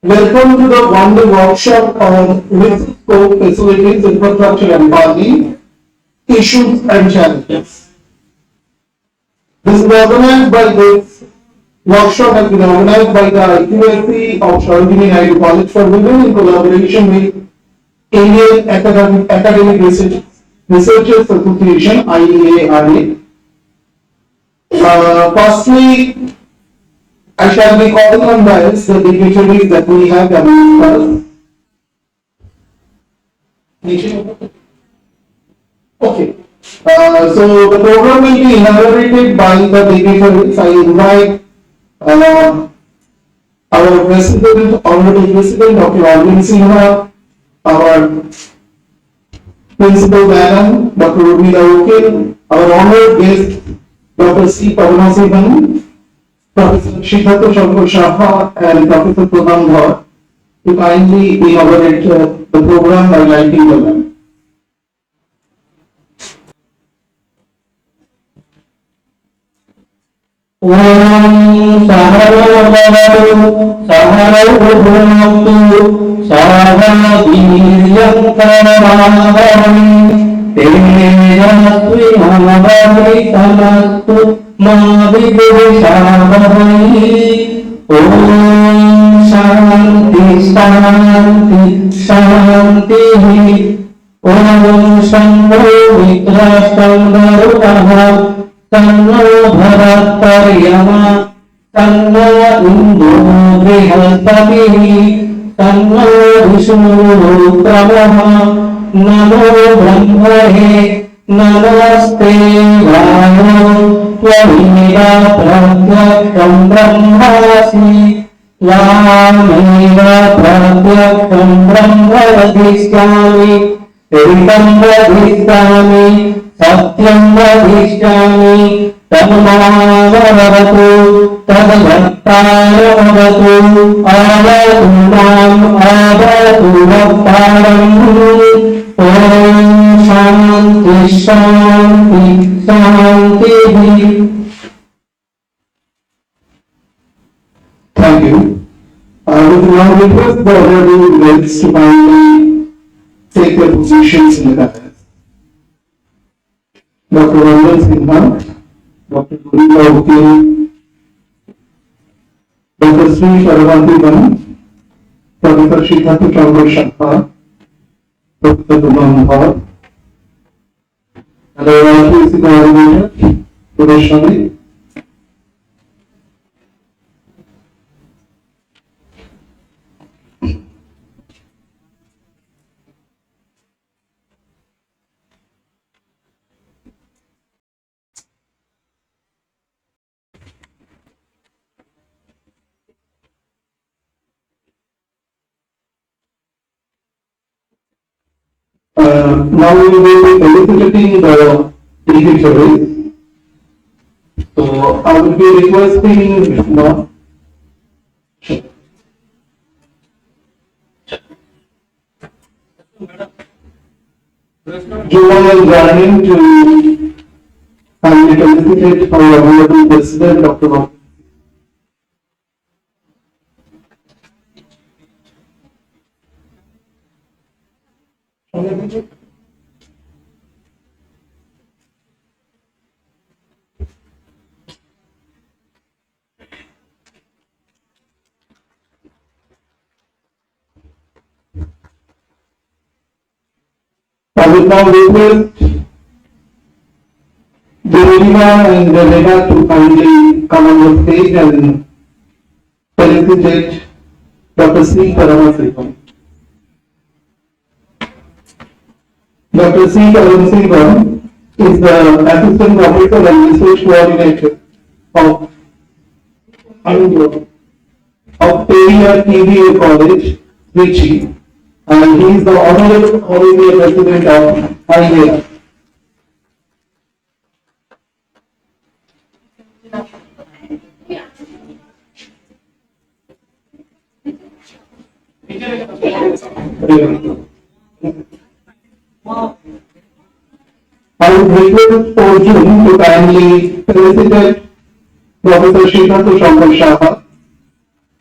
Welcome to the one-day workshop on risk scope facilities, infrastructure and funding, issues and challenges. This workshop has been organized by the IQAC of Sarojini Naidu College for Women in collaboration with Indian Academic Researchers Association IARA. Firstly, I shall be calling on bias the dignitaries that we have amongst us. Okay. So the program will be inaugurated by the dignitaries. I invite our President, Honorable President Dr. Organised, our Principal Madam Dr. Rumila Okil, our honored guest Dr. C. Padmasivan, Professor Shikhato Shankar Shaha and Professor Pradhan Bhatt to kindly inaugurate the program by lighting the lamp. Om Sahara Bhavatu Sahara Bhunatu Sahara Diryam Karavahami Tejasvi Amavadri Samastu Mavidvishavahai. Om Shanti Shanti Shanti. Om Shambho Mitra Shambharudaha Tanno Bharatparyama Tanno Indro Brihaspatihi Tanno Vishnu Pramaha Namo Brahmane Namaste Vaya Tvameva Pratyaksham Brahmasi Tvameva Pratyaksham Brahma Vadishyami Ekam Vadishyami Satyam Vadishyami Tamavavatu Tadvattayavatu Avatu Nam Avatu Vattaram. Om Shanti Shanti Shanti. Thank you. I would now request the honorable guests to kindly take their positions in the dais. Dr. Ranjan Sinha, Dr. Rumila Okil, Dr. Sri Sarojini, Professor Shikhato Shankar Shaha, Professor Pradhan Bhatt, and our IQAC coordinator, Sarojini. Now we will be eliciting the dignitaries. So I will be requesting Juwan and Jarnin to kindly felicitate our honorable President Dr. I will now request Devina and Devina to kindly come on the stage and felicitate Dr. C. Paramasivam. Dr. C. Paramasivam is the Assistant Professor and Research Coordinator of Periyar TBA College, Trichy, and he is the Honorable President of IARA. I would request Sarojini to kindly felicitate Professor Shikhato Shankar Shaha,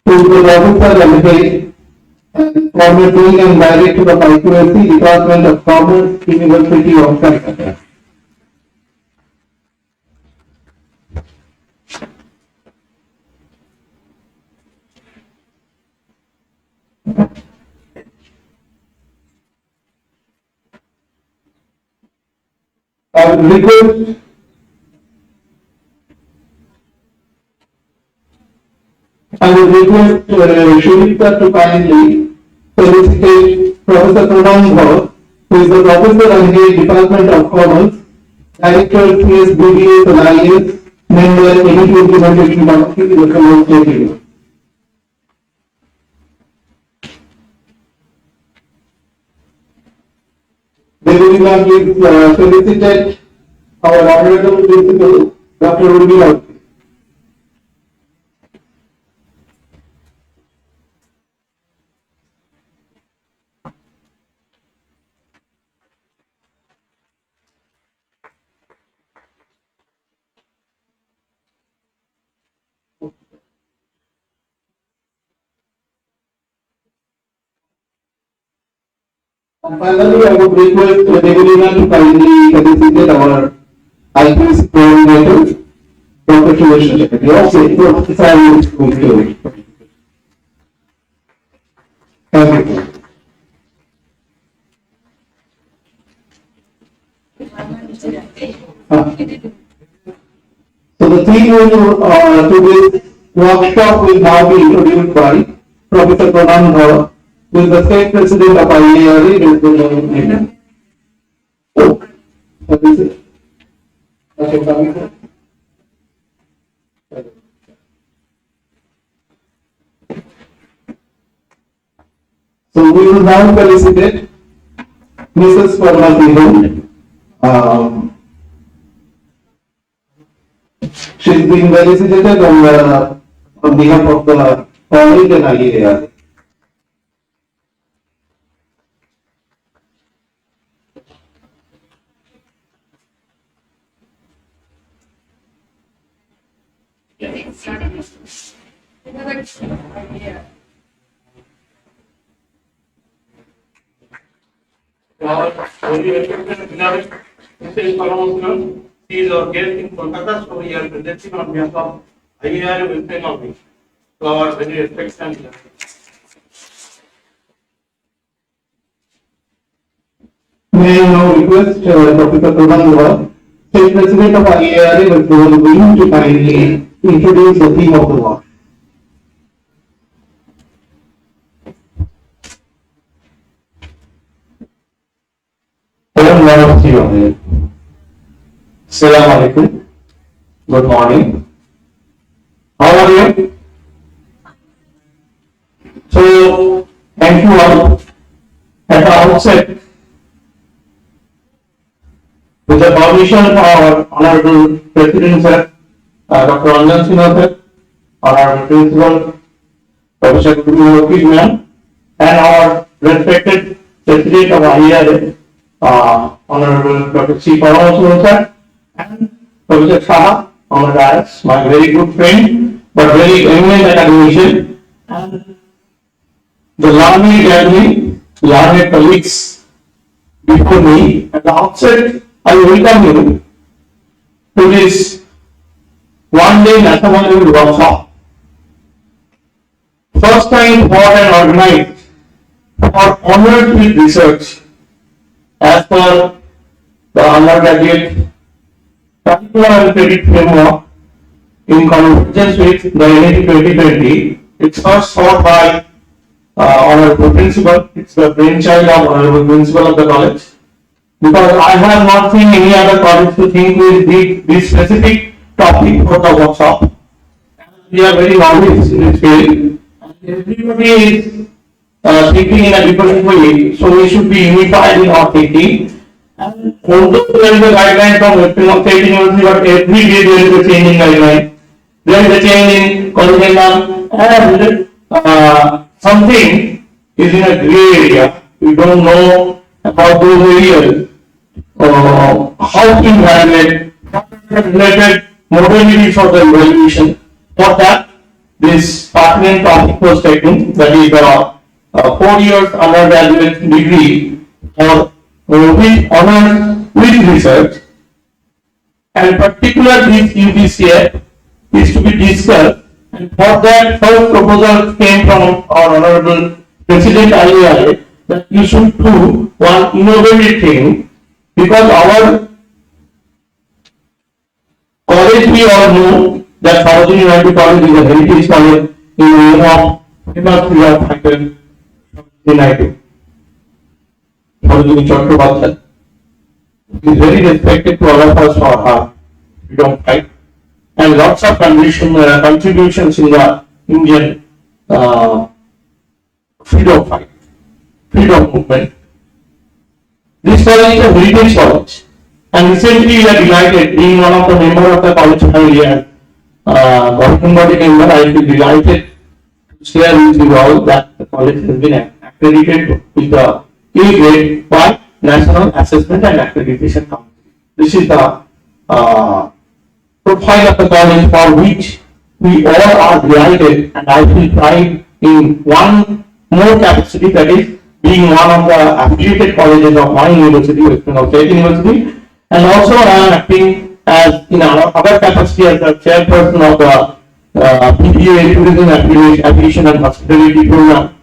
who is the Professor Delegate and former Dean and Director of IQAC, Department of Commerce, University of Kolkata. I would request Shurita to kindly felicitate Professor Pranam Bhatt, who is the Professor and Head Department of Commerce, Director CSBDS Alliance, Member Energy Implementation Council, the Commerce State. They will now please felicitate our Honorable Principal, Dr. Urmila. And finally, I would request Develina to kindly felicitate our IQAC coordinator, Dr. Suresh Chatterjee. Okay, so it's all going to. Thank you. So the theme of today's workshop will now be introduced by Professor Pranam Bhatt, who is the State President of IARA. Oh, what is it? Okay, coming here. So we will now felicitate Mrs. Parma. She's been felicitated on behalf of the college and IARA. He is our guest in Kolkata, so we are presenting on behalf of IARA Welfare Office. So our very respects and May I now request Professor Pranam Bhatt, State President of IARA, to kindly introduce the theme of the work. Assalamu alaikum. Good morning. How are you? So, thank you all. At the outset, with the permission of our Honorable President Sir, Dr. Anjan Sinha Sir, our Principal, Professor Guru Ma'am, and our respected President of IARA, Honorable Dr. C. Paramasundaram Sir, and Professor Shah on the dais, my very good friend, but very eminent academician, and the learned gathering, learned colleagues before me. At the outset, I welcome you to this one-day national workshop. First time for an organized for honored with research as per the undergraduate curriculum and credit framework in Convergence with the NAD 2020. It's first thought by Honorable Principal. It's the brainchild of Honorable Principal of the college. Because I have not seen any other college to think with this specific topic for the workshop. We are very knowledgeable in this field. Everybody is thinking in a different way, so we should be unified in our thinking. And although there is a guideline from State University, but every day there is a change in guideline. There is a change in curriculum, and something is in a gray area. We don't know about those areas. How to evaluate, related modalities for the evaluation. For that, this pertinent topic was taken, that is the 4 years undergraduate degree or with honors with research, and particular this UPCA is to be discussed. And for that, first proposal came from our Honorable President IARA that you should do one innovative thing, because our college, we all know that Sarojini Naidu College is a heritage college in the name of famous freedom fighter Naidu. Sarojini Chattopadhyay is very respected to all of us for her freedom fight and lots of contributions in the Indian freedom fight, freedom movement. This college is a heritage college, and recently we are delighted, being one of the members of the college family and governing body member, I feel delighted to share with you all that the college has been accredited with the A grade by National Assessment and Accreditation Council. This is the profile of the college for which we all are delighted, and I feel pride in one more capacity, that is being one of the affiliated colleges of my university, West Bengal State University, and also I am acting as in our other capacity as the chairperson of the PPA Tourism Aviation and Hospitality Program,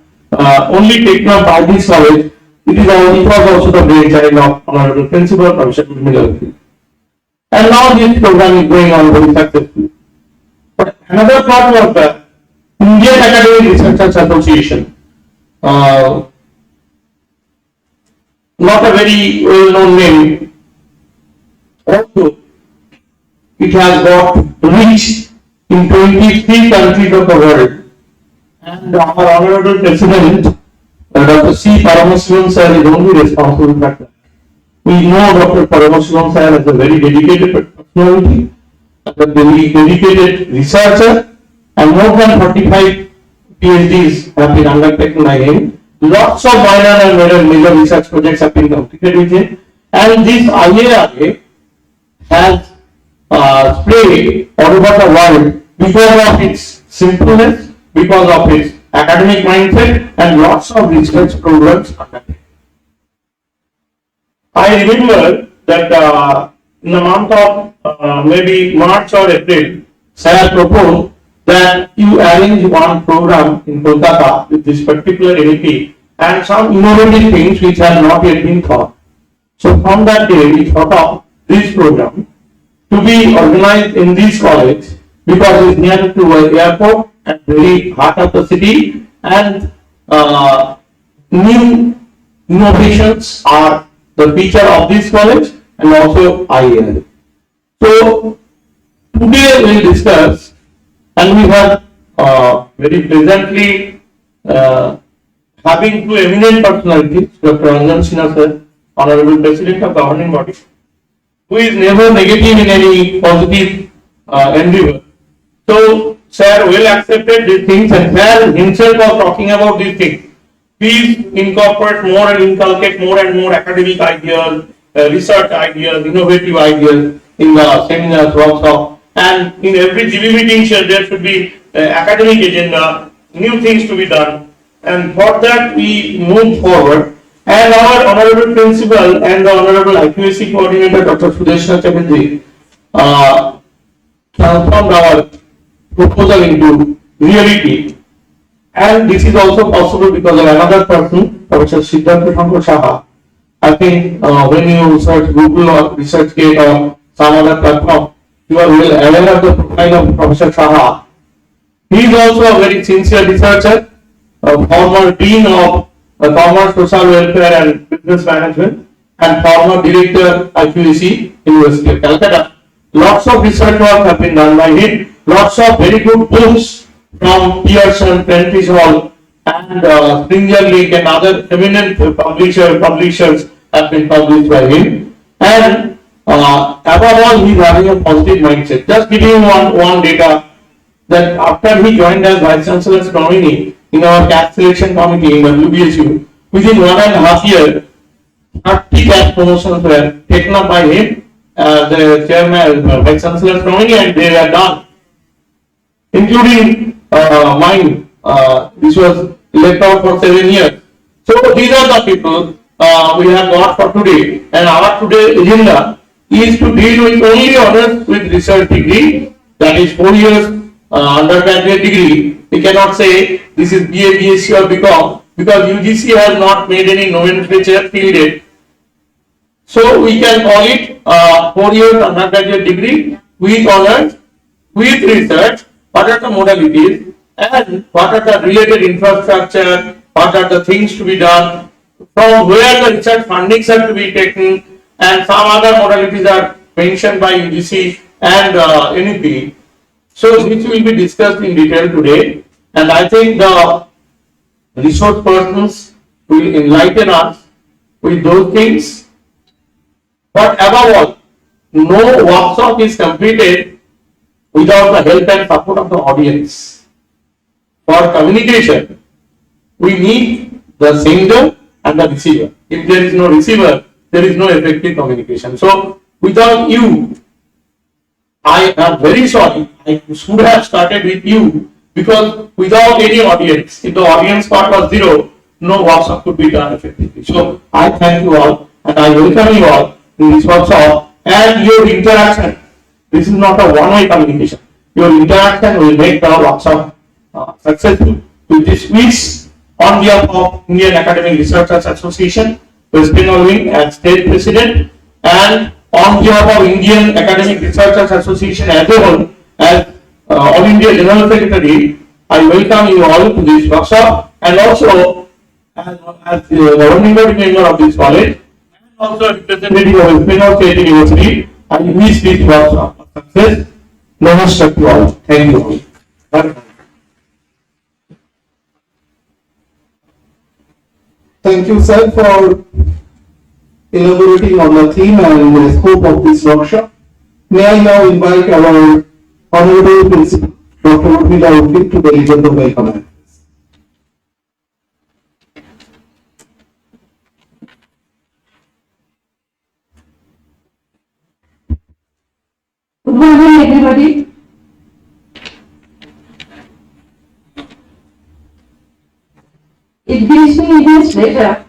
only taken up by this college. It was also the brainchild of Honorable Principal Professor Miller. And now this program is going on very successfully. But another part was the Indian Academic Researchers Association. Not a very well-known name. Also, it has got reach in 23 countries of the world. And our Honorable President, Dr. C. Paramasivan sir, is only responsible for that. We know Dr. Paramasivan sir as a very dedicated personality, a very dedicated researcher, and more than 45 PhDs have been undertaken by him. Lots of minor and major research projects have been completed with him, and this IARA has spread all over the world because of its simpleness, because of its academic mindset, and lots of research programs undertaken. I remember that in the month of maybe March or April, Sir proposed that you arrange one program in Kolkata with this particular NEP and some innovative things which have not yet been thought. So from that day, we thought of this program to be organized in this college because it's near to the airport and very heart of the city, and new innovations are the feature of this college and also IARA. So today we will discuss, and we have very pleasantly having two eminent personalities, Dr. Ranjan Sinha sir, Honorable President of Governing Body, who is never negative in any positive endeavor. So sir will accepted these things, and sir himself was talking about these things. Please incorporate more and inculcate more and more academic ideas, research ideas, innovative ideas in the seminars, workshops, and in every GB meeting there should be academic agenda, new things to be done, and for that we move forward. And our Honorable Principal and the Honorable IQAC Coordinator Dr. Sudeshna Chatterjee transformed our proposal into reality. And this is also possible because of another person, Professor Siddhartha Shankar Saha. I think when you search Google or ResearchGate or some other platform, you are well aware of the profile of Professor Saha. He is also a very sincere researcher, a former Dean of Commerce, Social Welfare and Business Management, and former Director IQAC, University of Calcutta. Lots of research work have been done by him. Lots of very good books from Pearson, Prentice Hall, and Springer Lake and other eminent publishers have been published by him. And above all, he is having a positive mindset. Just giving you one data, that after he joined as Vice Chancellor's nominee in our CAC selection committee in WBSU, within 1.5 years, 30 CAC promotions were taken up by him, the chairman, Vice Chancellor's nominee, and they were done, including mine. This was lecturer for 7 years. So these are the people we have got for today, and our today agenda is to deal with only honors with research degree, that is 4 years undergraduate degree. We cannot say this is BA, BSc or BCom because UGC has not made any nomenclature till date. So we can call it 4 years undergraduate degree with honors, with research. What are the modalities and what are the related infrastructure? What are the things to be done? From where the research fundings are to be taken, and some other modalities are mentioned by UGC and NEP. So this will be discussed in detail today, and I think the resource persons will enlighten us with those things. But above all, no workshop is completed without the help and support of the audience. For communication, we need the sender and the receiver. If there is no receiver, there is no effective communication. So without you, I am very sorry, I should have started with you, because without any audience, if the audience part was zero, no workshop could be done effectively. So I thank you all and I welcome you all in this workshop, and your interaction. This is not a one-way communication. Your interaction will make the workshop successful. With this wish, on behalf of Indian Academic Researchers Association, West Bengal Wing as State President, and on behalf of Indian Academic Researchers Association as a whole, as All India General Secretary, I welcome you all to this workshop, and also as the governing body member of this college, and also representative of West Bengal State University, I wish this workshop a success. Namaskar to all. Thank you all. Thank you, sir, for elaborating on the theme and the scope of this workshop. May I now invite our Honorable Principal, Dr. Urmila Ukil, to deliver the welcome address. Good morning, everybody. It gives me immense pleasure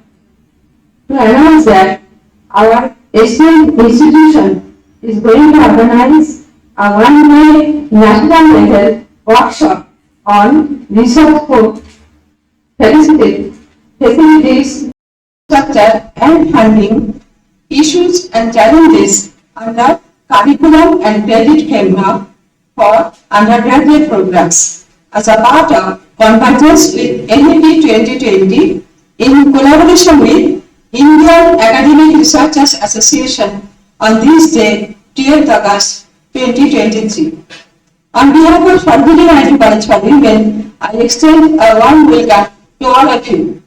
to announce that our esteemed institution is going to organize a one-day national level workshop on research for facilities, structure and funding, issues and challenges under curriculum and credit framework for undergraduate programs as a part of Convergence with NEP 2020 in collaboration with Indian Academic Researchers Association on this day, 12th August 2023. On behalf of Sarojini Naidu College for Women, I extend a warm welcome to all of you.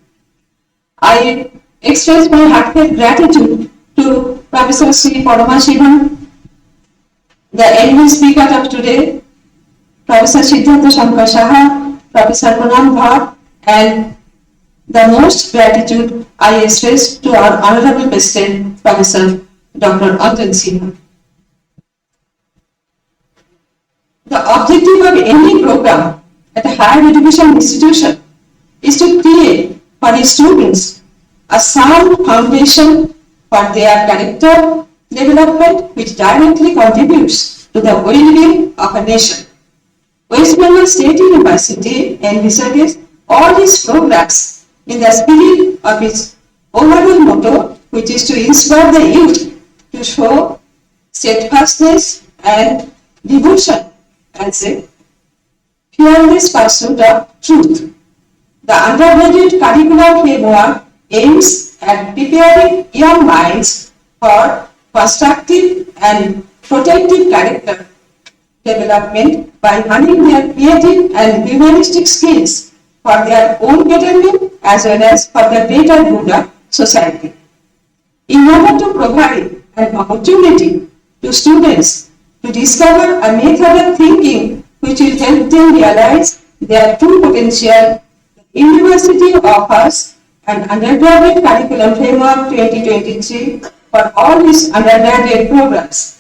I express my heartfelt gratitude to Professor Sri Paramashivan, the eminent speaker of today, Professor Siddhartha Shankar Saha, Professor Pranam Bhatt, and the most gratitude I express to our Honorable President, Professor Dr. Anjan Sinha. The objective of any program at a higher education institution is to create for its students a sound foundation for their character development, which directly contributes to the well-being of a nation. West Bengal State University envisages all these programs in the spirit of its overall motto, which is to inspire the youth to show steadfastness and devotion as a fearless pursuit of truth. The undergraduate curriculum framework aims at preparing young minds for constructive and protective character development by honing their creative and humanistic skills for their own betterment as well as for the greater good of society. In order to provide an opportunity to students to discover a method of thinking which will help them realize their true potential, the University offers an undergraduate curriculum framework 2023 for all its undergraduate programs.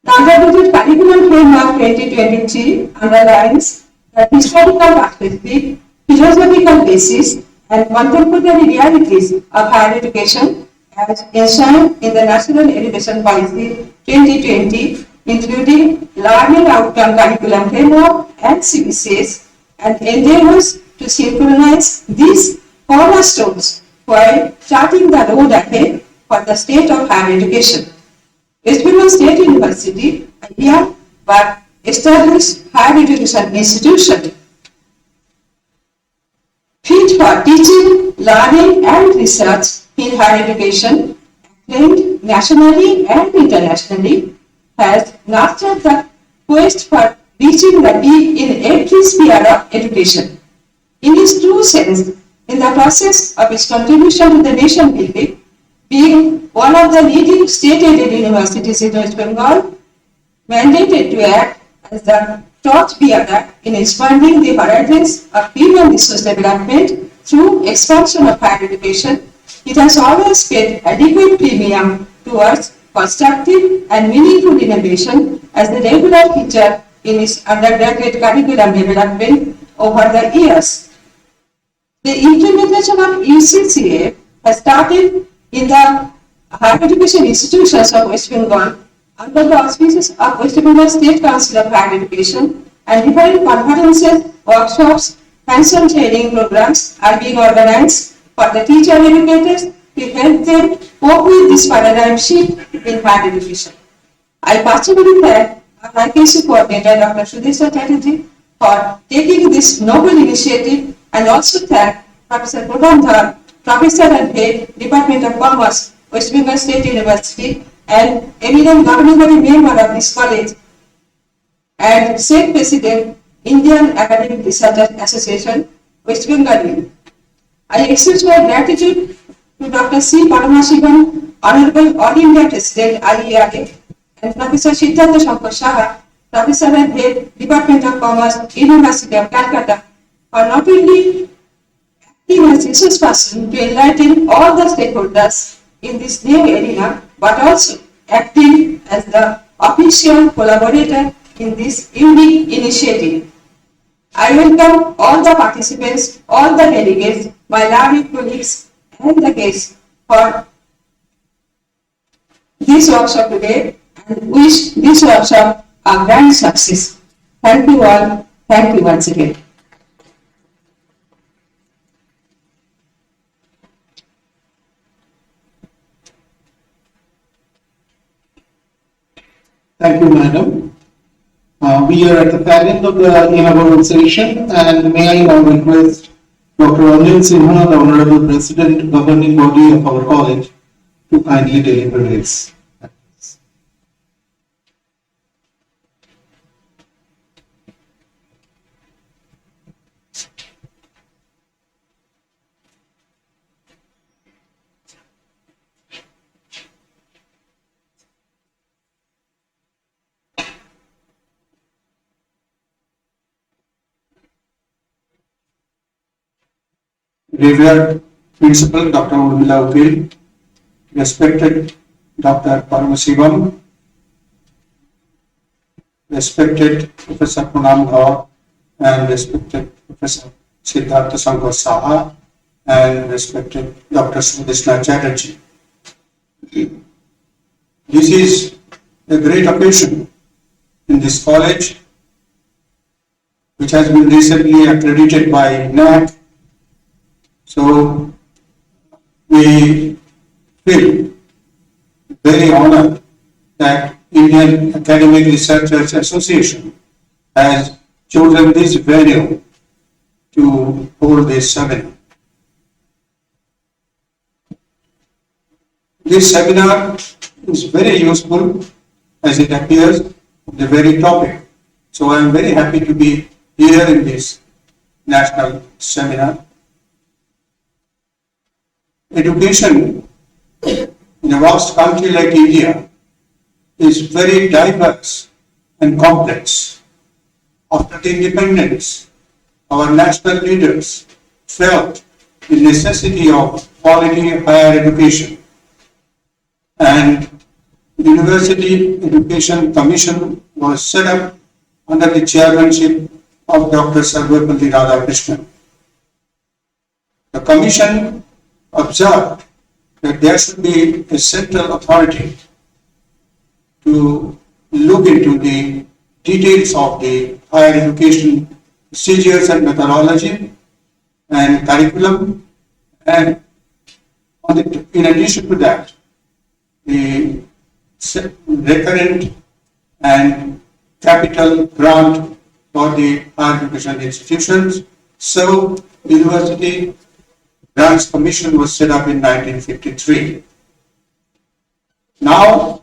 The undergraduate curriculum framework 2023 underlines the historical perspective philosophical basis and contemporary realities of higher education as enshrined in the National Education Policy 2020, including learning outcome curriculum framework and CBCS, and endeavors to synchronize these cornerstones while charting the road ahead for the state of higher education. West Bengal State University, a young but established higher education institution fit for teaching, learning and research in higher education, acclaimed nationally and internationally, has nurtured the quest for reaching the peak in every sphere of education. In its true sense, in the process of its contribution to the nation building, being one of the leading state-aided universities in West Bengal, mandated to act as the torchbearer in expanding the horizons of human resource development through expansion of higher education, it has always paid adequate premium towards constructive and meaningful innovation as the regular feature in its undergraduate curriculum development over the years. The implementation of UCCA has started in the higher education institutions of West Bengal under the auspices of West Bengal State Council of Higher Education, and different conferences, workshops, hands-on training programs are being organized for the teacher educators to help them cope with this paradigm shift in higher education. I particularly thank our IQAC coordinator Dr. Sudhesha Chatterjee for taking this noble initiative, and also thank Professor Pradhan, Professor and Head, Department of Commerce, West Bengal State University, and eminent governing body member of this college, and State President, Indian Academic Research Association, West Bengal. I express my gratitude to Dr. C. Paramashivan, Honorable All India President, IARA, and Professor Siddhartha Shankar Saha, Professor and Head, Department of Commerce, University of Kolkata, for not only acting as resource person to enlighten all the stakeholders in this new arena, but also acting as the official collaborator in this unique initiative. I welcome all the participants, all the delegates, my learned colleagues and the guests for this workshop today, and wish this workshop a grand success. Thank you all. Thank you once again. Thank you, madam. We are at the fag end of the inaugural session, and may I now request Dr. Anil Sinha, the Honorable President, governing body of our college, to kindly deliver his address. Revered Principal Dr. Urmila Upil, respected Dr. Paramasivam, respected Professor Punam Gaur, and respected Professor Siddhartha Shankar Saha, and respected Dr. Sudhesha Chatterjee. This is a great occasion in this college, which has been recently accredited by NAT. So we feel very honored that Indian Academic Researchers Association has chosen this venue to hold this seminar. This seminar is very useful as it appears the very topic. So I am very happy to be here in this national seminar. Education in a vast country like India is very diverse and complex. After the independence, our national leaders felt the necessity of quality higher education, and the University Education Commission was set up under the chairmanship of Dr. Sarojini Radhakrishnan. The Commission observed that there should be a central authority to look into the details of the higher education procedures and methodology and curriculum, and in addition to that, the recurrent and capital grant for the higher education institutions. So, University Grants Commission was set up in 1953. Now,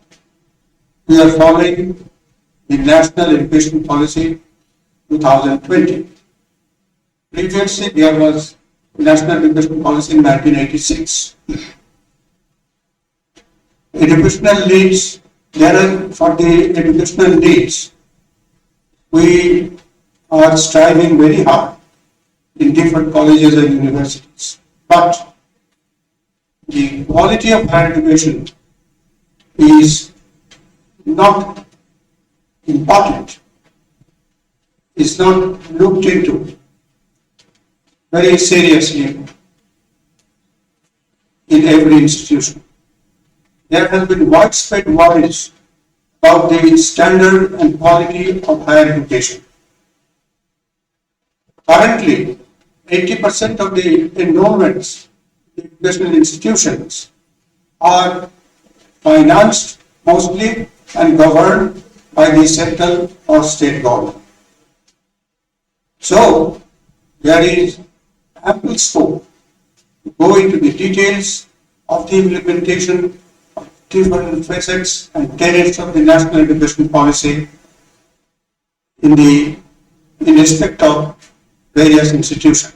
we are following the National Education Policy 2020. Previously, there was National Education Policy in 1986. Educational needs, for the educational needs, we are striving very hard in different colleges and universities. But the quality of higher education is not important, is not looked into very seriously in every institution. There has been widespread worries about the standard and quality of higher education. Currently, 80% of the enrollments in educational institutions are financed mostly and governed by the central or state government. So, there is ample scope to go into the details of the implementation of different facets and tenets of the national education policy in respect of various institutions.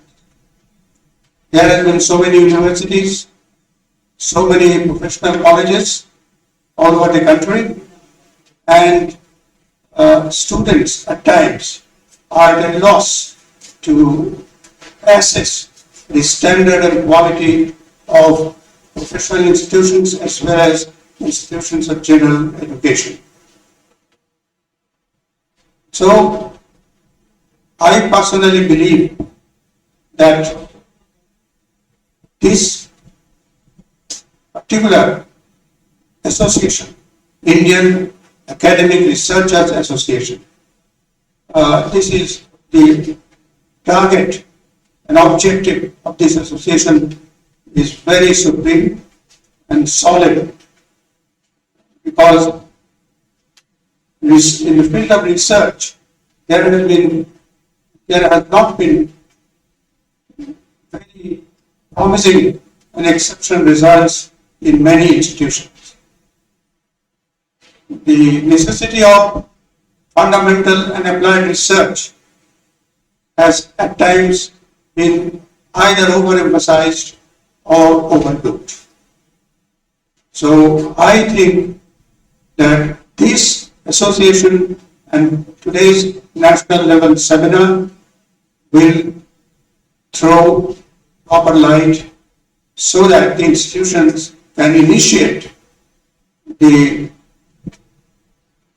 There have been so many universities, so many professional colleges all over the country, and students at times are at a loss to assess the standard and quality of professional institutions as well as institutions of general education. So, I personally believe that this particular association, Indian Academic Researchers Association, this is the target and objective of this association is very supreme and solid, because in the field of research there has not been very promising and exceptional results in many institutions. The necessity of fundamental and applied research has at times been either overemphasized or overlooked. So I think that this association and today's national level seminar will throw proper light so that the institutions can initiate the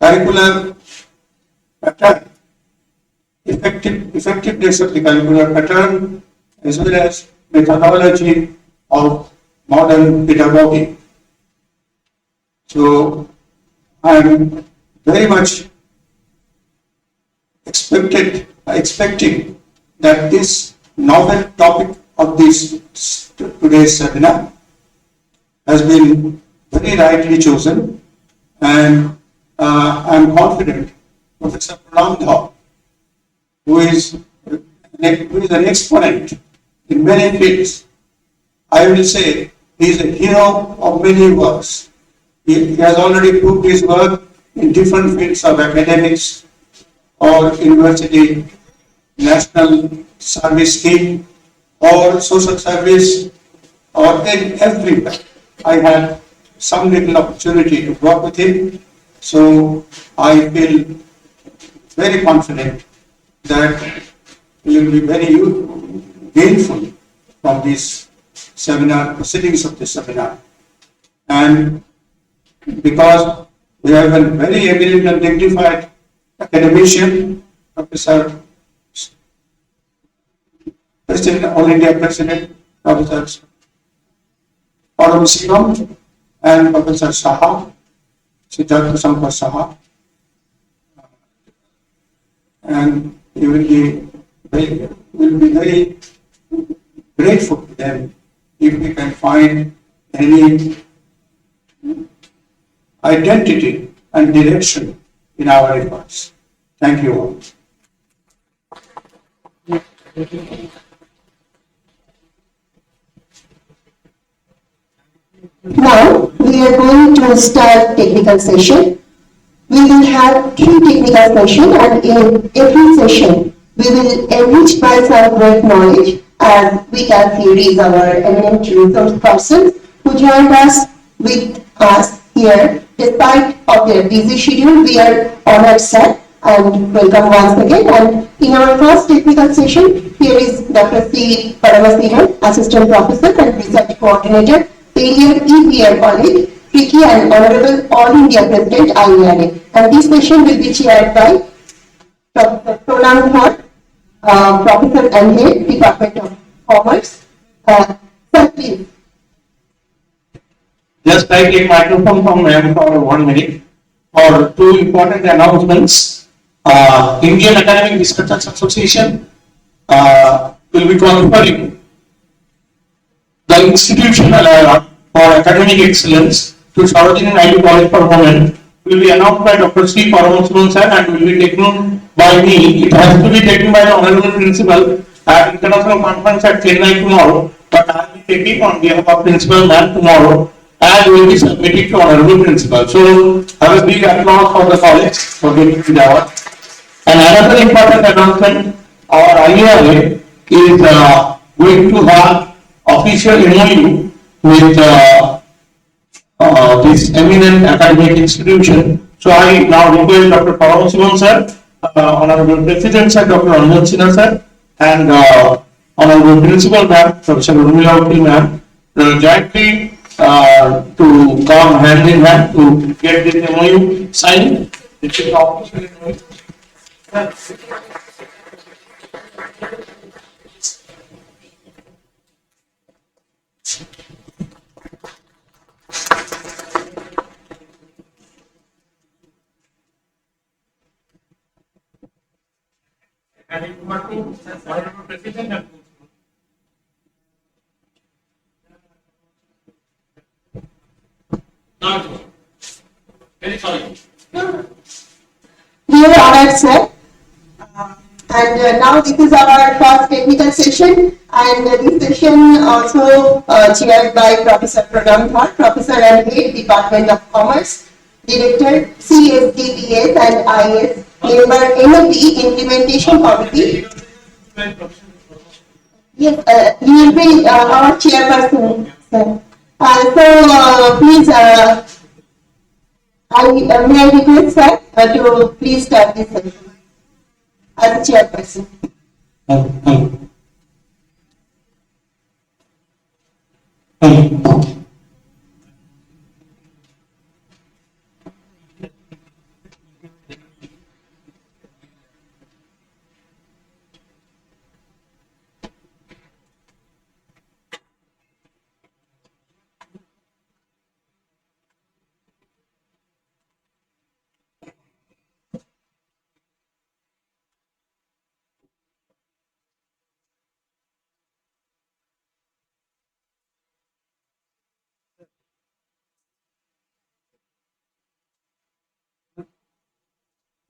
curricular pattern, effectiveness of the curricular pattern, as well as methodology of modern pedagogy. So I am very much expecting that this novel topic of this today's seminar has been very rightly chosen, and I am confident Professor Pranam, who is an exponent in many fields, I will say he is a hero of many works. He has already proved his work in different fields of academics or university, national service scheme, or social service, or in everywhere. I had some little opportunity to work with him, so I feel very confident that we will be very gainful from this seminar, proceedings of this seminar. And because we have a very eminent and dignified academician, Professor President, All India President, Professor Paramasivam and Professor Saha, Siddhartha Sankar Saha, and we will be very grateful to them if we can find any identity and direction in our efforts. Thank you all. Now we are going to start technical session. We will have 3 technical sessions, and in every session we will enrich by some great knowledge, as we can see is our eminent resource persons who joined us with us here despite of their busy schedule. We are honored, sir, and welcome once again. And in our first technical session, here is Dr. C. Paramasivan, Assistant Professor and Research Coordinator, Indian EPR College, Tricky, and Honorable All India President, IARA. And this session will be chaired by Dr. Pranam Bhatt, Professor and Head, Department of Commerce. Sir, please. Just I take microphone from ma'am for 1 minute for 2 important announcements. Indian Academic Researchers Association will be conferring the institutional award for academic excellence to Sarojini Naidu College for Women will be announced by Dr. C. Paramasivan sir and will be taken by me. It has to be taken by the Honorable Principal at International Conference at Chennai tomorrow, but I will be taking on behalf of Principal ma'am tomorrow and will be submitted to Honorable Principal. So have a big applause for the college for getting the award. And another important announcement, our IARA is going to have official MOU with this eminent academic institution. So I now request Dr. Paramasivan sir, Honorable President sir, Dr. Anjan Sinha sir, and Honorable Principal ma'am, Professor Urmila Vakil ma'am, jointly to come hand in hand to get this MOU signed. It is official MOU. And if you want to, Honorable President, no, very sorry. Dear honored sir, and now this is our first technical session, and this session also chaired by Professor Pranam Bhatt, Professor and Head, Department of Commerce, Director, CSDBS and IS, member NAP Implementation Committee. Yes, he will be our chairperson, sir. So please, may I request sir to please start this session as a chairperson.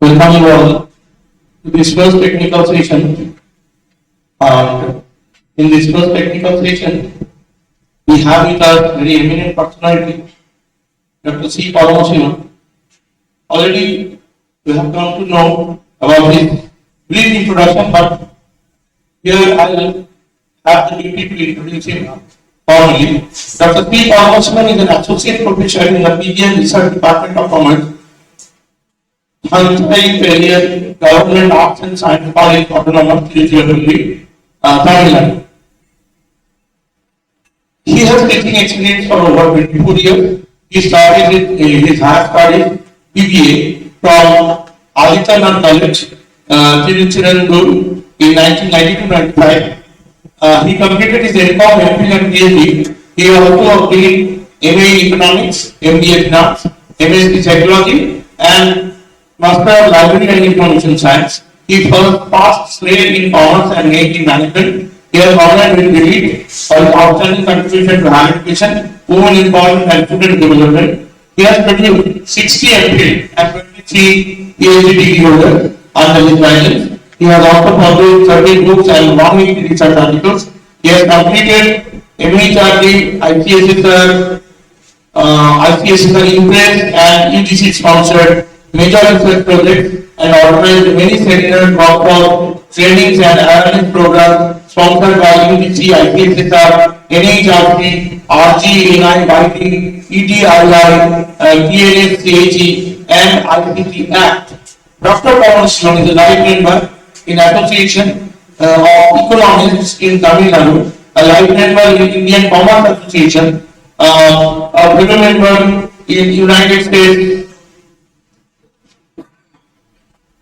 Welcome you all to this first technical session. And in this first technical session, we have with us very eminent personality, Dr. C. Paramasivan. Already we have come to know about his brief introduction, but here I will have the duty to introduce him formally. Dr. C. Paramasivan is an associate professor in the PGM Research Department of Commerce, Failure, Government Arts and Science College, Autonomous, Tamil Nadu. He has teaching experience for over 24 years. He started his higher studies BBA from Aditya College, Tiruchirandur in 1992-95. He completed his MCOM, MPhil and PhD. He also obtained MA in Economics, MBA Finance, MSc Psychology, and Master of Library and Information Science. He first passed grade in Commerce and made in Management. He has honored with elite for his outstanding contribution to higher education, women empowerment and student development. He has produced 60 MPhil and 23 PhD degree holders under his guidance. He has also published 30 books and 180 research articles. He has completed MHRD, ICSSR Impress and UGC sponsored major research projects and organized many seminars, workshops, trainings and awareness programs sponsored by UGC, ICSSR, NHRC, RG, NI, YT, ETII, TNS, CHE and IQAC. Dr. Pavan is a life member in Association of Economists in Tamil Nadu, a life member in Indian Commerce Association, a fellow member in United States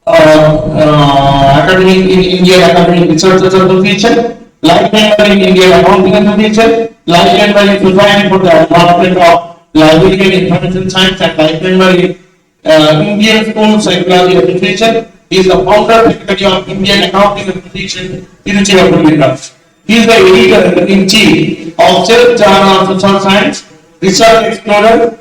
Academic in Indian Academic Researchers Association, life member in Indian Accounting Association, life member in Society for the Advancement of Library and Information Science, and life member in Indian School Psychology Association. He is the founder secretary of Indian Accounting Association, Tiruchirappalli. He is the editor-in-chief of Self Journal of Social Science, Research Explorer,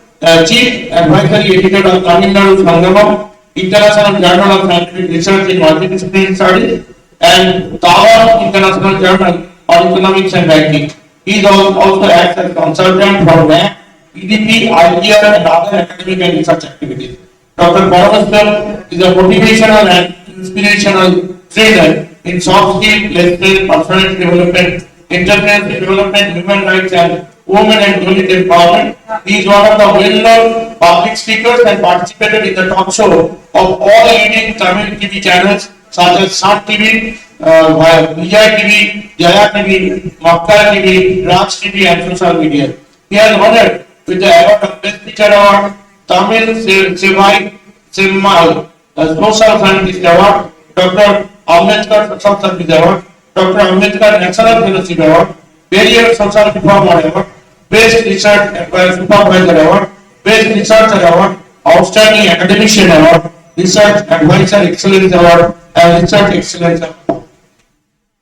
Chief Advisory Editor of Tamil Nadu Sangamam, International Journal of Scientific Research in Multidisciplinary Studies, and Taiwan International Journal on Economics and Banking. He is also acts as consultant for NAC, EDP, IARA, and other academic and research activities. Dr. Parameswaran is a motivational and inspirational trainer in soft skill, lessons, personal development, entrepreneurship development, human rights, and women and youth empowerment. He is one of the well-known public speakers and participated in the talk show of all leading Tamil TV channels such as Sun TV, Vijay TV, Jaya TV, Makka TV, Raj TV, and social media. He has honored with the award of Best Teacher Award, Tamil Sevai Simmal, Social Scientist Award, Dr. Ambedkar Social Service Award, Dr. Ambedkar National Fellowship Award, Barrier Social Reform Award, Best Research Supervisor Award, Best Researcher Award, Outstanding Academician Award, Research Advisor Excellence Award, and Research Excellence Award.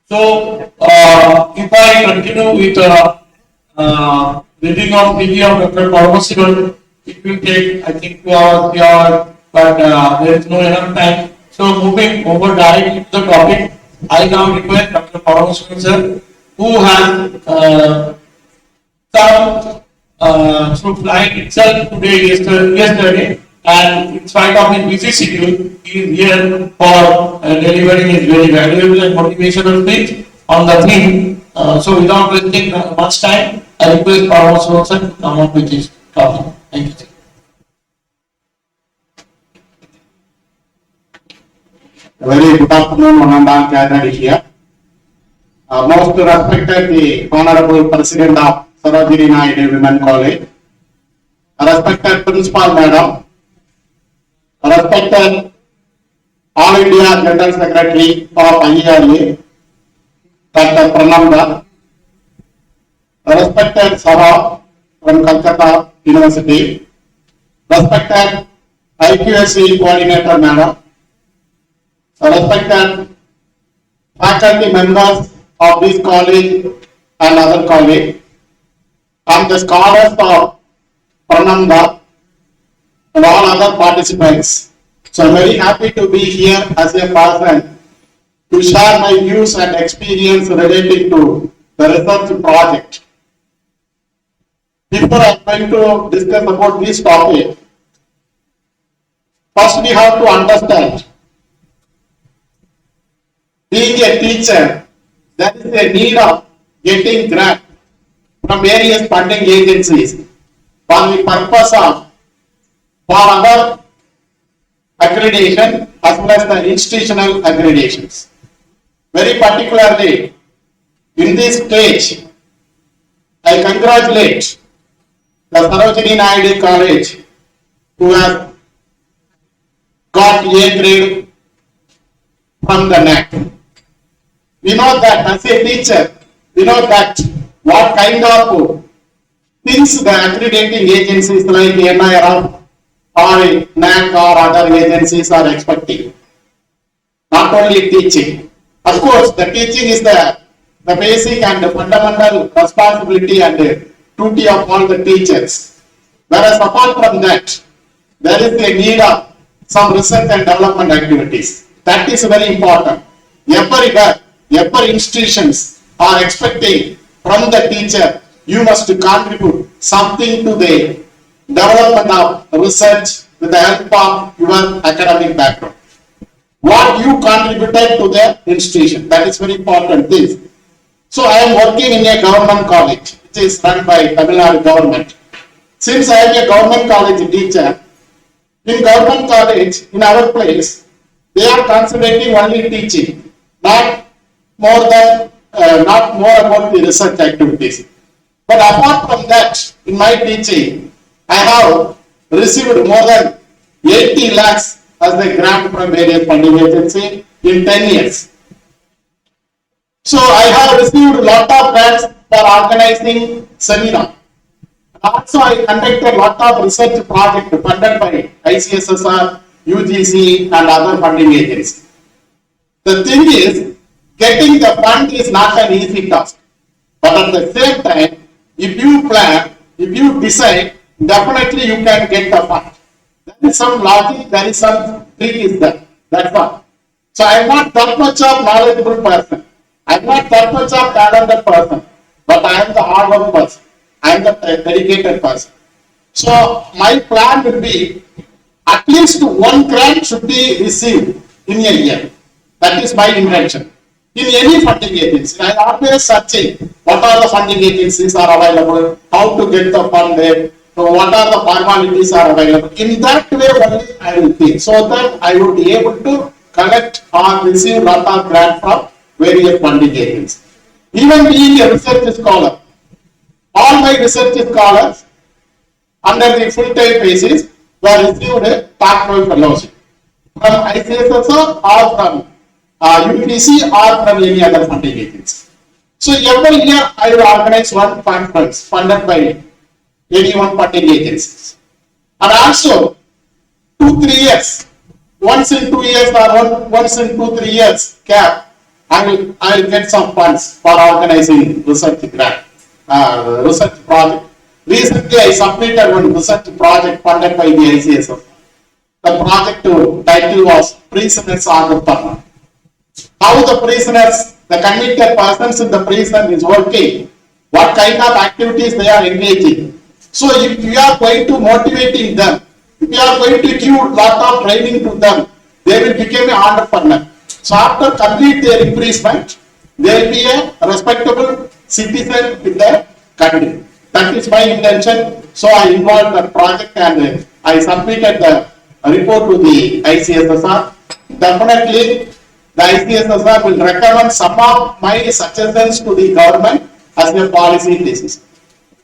So, if I continue with reading of CV of Dr. Parameswaran, it will take, I think, 2 hours, 3 hours, but there is no enough time. So, moving over directly to the topic, I now request Dr. Parameswaran sir, who has come through flight itself yesterday, and in spite of his busy schedule, he is here for delivering his very valuable and motivational speech on the theme. So, without wasting much time, I request Parameswaran sir to come up with his topic. Thank you, sir. A very good afternoon, Honorable gathered here. Most respected the Honorable President of Sarojini Naidu Women College, respected Principal Madam, respected All India General Secretary of IARA, Dr. Pranamda, respected Sarah from Kolkata University, respected IQAC Coordinator Madam, respected faculty members of this college and other college, and the scholars of Pranamda and all other participants. So I'm very happy to be here as a person to share my views and experience relating to the research project. Before I'm going to discuss about this topic, first we have to understand, being a teacher, there is a need of getting grant from various funding agencies for the purpose of for other accreditation as well as the institutional accreditations. Very particularly, in this stage, I congratulate the Sarojini Naidu College who has got A grade from the NAC. We know that as a teacher, that what kind of things the accrediting agencies like NIRF or NAC or other agencies are expecting. Not only teaching. Of course, the teaching is the basic and the fundamental responsibility and duty of all the teachers. Whereas apart from that, there is a need of some research and development activities. That is very important. Every institutions are expecting from the teacher, you must contribute something to the development of research with the help of your academic background. What you contributed to the institution, that is very important thing. So I am working in a government college, which is run by Tamil Nadu government. Since I am a government college teacher, in government college, in our place, they are concentrating only teaching, not more about the research activities. But apart from that, in my teaching, I have received more than 80 lakhs as a grant from various funding agencies in 10 years. So I have received a lot of grants for organizing seminar. Also, I conducted a lot of research projects funded by ICSSR, UGC and other funding agencies. The thing is, getting the fund is not an easy task. But at the same time, if you plan, if you decide, definitely you can get the fund. There is some logic, there is some trick is there. That's all. So I am not that much of knowledgeable person. I am not that much of talented person. But I am the hard work person. I am the dedicated person. So my plan will be at least one grant should be received in a year. That is my intention. In any funding agency, I always searching what are the funding agencies are available, how to get the funded, so what are the formalities are available. In that way only I will think, so that I will be able to collect or receive lot of grant from various funding agencies. Even being a research scholar, all my research scholars under the full-time basis were received a doctoral fellowship from ICSSR or from UPC or from any other funding agency. So every year I will organize one conference funded by any one funding agencies. And also 2-3 years, once in 2 years or once in 2-3 years gap, I will get some funds for organizing research grant, research project. Recently I submitted one research project funded by the ICSSR. The project title was Prisoners on the Parliament. How the prisoners, the convicted persons in the prison is working, what kind of activities they are engaging. So if you are going to motivating them, if you are going to give lot of training to them, they will become an entrepreneur. So after complete their imprisonment, they will be a respectable citizen in their country. That is my intention. So I involved the project and I submitted the report to the ICSSR. Definitely the ICSSR will recommend some of my suggestions to the government as a policy basis.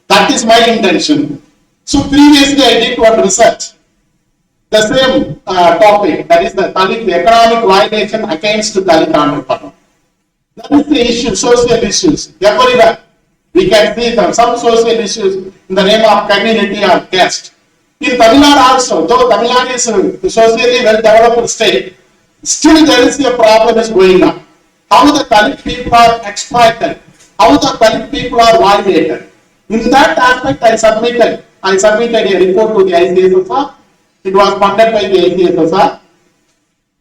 That is my intention. So previously I did one research, the same topic, that is the economic violation against Dalit entrepreneurs. That is the issue, social issues. Everywhere we can see some social issues in the name of community or caste. In Tamil Nadu also, though Tamil Nadu is a socially well developed state, still there is a problem is going on. How the Dalit people are exploited, how the Dalit people are violated. In that aspect, I submitted a report to the ICSSR. It was funded by the ICSSR.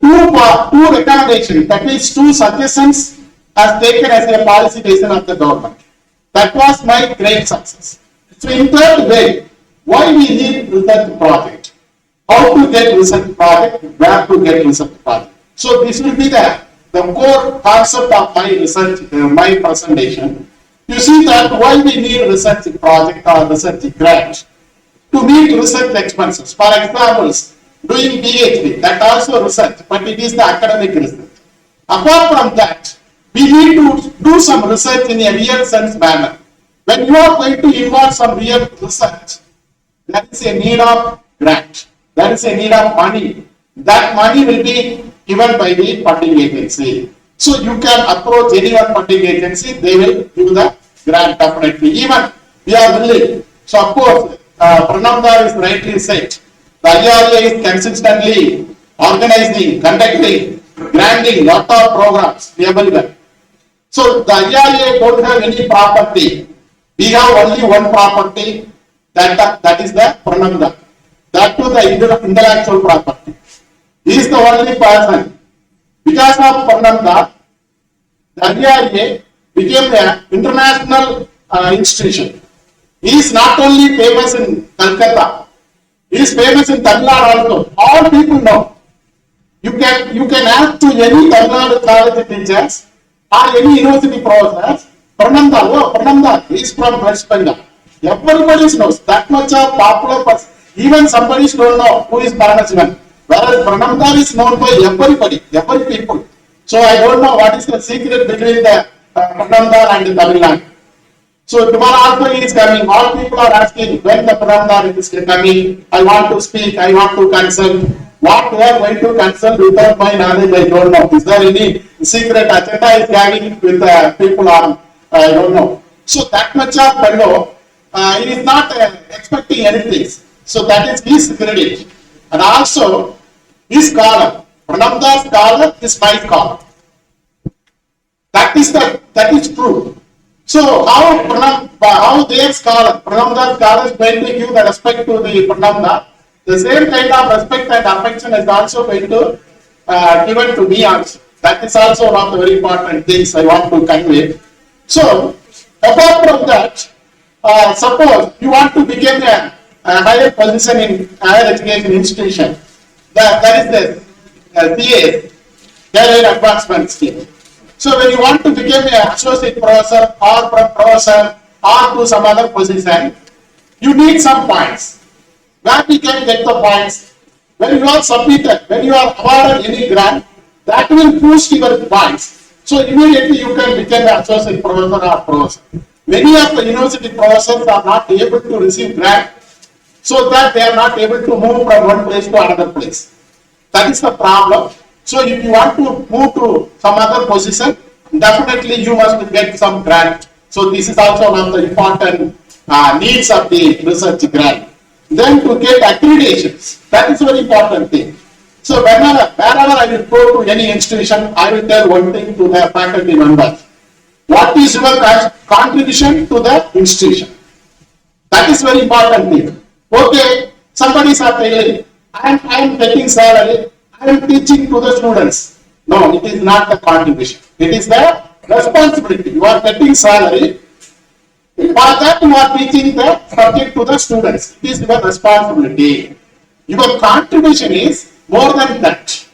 Two recommendations, that means 2 suggestions as taken as a policy decision of the government. That was my great success. So in third way, why we need research project? How to get research project? Where to get research project? So this will be the core concept of my research, my presentation. You see that why we need research project or research grant to meet research expenses. For example, doing PhD, that also research, but it is the academic research. Apart from that, we need to do some research in a real sense manner. When you are going to involve some real research, there is a need of grant. There is a need of money. That money will be given by the funding agency. So you can approach any one funding agency, they will give the grant definitely. Even we are willing. So of course, Pranamdar is rightly said. The IARA is consistently organizing, conducting, granting lot of programs everywhere. So the IARA don't have any property. We have only one property, that is the Pranamdar. That to the intellectual property. He is the only person. Because of Pranamdar, the IARA became an international institution. He is not only famous in Kolkata, he is famous in Tamil Nadu also. All people know. You can ask to any Tamil Nadu college teachers or any university professors, Pranamdar, he is from West Bengal. Everybody knows that much of popular person. Even somebody don't know who is Paranasivan. Whereas Pranamdar is known by everybody, every people. So I don't know what is the secret between the Pranamdar and Tamil Nadu. So tomorrow also he is coming. All people are asking when the Pranamdar is coming. I want to speak. I want to consult. What they are going to consult without my knowledge, I don't know. Is there any secret agenda is having with the people on? I don't know. So that much of fellow, he is not expecting anything. So that is his credit. And also his scholar. Pranamdar's scholar is my scholar. That is true. So how their scholar, Pranamdar scholar is going to give the respect to the Pranamdar, the same kind of respect and affection is also going to given to me also. That is also one of the very important things I want to convey. So apart from that, suppose you want to become a higher position in higher education institution, that is the CA, Career Advancement Scheme. So when you want to become an associate professor or professor or to some other position, you need some points. Where we can get the points? When you are submitted, when you are awarded any grant, that will boost your points. So immediately you can become an associate professor or professor. Many of the university professors are not able to receive grant, so that they are not able to move from one place to another place. That is the problem. So if you want to move to some other position, definitely you must get some grant. So this is also one of the important needs of the research grant. Then to get accreditations, that is a very important thing. So wherever I will go to any institution, I will tell one thing to the faculty members. What is your contribution to the institution? That is very important thing. Okay, somebody is telling, I am getting salary, I am teaching to the students. No, it is not the contribution. It is the responsibility. You are getting salary. For that you are teaching the subject to the students. It is your responsibility. Your contribution is more than that.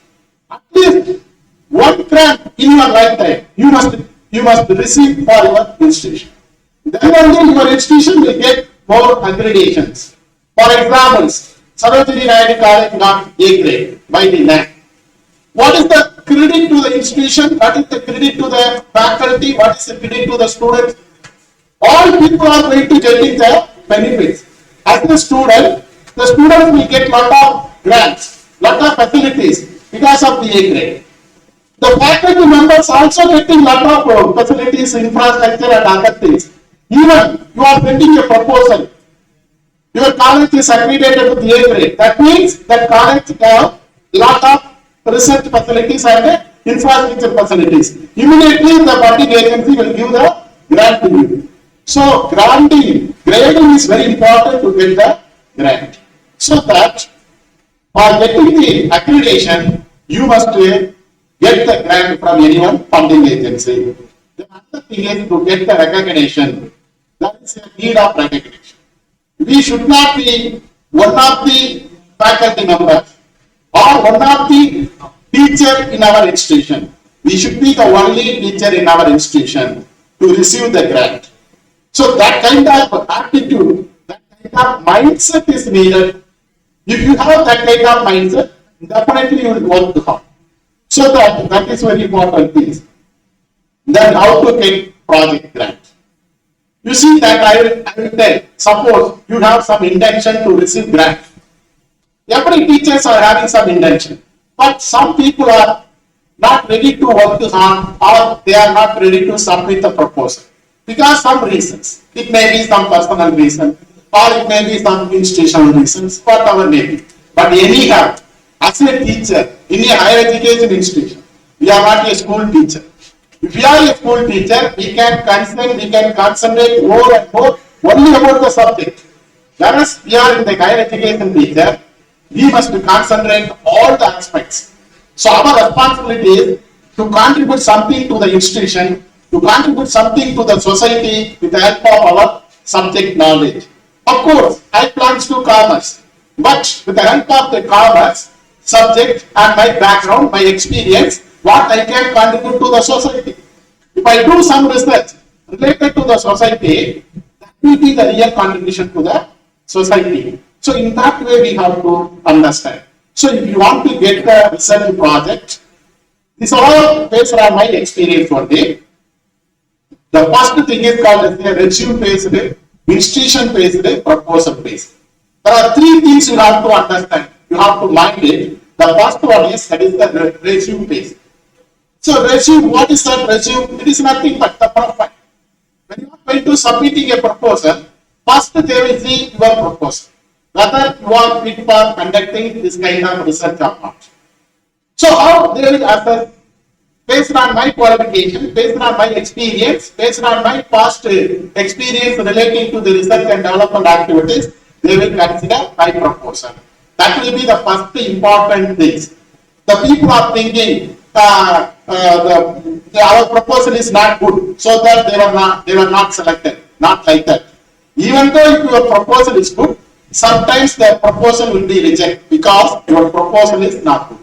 At least one grant in your lifetime you must receive for your institution. Then only your institution will get more accreditations. For example, Sarojini Naidu College got A grade by the NAC. What is the credit to the institution? What is the credit to the faculty? What is the credit to the students? All people are going to get the benefits. As the students will get lot of grants, lot of facilities because of the A grade. The faculty members also getting lot of facilities, infrastructure and other things. Even you are sending a proposal, your college is accredited with the A grade. That means that college have lot of research facilities and infrastructure facilities. Immediately the funding agency will give the grant to you. So grading is very important to get the grant. So that for getting the accreditation, you must get the grant from anyone funding agency. The other thing is to get the recognition. That is a need of recognition. We should not be one of the faculty members or one of the teacher in our institution. We should be the only teacher in our institution to receive the grant. So that kind of attitude, that kind of mindset is needed. If you have that kind of mindset, definitely you will work hard. So that is very important thing. Then how to get project grant. You see that I will tell, suppose you have some intention to receive grant. Every teachers are having some intention, but some people are not ready to work on, or they are not ready to submit the proposal because some reasons. It may be some personal reason, or it may be some institutional reasons, whatever may be. But anyhow, as a teacher in a higher education institution, we are not a school teacher. If we are a school teacher, we can concentrate more and more only about the subject. Whereas we are in the higher education teacher, we must concentrate all the aspects. So our responsibility is to contribute something to the institution, to contribute something to the society with the help of our subject knowledge. Of course, I plunge to commerce, but with the help of the commerce subject and my background, my experience, what I can contribute to the society. If I do some research related to the society, that will be the real contribution to the society. So in that way we have to understand. So if you want to get the research project, this all based on my experience only. The first thing is called as a resume based, institution based, proposal based. There are three things you have to understand. You have to mind it. The first one is that is the resume based. So resume, what is that resume? It is nothing but the profile. When you are going to submitting a proposal, first they will see your proposal, whether you are fit for conducting this kind of research or not. So how they will assess based on my qualification, based on my experience, based on my past experience relating to the research and development activities, they will consider my proposal. That will be the first important thing. The people are thinking our proposal is not good, so that they were not selected. Not like that. Even though if your proposal is good, sometimes the proposal will be rejected because your proposal is not good.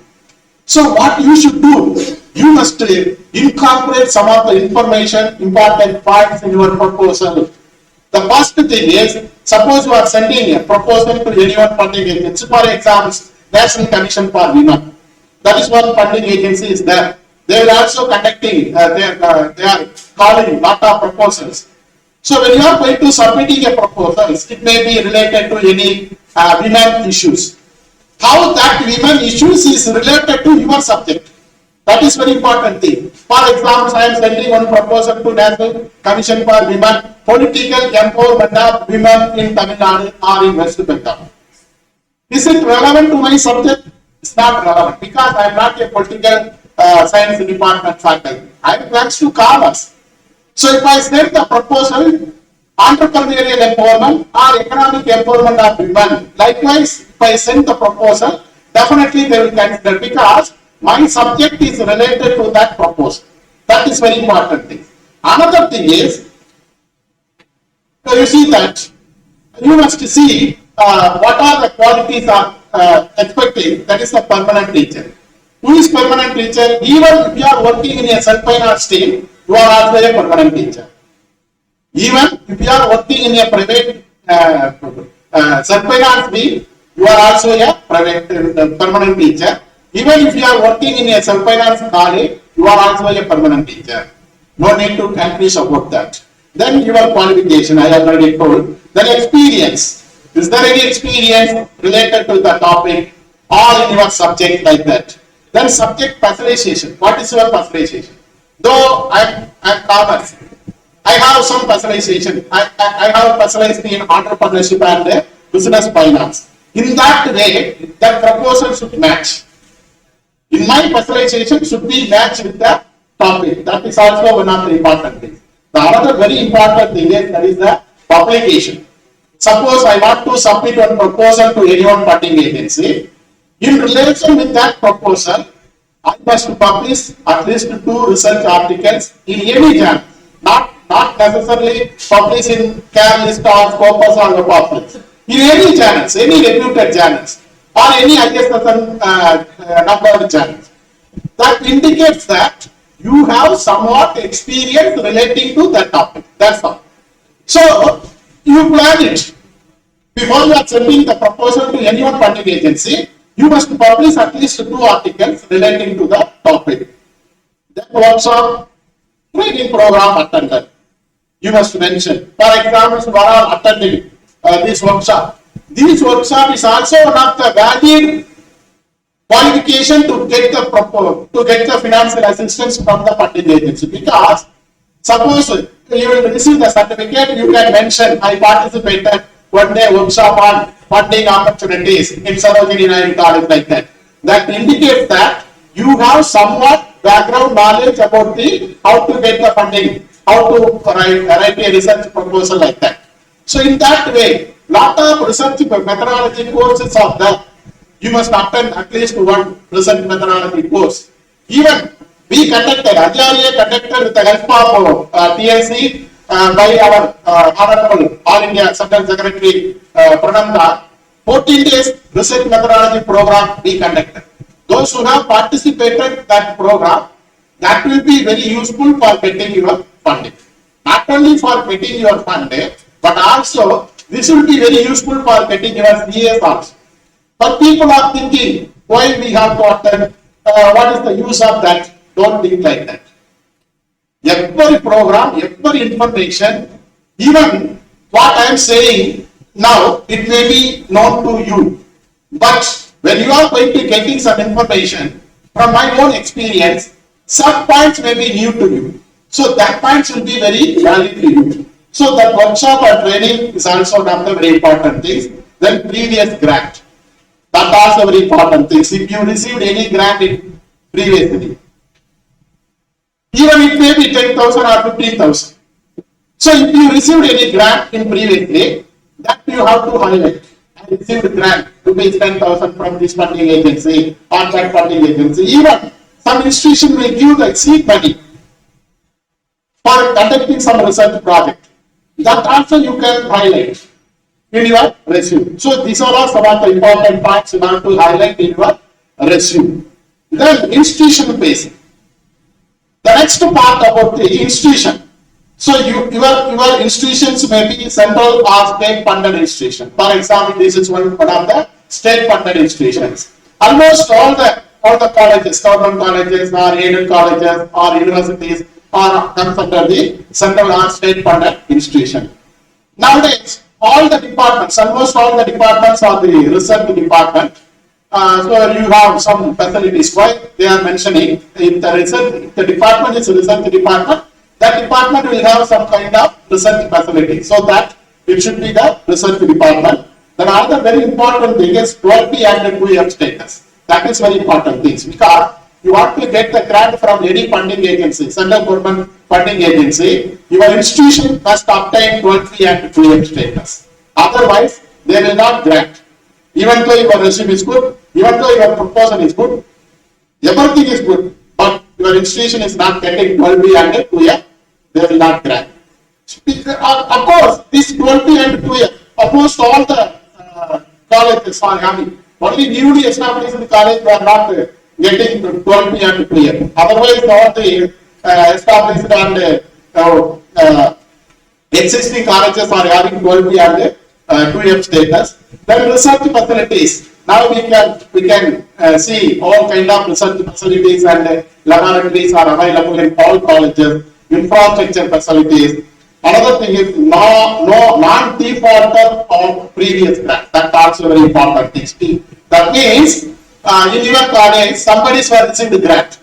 So what you should do, you must incorporate some of the information, important points in your proposal. The first thing is, suppose you are sending a proposal to anyone funding agency, for example, National Commission for Women. That is one funding agency is there. They are also conducting, they are calling lot of proposals. So when you are going to submitting a proposal, it may be related to any women issues. How that women issues is related to your subject. That is very important thing. For example, I am sending one proposal to National Commission for Women, political empowerment of women in Tamil Nadu or in West Bengal. Is it relevant to my subject? It's not relevant because I am not a political science department faculty. I belong to commerce. So if I send the proposal, entrepreneurial empowerment or economic empowerment of women, likewise, if I send the proposal, definitely they will consider because my subject is related to that proposal. That is very important thing. Another thing is, you see that you must see what are the qualities of expecting. That is the permanent teacher. Who is permanent teacher? Even if you are working in a self-finance team, you are also a permanent teacher. Even if you are working in a private self-finance team, you are also a private permanent teacher. Even if you are working in a self-finance college, you are also a permanent teacher. No need to confuse about that. Then your qualification, I already told. Then experience. Is there any experience related to the topic or in your subject like that? Then subject specialization. What is your specialization? Though I am commerce, I have some specialization. I have specialized in entrepreneurship and business finance. In that way, the proposal should match. In my specialization should be matched with the topic. That is also one of the important things. The other very important thing is that is the publication. Suppose I want to submit one proposal to any one funding agency. In relation with that proposal, I must publish at least 2 research articles in any journal. Not necessarily publish in Care List or Scopus or Web. In any channels, any reputed channels, or any ISSN number channels. That indicates that you have somewhat experience relating to that topic. That's all. So you plan it. Before you are sending the proposal to any one funding agency, you must publish at least 2 articles relating to the topic. Then workshop, training program attended. You must mention. For example, you are all attending this workshop. This workshop is also one of the valid qualification to get the financial assistance from the funding agency. Because suppose you will receive the certificate, you can mention I participated one day workshop on funding opportunities in Sarojini Naidu College, like that. That indicates that you have somewhat background knowledge about the how to get the funding, how to write a research proposal, like that. So in that way, lot of research methodology courses are there. You must attend at least one research methodology course. Even we conducted, IARA conducted with the help of TNC by our Honorable All India Central Secretary Prananda, 14 days research methodology program we conducted. Those who have participated that program, that will be very useful for getting your funding. Not only for getting your funding, but also this will be very useful for getting your CAs also. But people are thinking, why we have to attend, what is the use of that? Don't think like that. Every program, every information, even what I am saying now, it may be known to you. But when you are going to getting some information, from my own experience, some points may be new to you. So that points will be very valuable to you. So that workshop or training is also one of the very important things. Then previous grant. That also very important things. If you received any grant in previously, even it may be 10,000 or 15,000. So if you received any grant in previously, that you have to highlight. I received grant rupees 10,000 from this funding agency or that funding agency. Even some institution will give the seed money for conducting some research project. That also you can highlight in your resume. So these are all some of the important parts you want to highlight in your resume. Then institution based. The next part about the institution. So your institutions may be central or state funded institution. For example, this is one of the state funded institutions. Almost all the colleges, government colleges or aided colleges or universities are comes under the central or state funded institution. Nowadays, all the departments, almost all the departments are the research department. So you have some facilities. Why they are mentioning if the department is a research department, that department will have some kind of research facility. So that it should be the research department. Then another very important thing is 12P and 2M status. That is very important things because you want to get the grant from any funding agency, central government funding agency, your institution must obtain 12P and 2M status. Otherwise, they will not grant. Even though your resume is good, even though your proposal is good, everything is good, but your institution is not getting 12P and 2M, they will not grant. Of course, this 12P and 2M, almost all the colleges are having. Only newly established college they are not getting 12P and 2M. Otherwise, all the established and existing colleges are having 12P and 2M status. Then research facilities. Now we can see all kind of research facilities and laboratories are available in all colleges. Infrastructure facilities. Another thing is non-defaulter of previous grant. That's also very important thing. That means in your college somebody has received the grant,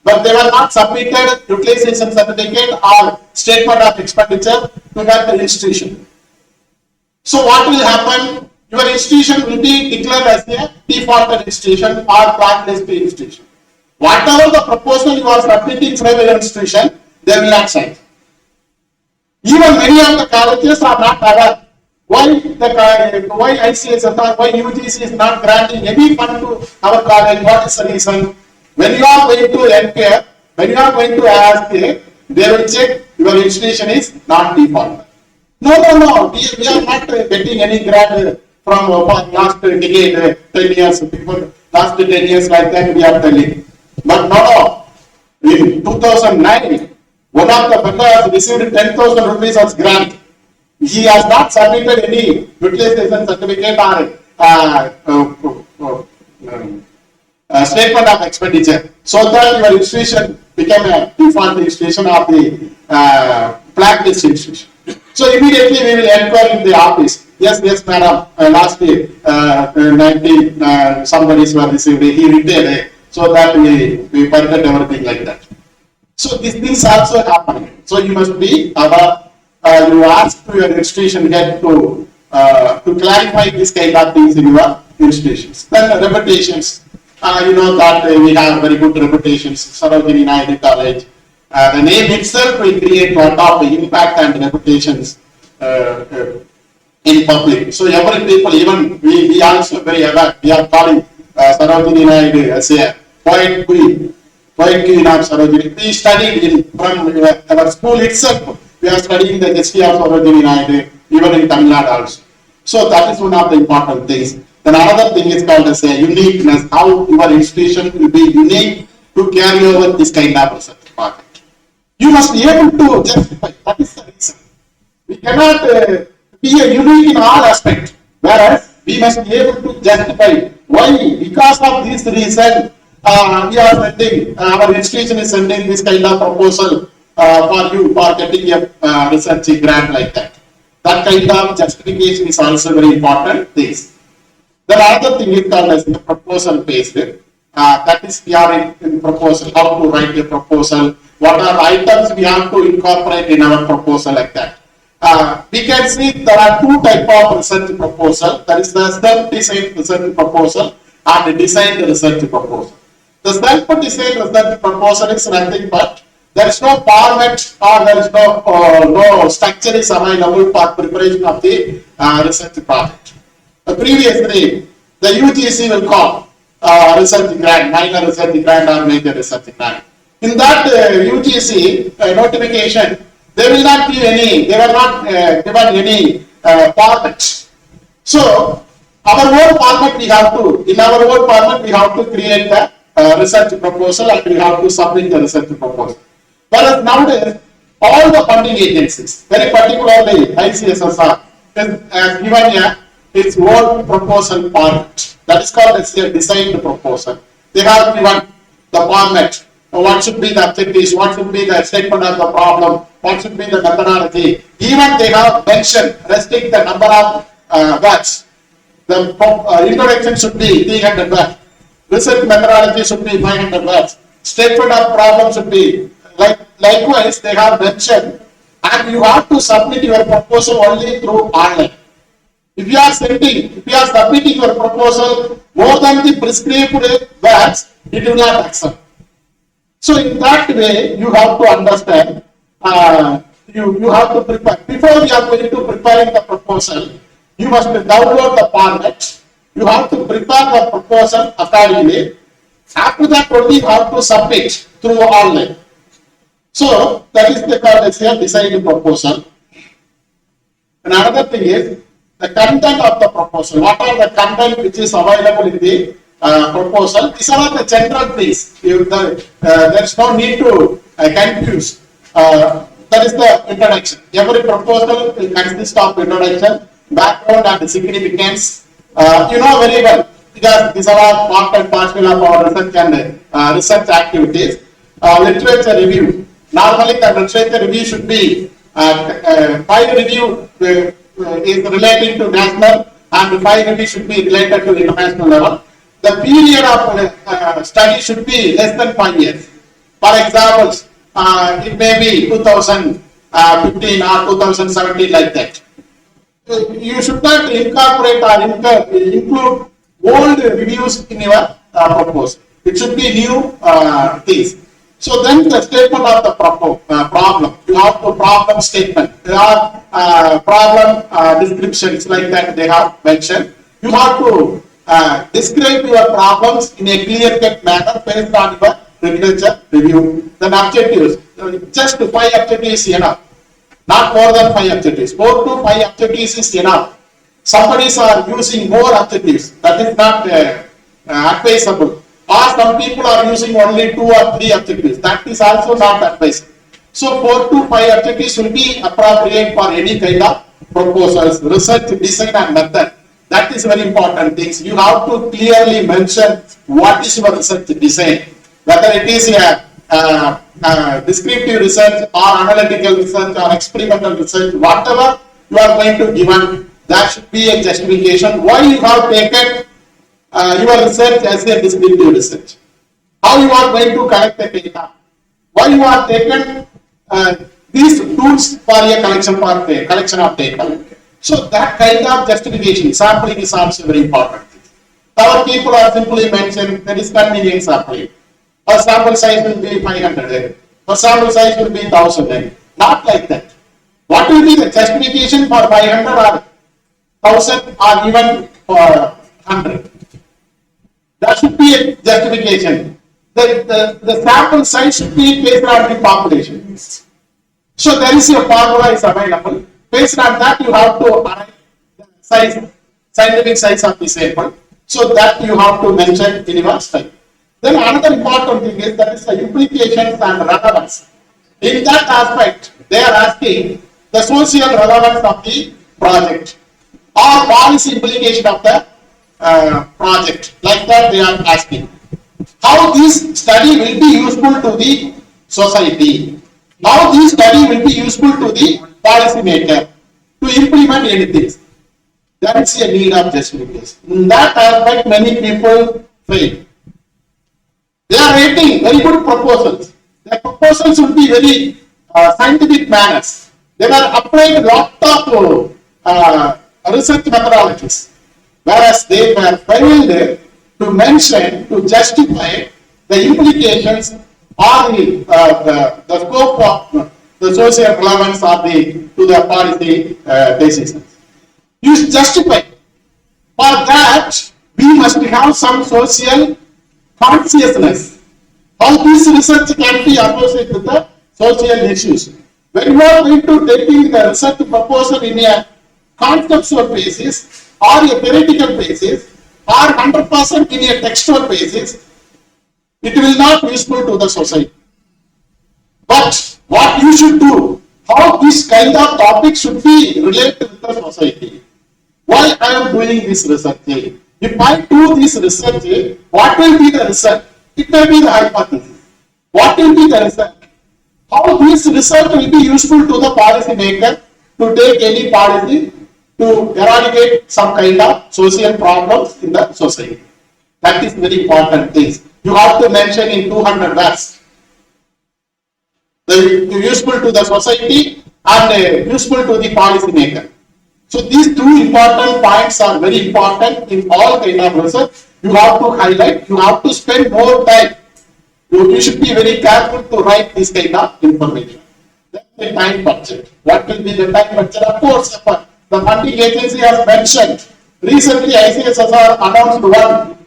but they were not submitted utilization certificate or statement of expenditure to that institution. So what will happen? Your institution will be declared as a defaulted institution or blacklist institution. Whatever the proposal you are submitting from your institution, they will not sign. Even many of the colleges are not aware why ICS or why UGC is not granting any fund to our college. What is the reason? When you are going to enquire, when you are going to ask, they will check your institution is not defaulted. No, we are not getting any grant from last decade, 10 years, people, last 10 years like that we are telling. But no, in 2009, one of the members received 10,000 rupees as grant. He has not submitted any utilization certificate or statement of expenditure. So that your institution became a default institution of the blacklist institution. So immediately we will inquire in the office. yes, madam. Last year, 19 somebody's were received. He retired, so that we forget everything like that. So these things also happen. So you must be aware. You ask to your institution head to clarify this kind of things in your institutions. Then reputations. You know that we have very good reputations. Sarojini Naidu College. The name itself will create a lot of impact and reputations in public. So every people, even we also very aware. We are calling Sarojini Naidu as a poet queen of Sarojini. We studied from our school itself. We are studying the history of Sarojini Naidu, even in Tamil Nadu also. So that is one of the important things. Then another thing is called as a uniqueness, how your institution will be unique to carry over this kind of research project. You must be able to justify, that is the reason. We cannot be a unique in all aspects, whereas we must be able to justify why, because of this reason, we are sending, our institution is sending this kind of proposal for you for getting a research grant like that. That kind of justification is also very important things. The other thing is called as the proposal based. That is, we are in proposal, how to write a proposal, what are items we have to incorporate in our proposal like that. We can see there are two types of research proposal. That is the self-designed research proposal and the designed research proposal. The self-designed research proposal is nothing but there is no format or there is no structure is available for preparation of the research project. Previously, the UGC will call research grant, minor research grant or major research grant. In that UGC notification, they will not give any, they were not given any format. So, our own format we have to, in our own format we have to create the research proposal and we have to submit the research proposal. Whereas nowadays, all the funding agencies, very particularly ICSSR, has given its own proposal format. That is called as a designed proposal. They have given the format. What should be the objectives, what should be the statement of the problem, what should be the methodology. Even they have mentioned, restrict the number of words. The introduction should be 300 words. Research methodology should be 500 words. Statement of problem should be likewise they have mentioned, and you have to submit your proposal only through online. If you are submitting your proposal more than the prescribed words, it will not accept. So in that way, you have to understand, you have to prepare. Before we are going to preparing the proposal, you must download the format. You have to prepare the proposal accordingly. After that, only you have to submit through online. So that is the called as a designed proposal. And another thing is the content of the proposal. What are the content which is available in the proposal? These are the general things. There is no need to confuse. That is the introduction. Every proposal will consist of introduction, background and significance. You know very well, because these are all part and parcel of our research and research activities. Literature review. Normally the literature review should be 5 review is relating to national and 5 review should be related to international level. The period of study should be less than 5 years. For example, it may be 2015 or 2017 like that. You should not incorporate or include old reviews in your proposal. It should be new things. So then the statement of the problem. You have to problem statement. There are problem descriptions like that they have mentioned. You have to describe your problems in a clear-cut manner based on your literature review. Then objectives. Just 5 objectives is enough. Not more than 5 objectives. 4 to 5 objectives is enough. Some are using more objectives. That is not advisable. Or some people are using only 2 or 3 objectives. That is also not advisable. So 4 to 5 objectives will be appropriate for any kind of proposals, research, design and method. That is very important things. You have to clearly mention what is your research design. Whether it is a descriptive research or analytical research or experimental research, whatever you are going to give, There should be a justification why you have taken your research as a descriptive research. How you are going to collect the data. Why you are taken these tools for a collection of data. So that kind of justification, sampling is also very important. Our people are simply mentioned that is convenient sampling. Our sample size will be 500. Our sample size will be 1000. Not like that. What will be the justification for 500 or 1000 or even for 100? There should be a justification. The sample size should be based on the population. So there is a formula is available. Based on that, you have to arrive the size, scientific size of the sample. So that you have to mention in your study. Then another important thing is that is the implications and relevance. In that aspect, they are asking the social relevance of the project or policy implication of the project. Like that, they are asking how this study will be useful to the society. How this study will be useful to the policy maker to implement anything. That is a need of justification. In that aspect, many people fail. They are writing very good proposals. The proposals will be very scientific manners. They were applied a lot of research methodologies, whereas they were failed to mention, to justify the implications or the scope of the social relevance of to the policy decisions. You justify. For that, we must have some social consciousness. How this research can be associated with the social issues. When you are going to taking the research proposal in a conceptual basis or a theoretical basis or 100% in a textual basis, it will not be useful to the society. But what you should do, how this kind of topic should be related with the society. Why I am doing this research? If I do this research, what will be the result? It may be the hypothesis. What will be the result? How this research will be useful to the policy maker to take any policy to eradicate some kind of social problems in the society. That is very important thing. You have to mention in 200 words. Useful to the society and useful to the policy maker. So these two important points are very important in all kind of research. You have to highlight, you have to spend more time. You should be very careful to write this kind of information. Then the time budget. What will be the time budget? Of course, the funding agency has mentioned. Recently, ICSSR announced one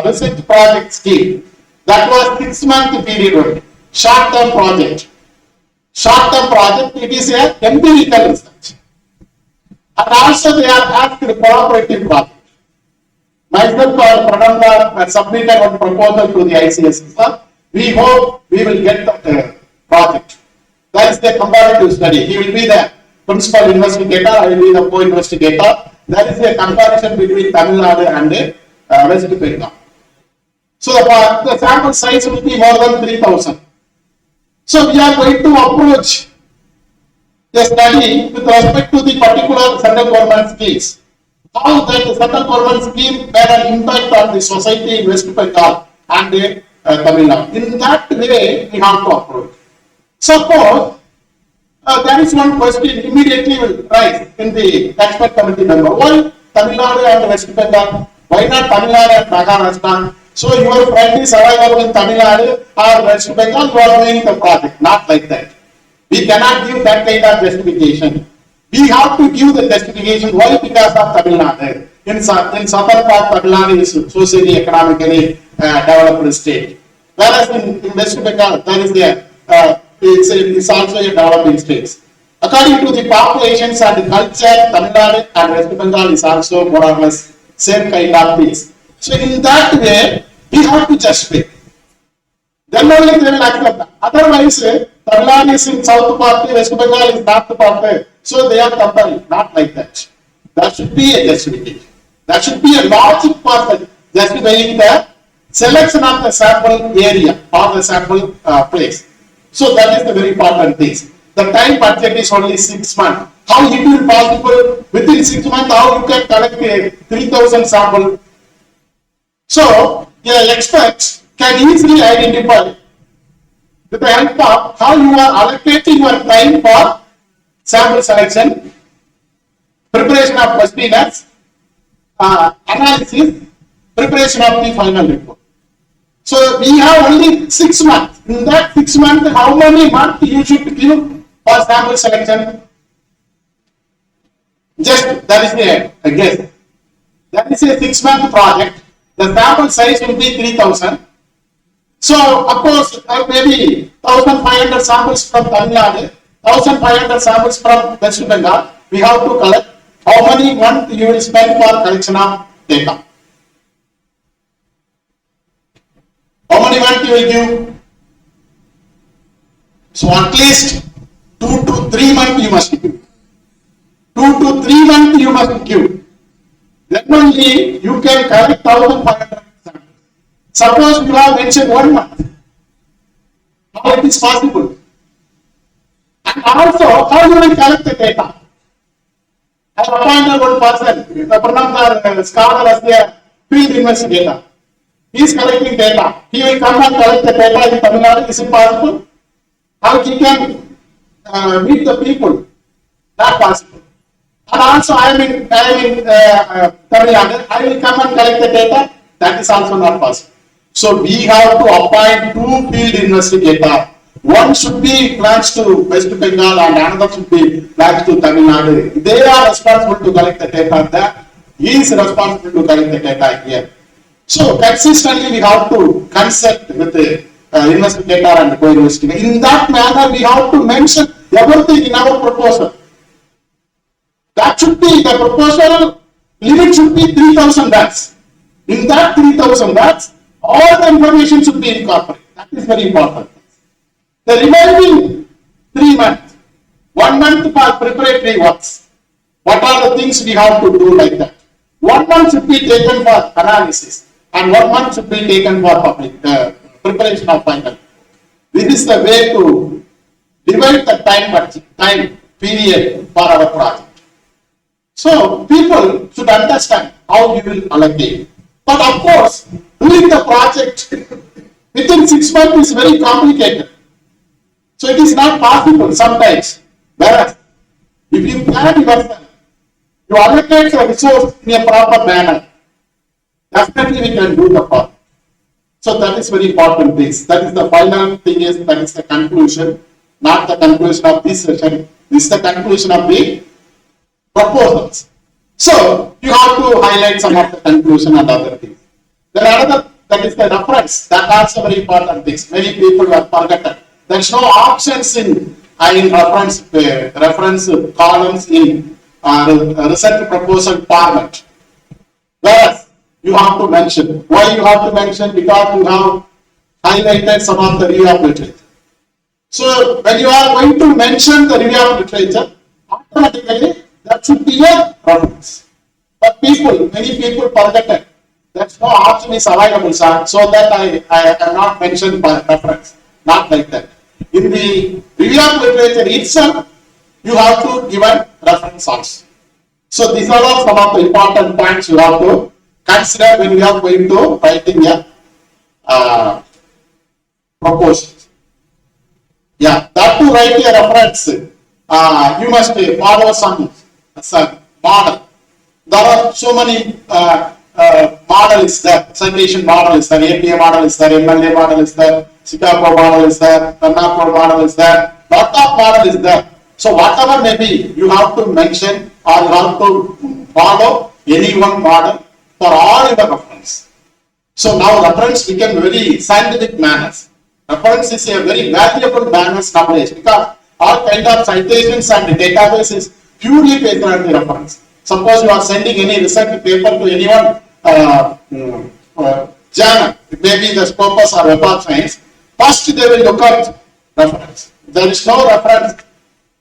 research project scheme. That was 6-month period. Short-term project. Short-term project, it is a empirical research. And also they are asked the cooperative project. Myself or Prananda submitted one proposal to the ICSSR. We hope we will get that project. That is the comparative study. He will be the principal investigator, I will be the co-investigator. That is a comparison between Tamil Nadu and West Bengal. So the sample size will be more than 3,000. So we are going to approach the study with respect to the particular central government schemes. How that central government scheme had an impact on the society in West Bengal and Tamil Nadu. In that way, we have to approach. Suppose there is one question immediately will rise in the expert committee member. Why Tamil Nadu and West Bengal? Why not Tamil Nadu and Maharashtra? So your friend is available in Tamil Nadu or West Bengal, you are doing the project. Not like that. We cannot give that kind of justification. We have to give the justification. Why? Because of Tamil Nadu. In southern part, Tamil Nadu is socially, economically developed state. Whereas in West Bengal, there is it's also a developing state. According to the populations and the culture, Tamil Nadu and West Bengal is also more or less same kind of things. So in that way, we have to justify. Then only they will accept. Otherwise, Tamil Nadu is in south part, West Bengal is north part. So they are comparing. Not like that. There should be a justification. There should be a logic for justifying the selection of the sample area or the sample place. So that is the very important thing. The time budget is only 6 months. how it will possible within 6 months, how you can collect a 3,000 sample. So, the experts can easily identify with the help of how you are allocating your time for sample selection, preparation of questionnaires, analysis, preparation of the final report. So we have only 6 months. In that 6 months, how many months you should give for sample selection? Just that is a guess. That is a 6-month project. The sample size will be 3,000. So of course, maybe 1,500 samples from Tamil Nadu, 1,500 samples from West Bengal. We have to collect. How many months you will spend for collection of data? How many months you will give? So at least 2 to 3 months you must give. 2 to 3 months you must give. Then only you can collect 1,500 samples. Suppose you have mentioned 1 month. How it is possible? And also, how you will collect the data? I have appointed one person, the Pranam scholar as a field investigator. He is collecting data. He will come and collect the data in Tamil Nadu. Is it possible? How he can meet the people? Not possible. And also, I am in Tamil Nadu. I will come and collect the data. That is also not possible. So we have to appoint 2 field investigators. One should be plans to West Bengal and another should be plans to Tamil Nadu. They are responsible to collect the data there. He is responsible to collect the data here. So consistently we have to consult with the investigator and co-investigator. In that manner we have to mention everything in our proposal. That should be the proposal limit should be 3,000 words. In that 3,000 words, all the information should be incorporated. That is very important. The remaining 3 months, 1 month for preparatory works. What are the things we have to do like that? 1 month should be taken for analysis and 1 month should be taken for public preparation of final. This is the way to divide the time period for our project. So people should understand how you will allocate. But of course, doing the project within 6 months is very complicated. So it is not possible sometimes. Whereas, if you plan yourself, you allocate the resource in a proper manner, definitely we can do the project. So that is very important thing. That is the final thing that is the conclusion, not the conclusion of this session. This is the conclusion of the proposals. So you have to highlight some of the conclusion and other things. Then another, that is the reference. That also very important things. Many people have forgotten. There is no options in reference columns in research proposal format. Whereas you have to mention. Why you have to mention? Because you have highlighted some of the review of literature. So when you are going to mention the review of literature, automatically that should be a reference. But many people forget. That's no option is available, sir, so that I am not mentioned by reference. Not like that. In the review of literature itself, you have to give a reference also. So these are all some of the important points you have to consider when you are going to writing a proposal. Yeah, that to write a reference, you must follow some model. There are so many models there. Citation model is there, APA model is there, MLA model is there, Chicago model is there, Karnataka model is there, lot of model is there. So whatever may be, you have to mention or you have to follow any one model for all your reference. So now reference became very scientific manners. Reference is a very valuable manners nowadays because all kind of citations and databases purely based on the reference. Suppose you are sending any research paper to anyone journal, it may be the Scopus or Web of Science, first they will look at reference. There is no reference.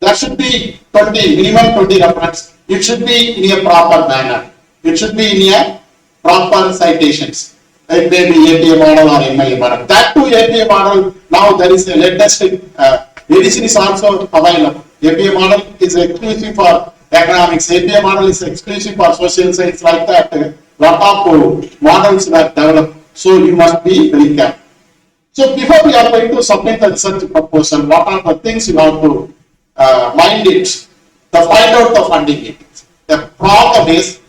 There should be 20, minimum 20 reference. It should be in a proper manner. It should be in a proper citations. It may be APA model or MLA model. That too APA model, now there is a latest edition is also available. APA model is exclusive for economics, APA model is exclusive for social science, like that. Lot of models were developed. So you must be very careful. So before we are going to submit the research proposal, what are the things you have to mind it, to find out the funding details. The problem is,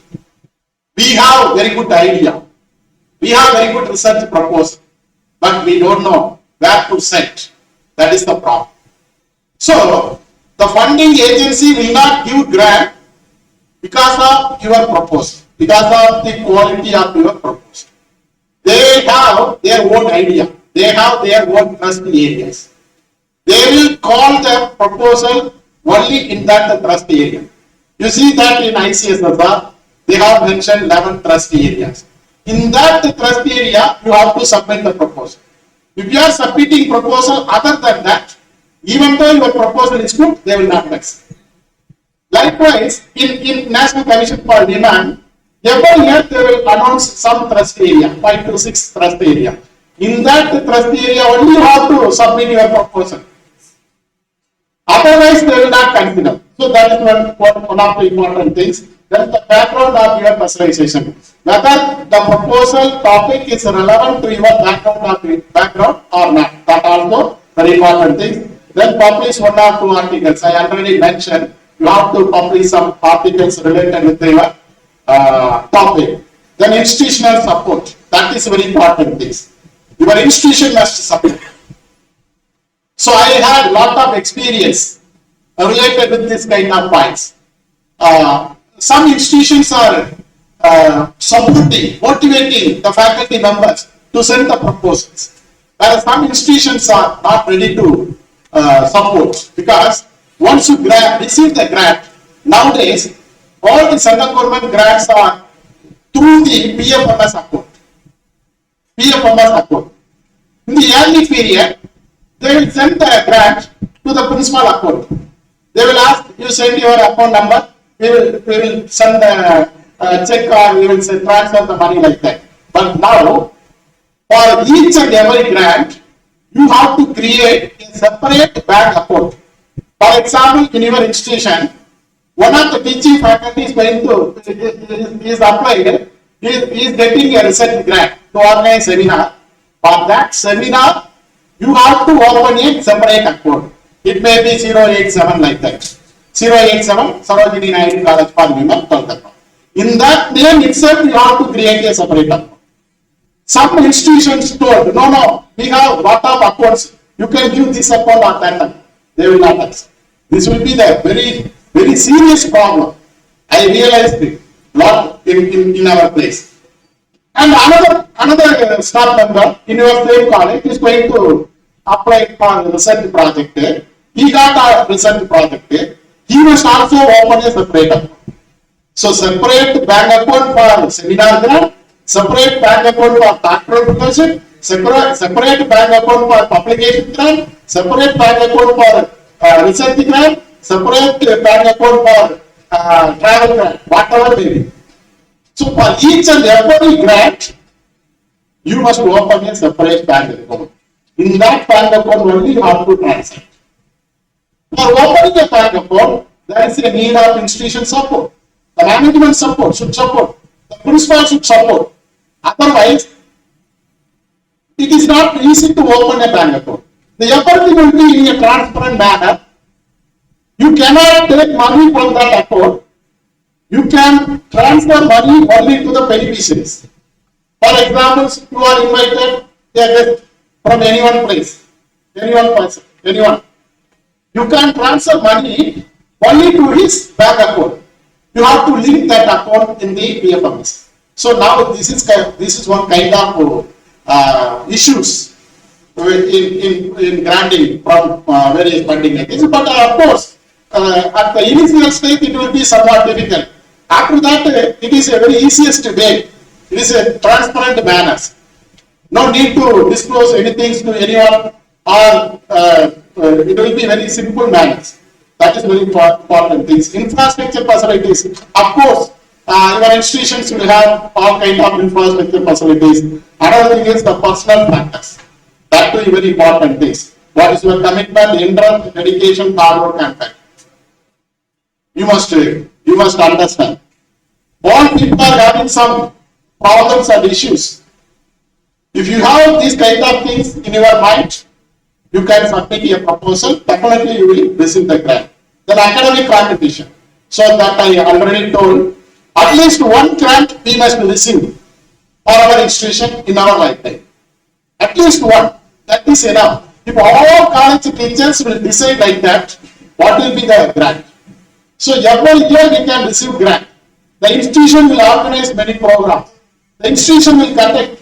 we have very good idea, we have very good research proposal, but we don't know where to send. That is the problem. So the funding agency will not give grant because of your proposal, because of the quality of your proposal. They have their own idea, they have their own trust areas. They will call the proposal only in that trust area. You see that in ICSSR, they have mentioned 11 trust areas. In that trust area, you have to submit the proposal. If you are submitting proposal other than that, even though your proposal is good, they will not accept. Likewise, in National Commission for Demand, every year they will announce some trust area, 5 to 6 trust area. In that trust area, only you have to submit your proposal. Otherwise, they will not consider. So that is one of the important things. Then the background of your specialization. Whether the proposal topic is relevant to your background or not. That also very important thing. Then publish 1 or 2 articles. I already mentioned you have to publish some articles related with your topic. Then institutional support. That is very important thing. Your institution must support. So I had lot of experience related with this kind of points. Some institutions are supporting, motivating the faculty members to send the proposals, whereas some institutions are not ready to support, because once you receive the grant, nowadays all the central government grants are through the PFMS account. PFMS account. In the early period, they will send the grant to the principal account. They will ask, you send your account number, we will send a check, or we will transfer the money, like that. But now, for each and every grant, you have to create a separate bank account. For example, in your institution, one of the teaching faculty is applied, is getting a research grant to organize seminar. For that seminar, you have to open a separate account. It may be 087, like that. 087 Sarojini Naidu College for Women, Kolkata. In that name itself, you have to create a separate account. Some institutions told, no, we have lot of accounts. You can give this account or that account. They will not accept. This will be the very, very serious problem. I realized it lot in our place. And another staff member in your same college is going to apply for a research project. He got a research project. He must also open a separate account. So separate bank account for seminar grant, separate bank account for doctoral fellowship, separate bank account for publication grant, separate bank account for research grant, separate bank account for travel grant, whatever may be. So for each and every grant, you must open a separate bank account. In that bank account only you have to transact. For opening a bank account, there is a need of institution support. The management support should support. The principal should support. Otherwise, it is not easy to open a bank account. The everything will be in a transparent manner. You cannot take money from that account. You can transfer money only to the beneficiaries. For example, you are invited from any one place, any one person, anyone. You can transfer money only to his bank account. You have to link that account in the PFMS. So now this is one kind of issues in granting from various funding agencies. But of course, at the initial stage it will be somewhat difficult. After that, it is a very easiest way. It is a transparent manner. No need to disclose anything to anyone, or it will be very simple manners. That is very important things. Infrastructure facilities. Of course, your institutions will have all kind of infrastructure facilities. Another thing is the personal factors. That too is very important things. What is your commitment, interest, dedication, hard work, and fact. You must understand. All people are having some problems and issues. If you have these kind of things in your mind, you can submit a proposal, definitely you will receive the grant. Then academic competition. So that I already told, at least one grant we must receive for our institution in our lifetime. At least one. That is enough. If all college teachers will decide like that, what will be the grant? So every year we can receive grant. The institution will organize many programs. The institution will conduct.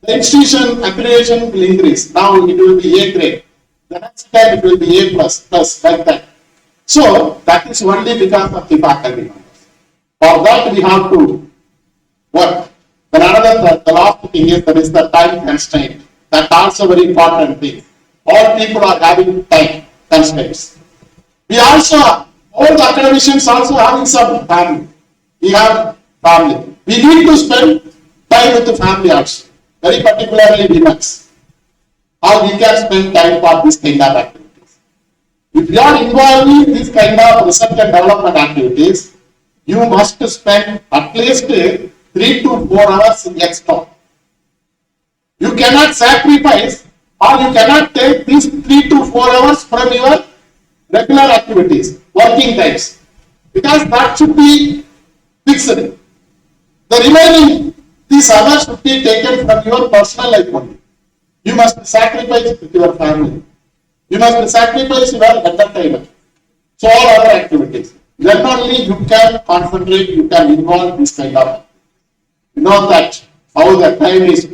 The institution accreditation will increase. Now it will be A grade. The next time it will be A plus like that. So that is only because of the faculty members. For that we have to work. Then another, the last thing is there is the time constraint. That's also very important thing. All people are having time constraints. We also, all the academicians also having some family. We have family. We need to spend time with the family also. Very particularly women. Or we can spend time for this kind of activities. If you are involved in this kind of research and development activities, you must spend at least 3 to 4 hours extra. You cannot sacrifice or you cannot take these 3 to 4 hours from your regular activities, working times, because that should be fixed. The remaining, these hours should be taken from your personal life only. You must sacrifice with your family. You must sacrifice your entertainment. So all other activities. Then only you can concentrate, you can involve this kind of. You know that how the time is,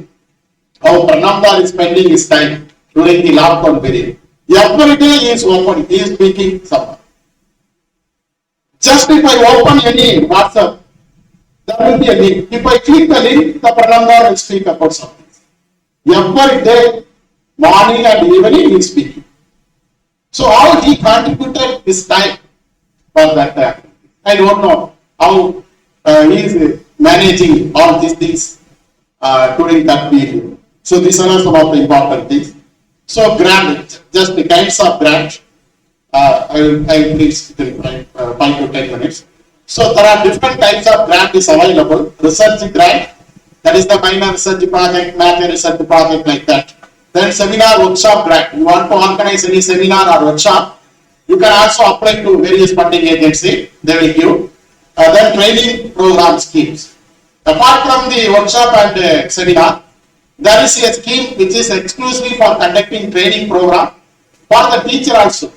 how Pranamdar is spending his time during the lockdown period. Every day he is open, he is speaking someone. Just if I open any WhatsApp, there will be a link. If I click the link, the Pranamdar will speak about something. Every day, morning and evening he is speaking. So how he contributed his time for that activity? I don't know how he is managing all these things during that period. So these are some of the important things. So grant, just the kinds of grant, I will please 5 to 10 minutes. So there are different types of grant is available. Research grant, that is the minor research project, major research project like that. Then seminar workshop grant. You want to organize any seminar or workshop, you can also apply to various funding agency, they will give. Then training program schemes. Apart from the workshop and seminar, there is a scheme which is exclusively for conducting training program for the teacher also.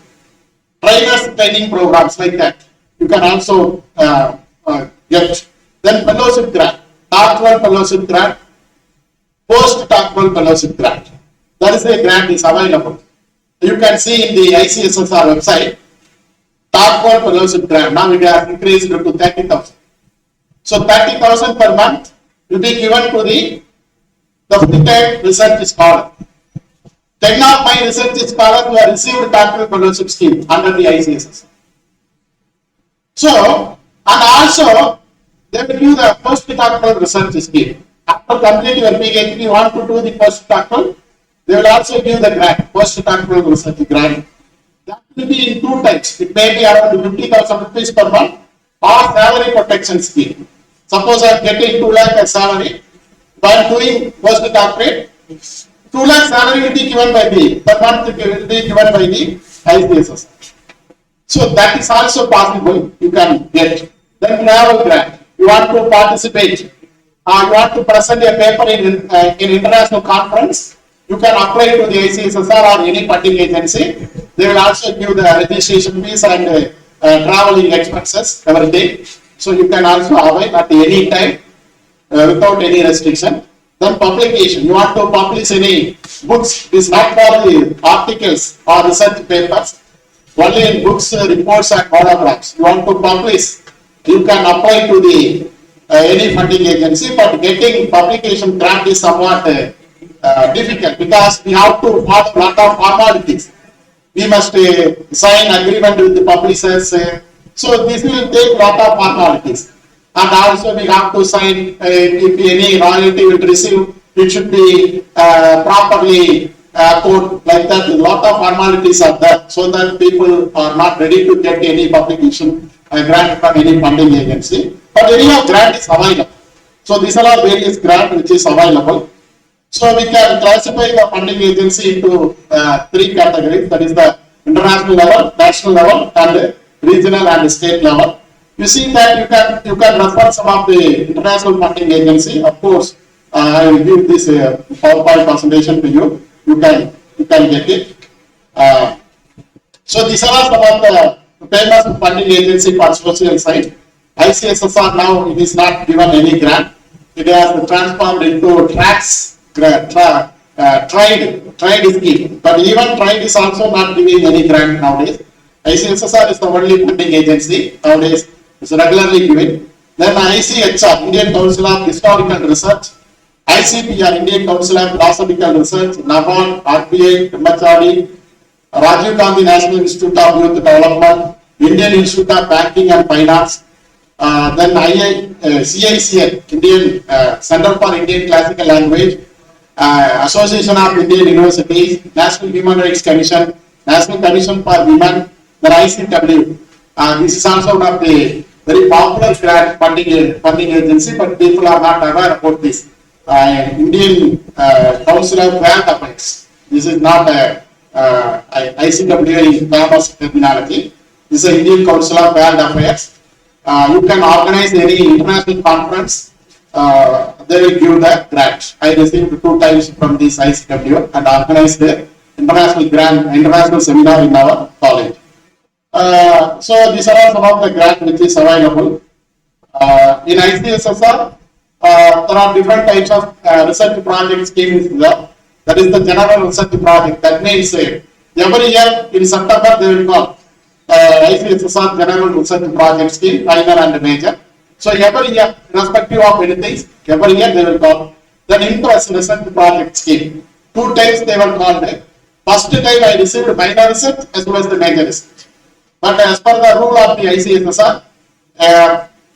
Trainers training programs like that. You can also get. Then fellowship grant, doctoral fellowship grant, post-doctoral fellowship grant. That is a grant is available. You can see in the ICSSR website, doctoral fellowship grant. Now it has increased to 30,000. So 30,000 per month will be given to the full-time research scholar. 10 of my research scholars who have received doctoral fellowship scheme under the ICSSR. So, and also they will give the postdoctoral research scheme. After completing your PhD, you want to do the postdoctoral, they will also give the grant, postdoctoral research grant. That will be in 2 types. It may be around 50,000 rupees per month or salary protection scheme. Suppose I am getting 2 lakh as salary, while doing postdoctorate, 2 lakh salary will be given by the, per month will be given by the ICSSR. So that is also possible, you can get. Then travel grant, you want to participate, you want to present a paper in international conference, you can apply to the ICSSR or any funding agency. They will also give the registration fees and traveling expenses every day. So you can also avail at any time without any restriction. Then publication, you want to publish any books, it is not for the articles or research papers, only in books, reports and monographs. You want to publish, you can apply to the any funding agency, but getting publication grant is somewhat difficult because we have to follow a lot of formalities. We must sign agreement with the publishers. So this will take a lot of formalities. And also we have to sign if any royalty will receive, it should be properly code, like that, a lot of formalities are there, so that people are not ready to get any publication grant from any funding agency. But any of grant is available. So these are all various grant which is available. So we can classify the funding agency into three categories, that is the international level, national level, and regional and state level. You see that you can refer some of the international funding agency. Of course, I will give this PowerPoint presentation to you. You can get it. So these are some of the famous funding agency for social science. ICSSR now it is not given any grant. It has transformed into tracks, trade scheme. But even trade is also not giving any grant nowadays. ICSSR is the only funding agency nowadays. It's regularly given. Then ICHR, Indian Council of Historical Research, ICPR, Indian Council of Philosophical Research, NABARD, RPI, MHRD, Rajiv Gandhi National Institute of Youth Development, Indian Institute of Banking and Finance, then CICL, Indian Center for Indian Classical Language, Association of Indian Universities, National Human Rights Commission, National Commission for Women, the ICW. This is also one of the very popular grant funding agency, but people are not aware about this. Indian Council of Grant Affairs. This is not ICW in famous terminology. This is Indian Council of Grant Affairs. You can organize any international conference. They will give the grant. I received 2 times from this ICW and organized the international seminar in our college. So these are some of the grant which is available. In ICSSR, there are different types of research project schemes. That is the general research project. That means every year in September they will call ICSSR general research project scheme, minor and major. So every year, irrespective of anything, every year they will call. Then interest research project scheme. 2 times they will call them. First time I received minor research as well as the major research. But as per the rule of the ICSSR,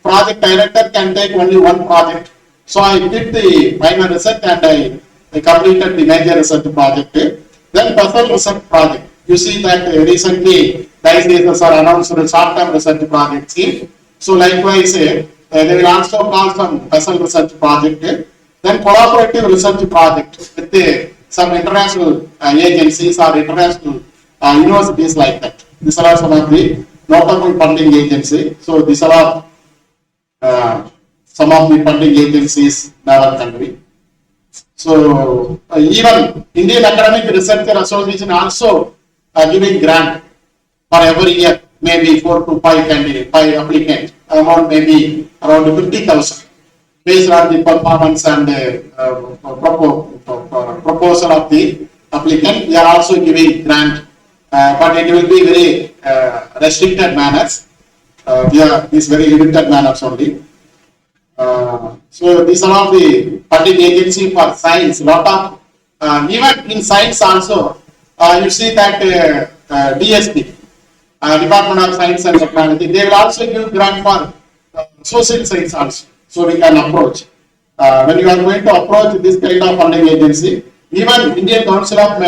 project director can take only one project. So I did the minor research and I completed the major research project. Then special research project. You see that recently the ICSSR announced a short-term research project scheme. So likewise, they will also call some special research project. Then collaborative research project with some international agencies or international universities like that. These are some of the notable funding agencies. So these are some of the funding agencies in our country. So even Indian Academic Researcher Association also giving grant for every year, maybe 4 to 5 candidates, 5 applicants, amount maybe around 50,000 based on the performance and proposal of the applicant. They are also giving grant. But it will be very restricted manners. These very limited manners only. So these are all the funding agency for science. Lot of even in science also, you see that DSP, Department of Science and Technology, they will also give grant for social science also. So we can approach. When you are going to approach this kind of funding agency, even Indian Council of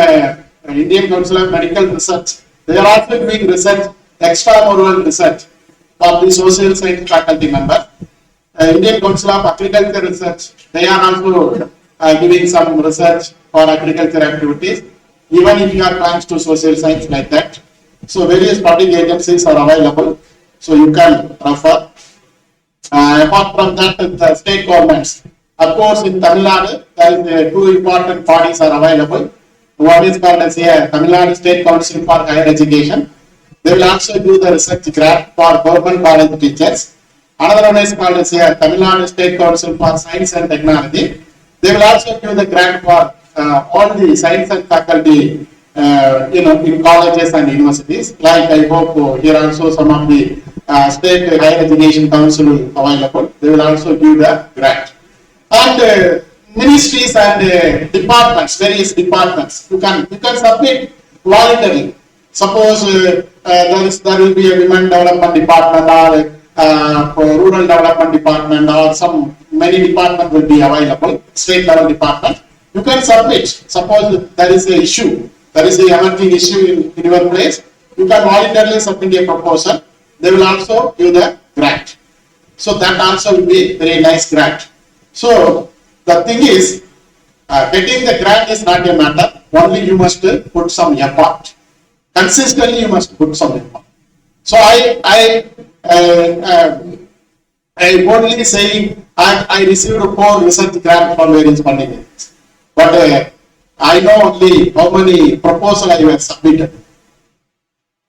Medical Research, they are also doing research, extramural research for the social science faculty members. Indian Council of Agriculture Research, they are also giving some research for agriculture activities, even if you are plans to social science like that. So various funding agencies are available, so you can refer. Apart from that, the state governments. Of course, in Tamil Nadu, there is 2 important bodies are available. One is called as Tamil Nadu State Council for Higher Education. They will also do the research grant for government college teachers. Another one is called as Tamil Nadu State Council for Science and Technology. They will also give the grant for all the science and faculty, in colleges and universities. Like I hope here also some of the State Higher Education Council available. They will also give the grant. And ministries and departments, various departments, you can submit voluntarily. Suppose there will be a women development department or rural development department or many departments will be available, state level department. you can submit. Suppose there is an issue, there is an emerging issue in your place, you can voluntarily submit a proposal. They will also give the grant. So that also will be very nice grant. So the thing is, getting the grant is not a matter. Only you must put some effort. Consistently, you must put some effort. So I boldly saying I received 4 research grants from various funding agencies. But I know only how many proposals I have submitted.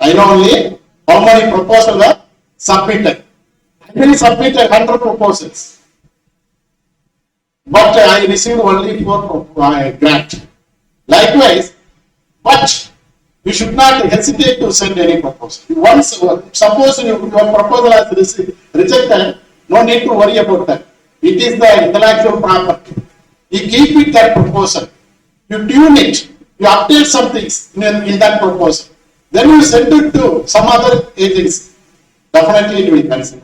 I know only how many proposals were submitted. I really submitted 100 proposals. But I received only 4 grants. Likewise, but you should not hesitate to send any proposal. Once, suppose your proposal has rejected, no need to worry about that. It is the intellectual property. You keep it that proposal. You tune it. You update some things in that proposal. Then you send it to some other agency. Definitely it will consider.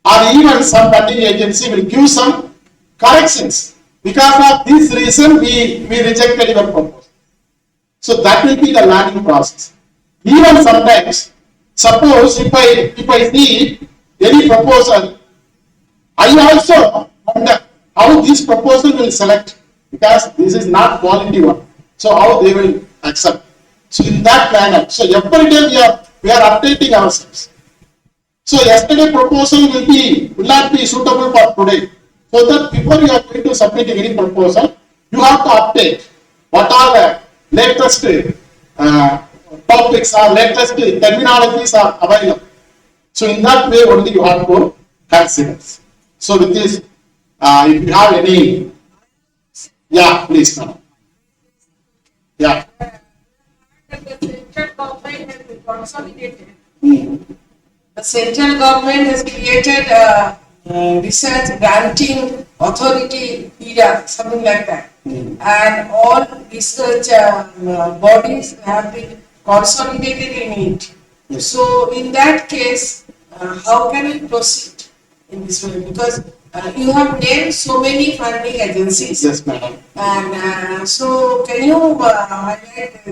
Or even some funding agency will give some corrections. Because of this reason, we rejected your proposal. So that will be the learning process. Even sometimes, suppose if I see any proposal, I also wonder how this proposal will select, because this is not quality one. So how they will accept. So in that manner, so every day we are updating ourselves. So yesterday proposal will not be suitable for today. So that before you are going to submit any proposal, you have to update what are the latest topics or latest terminologies are available. So in that way only you have to consider. So with this, if you have any, yeah, please come. Yeah. The central government has been consolidated. The central government has created a research granting authority, IARA, something like that. And all research bodies have been consolidated in it. Yes. So in that case, how can we proceed in this way? Because you have named so many funding agencies. Yes, madam. And so can you highlight,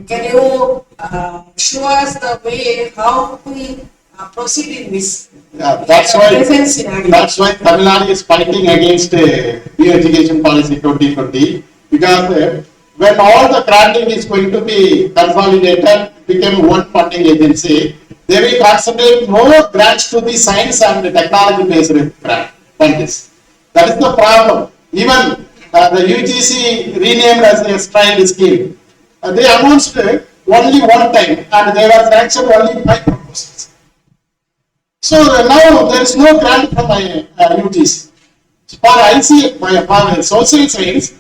can you show us the way how we proceed in this? Yeah, that's why Tamil Nadu is fighting against new education policy 2020, because when all the granting is going to be consolidated, become one funding agency, they will concentrate more grants to the science and technology based funds. That is the problem. Even the UGC renamed as a stride scheme. They announced only one time and they were sanctioned only 5 proposals. So now there is no grant from UGC. For social science,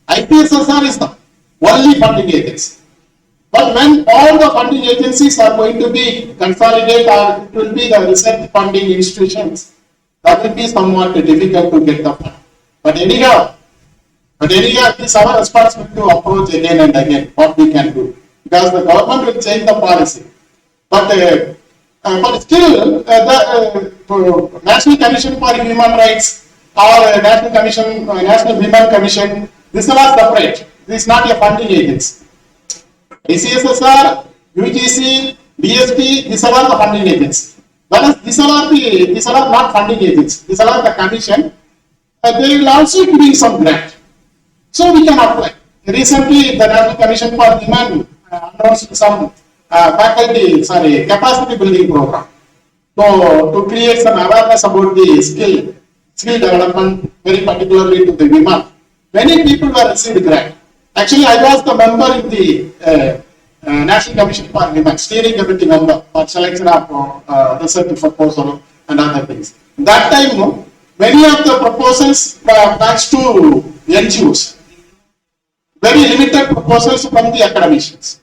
IPSSR is the only funding agency. But when all the funding agencies are going to be consolidated, or it will be the research funding institutions, that will be somewhat difficult to get the fund. But anyhow, it is our responsibility to approach again and again what we can do, because the government will change the policy. But still, the National Commission for Human Rights or National Women Commission, this is all separate. This is not a funding agency. ICSSR, UGC, DSP, these are all the funding agencies. But these are not funding agencies. These are the commission. They will also giving some grant. So we can apply. Recently, the National Commission for Women announced some capacity building program. So to create some awareness about the skill development, very particularly to the women. Many people were received grant. Actually, I was the member in the National Commission for Women, steering committee member for selection of research proposal and other things. That time, many of the proposals were thanks to NGOs. Very limited proposals from the academicians.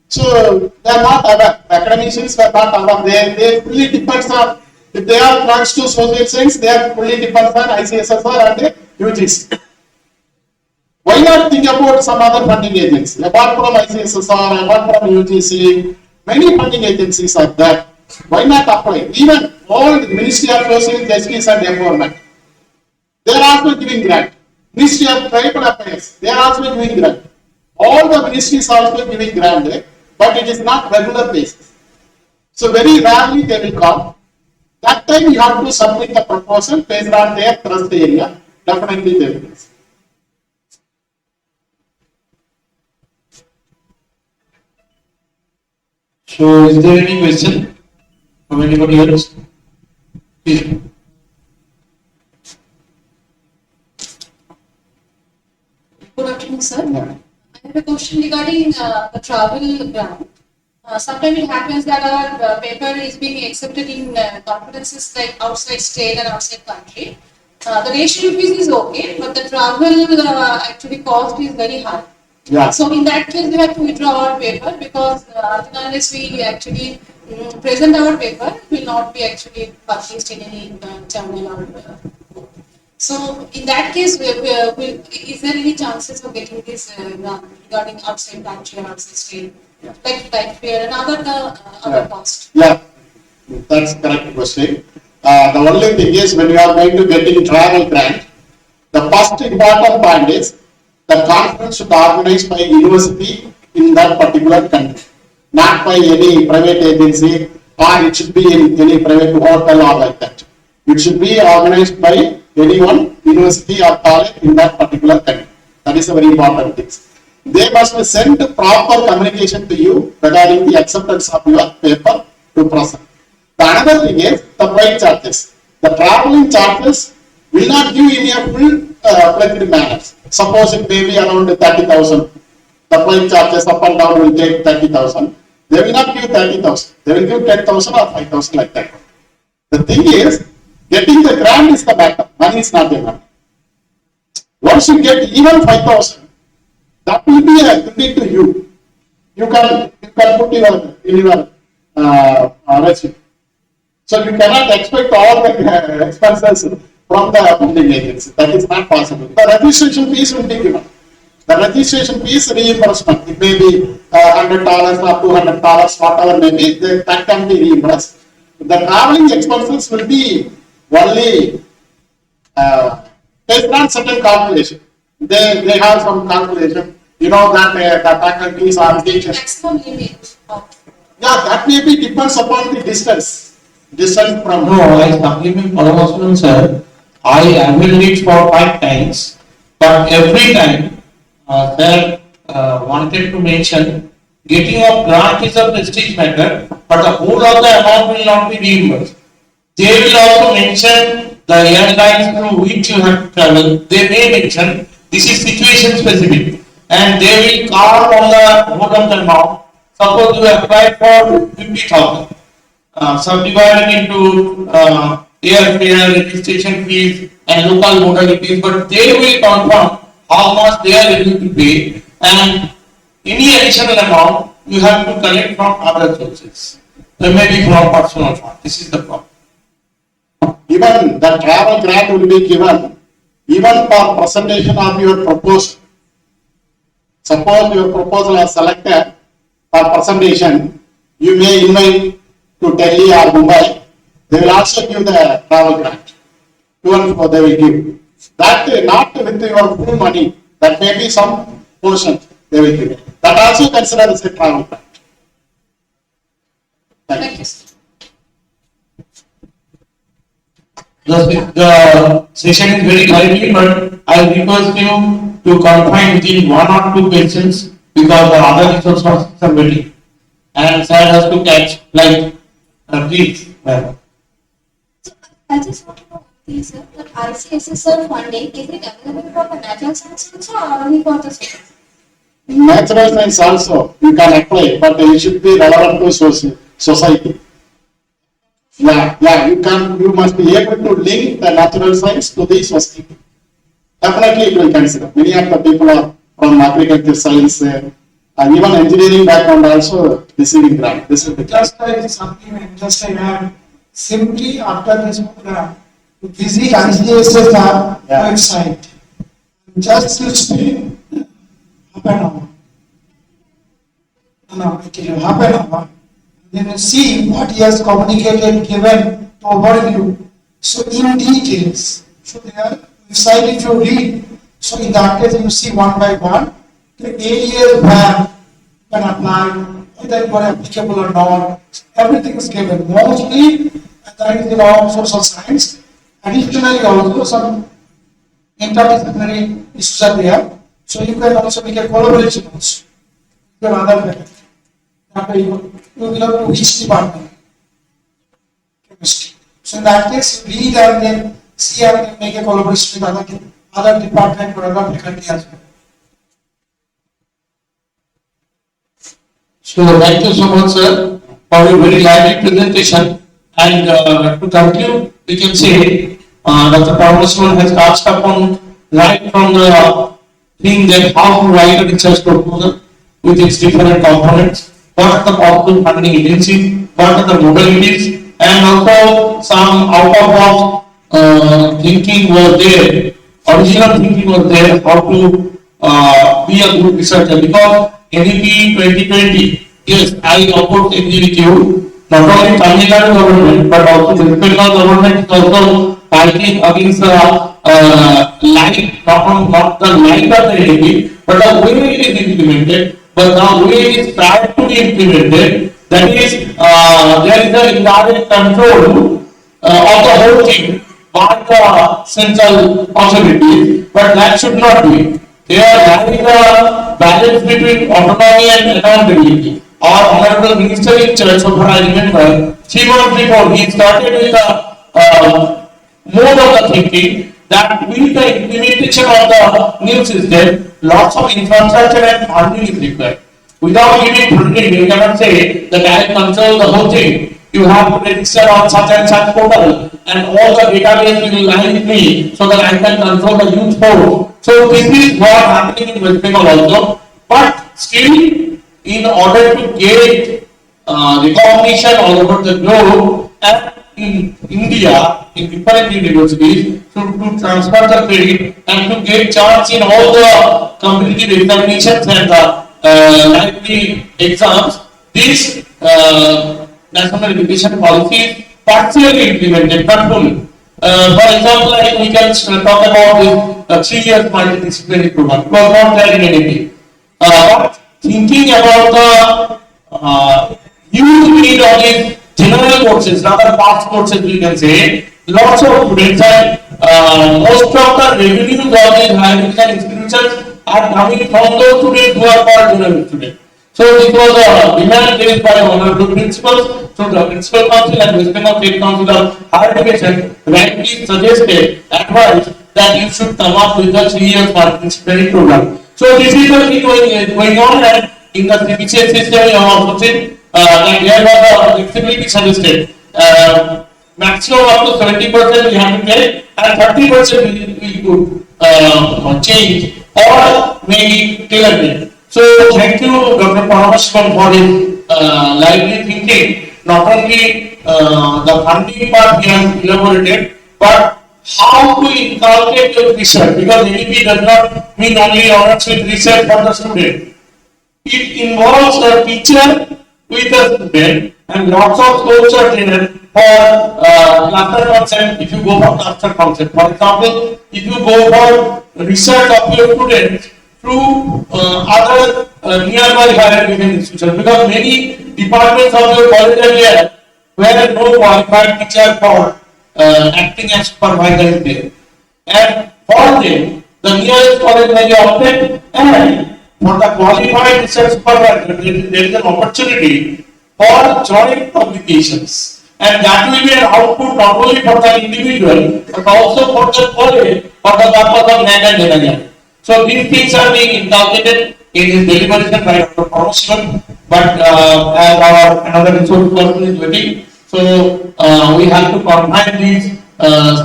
So they are not aware. The academicians were not aware. They fully depends on, if they are thanks to social science, they are fully depends on ICSSR and UGC. Why not think about some other funding agencies? Apart from ICSSR, apart from UGC, many funding agencies are there. Why not apply? Even all the Ministry of Social Justice and Empowerment, they are also giving grant. Ministry of Tribal Affairs, they are also giving grant. All the ministries are also giving grant, but it is not regular basis. So very rarely they will call. That time you have to submit the proposal based on their trust area. Definitely they will. So, is there any question from anybody else? Please. Good afternoon, sir. I have a question regarding the travel grant. Sometimes it happens that our paper is being accepted in conferences like outside state and outside country. The ratio fees is okay, but the travel actually cost is very high. Yeah. So in that case, we have to withdraw our paper because unless we actually present our paper, it will not be actually published in any journal or. So in that case, is there any chances of getting this regarding outside country or outside state, like fare and other cost? Yeah, that's correct question. The only thing is when you are going to get in travel grant, the first important point is the conference should be organized by university in that particular country, not by any private agency, or it should be in any private hotel or like that. It should be organized by anyone, university or college in that particular country. That is a very important thing. They must send proper communication to you regarding the acceptance of your paper to present. The another thing is the flight charges. The traveling charges will not give in a full-fledged manner. Suppose it may be around 30,000. The flight charges up and down will take 30,000. They will not give 30,000. They will give 10,000 or 5,000 like that. The thing is, getting the grant is the matter. Money is not the matter. Once you get even 5,000, that will be a credit to you. You can put in your resume. So you cannot expect all the expenses from the funding agency. That is not possible. The registration fees will be given. The registration fees reimbursement. It may be $100 or $200, whatever may be. That can be reimbursed. The traveling expenses will be only based on certain calculation. They have some calculation. You know that the faculties are teachers. Maximum limit of. Yeah, that may be depends upon the distance. Distance from. No, I supplement Paramasuran sir. I amended it for 5 times, but every time sir wanted to mention getting of grant is a prestige matter, but the whole of the amount will not be reimbursed. They will also mention the airlines through which you have to travel. They may mention this is situation specific, and they will carve on the whole of the amount. Suppose you apply for 50,000. Subdivided into airfare, registration fees, and local modalities, but they will confirm how much they are able to pay, and any additional amount you have to collect from other sources. Maybe from personal fund. This is the problem. Even the travel grant will be given even for presentation of your proposal. Suppose your proposal is selected for presentation, you may invite to Delhi or Mumbai. They will also give the travel grant. Even for they will give. That not with your full money. That may be some portion they will give. That also considered as a travel grant. Thank you, sir. The session is very lively, but I request you to confine within 1 or 2 questions because the other resources are waiting. And sir has to catch, like, please. I just want to know one thing, sir. The ICSSR funding, is it available for the natural science also or only for the science? Natural science also you can apply, but it should be relevant to society. Yeah, you must be able to link the natural science to the society. Definitely it will consider. Many of the people are from agriculture science and even engineering background also receiving grant. This is the Just I supplement, just I add, simply after this program, visit ICSSR website. Just to spend half an hour. No, it will half an hour. Then you see what he has communicated, given overview. So in details, so there website if you read, So in that case, you see one by one the areas where you can apply, whether you are applicable or not. Everything is given. Mostly, that is the law of social science. Additionally, also some interdisciplinary issues are there. So you can also make a collaboration also. You have other method. That way you belong to which department? Chemistry. So in that case, read and then see and then make a collaboration with other department or other faculty as well. So thank you so much, sir, for your very lively presentation. And to conclude, we can say Dr. Parmaswan has touched upon right from the thing that how to write a research proposal with its different components, what are the possible funding agencies, what are the modalities, and also some out of box thinking was there, original thinking was there, how to be a good researcher. Because NEP 2020, yes, I of course agree with you, not only Tamil Nadu government but also the Bengal government is also fighting against the light, not the light of the NEP, but the way it is implemented, but the way it is tried to be implemented, that is, there is a indirect control of the whole thing by the central authorities, but that should not be. There is a balance between autonomy and accountability. Our Honorable Minister in charge, so I remember, 3 months before, he started with the mode of the thinking that with the implementation of the new system, lots of infrastructure and funding is required. Without giving funding, you cannot say that I control the whole thing. You have to register on such and such portal, and all the database will lie with me so that I can control the youth force. So this is what happening in West Bengal also. But still, in order to get recognition all over the globe and in India, in different universities, to transfer the credit and to get chance in all the competitive examinations and the likely exams, this national education policy is partially implemented, not fully. For example, like we can talk about this 3 years multidisciplinary program. It was not there in anything. But thinking about the huge need of these general courses, rather past courses, we can say, lots of students and most of the revenues of these higher education institutions are coming from those students who are called general students. So it was a demand raised by honorable principals. So the Principal Council and West Bengal State Council of Higher Education rightly suggested, advised that you should come up with a 3 years multidisciplinary program. So this is the thing going on, and in the CBCS system you have also seen that there was a flexibility suggested. Maximum up to 70% we have to take, and 30% we could change or maybe tailor made. So thank you, Dr. Parmaswan, for his lively thinking. Not only the funding part he has elaborated, but how to inculcate your research, because NEP does not mean only honors with research for the student. It involves a teacher with a student, and lots of scopes are there for cluster concept. If you go for cluster concept, for example, if you go for research of your students through other nearby higher education institutions, because many departments of your college are here where no qualified teacher for acting as supervisor is there, and for them the nearest college may be opted, and for the qualified research supervisor there is an opportunity for joint publications, and that will be an output not only for the individual but also for the college for the purpose of NAD and denial. So these things are being inculcated in his deliberation by Dr. Parmaswan, but as our another resource person is waiting, so we have to confine this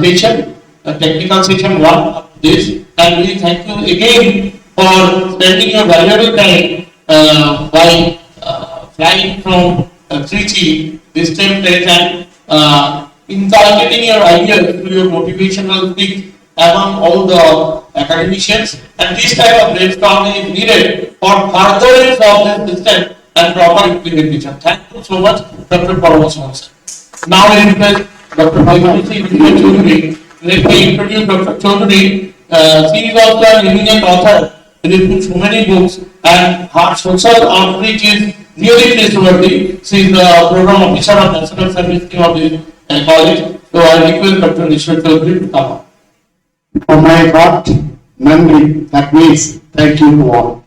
session, technical session 1 of this, and we thank you again for spending your valuable time by flying from Trichy this time place and inculcating your ideas through your motivational speech among all the academicians, and this type of brainstorming is needed for furtherance of this system and proper implementation. Thank you so much, Dr. Parmaswan. Now I request Dr. Chaudhary. Let me introduce Dr. Chaudhary she is also an eminent author. She has written so many books, and her social outreach is really praiseworthy. She is the program officer of National Service Team of the college. So I request Dr. Nishwar Chaudhary to come up. From my heart, memory, that means thank you to all.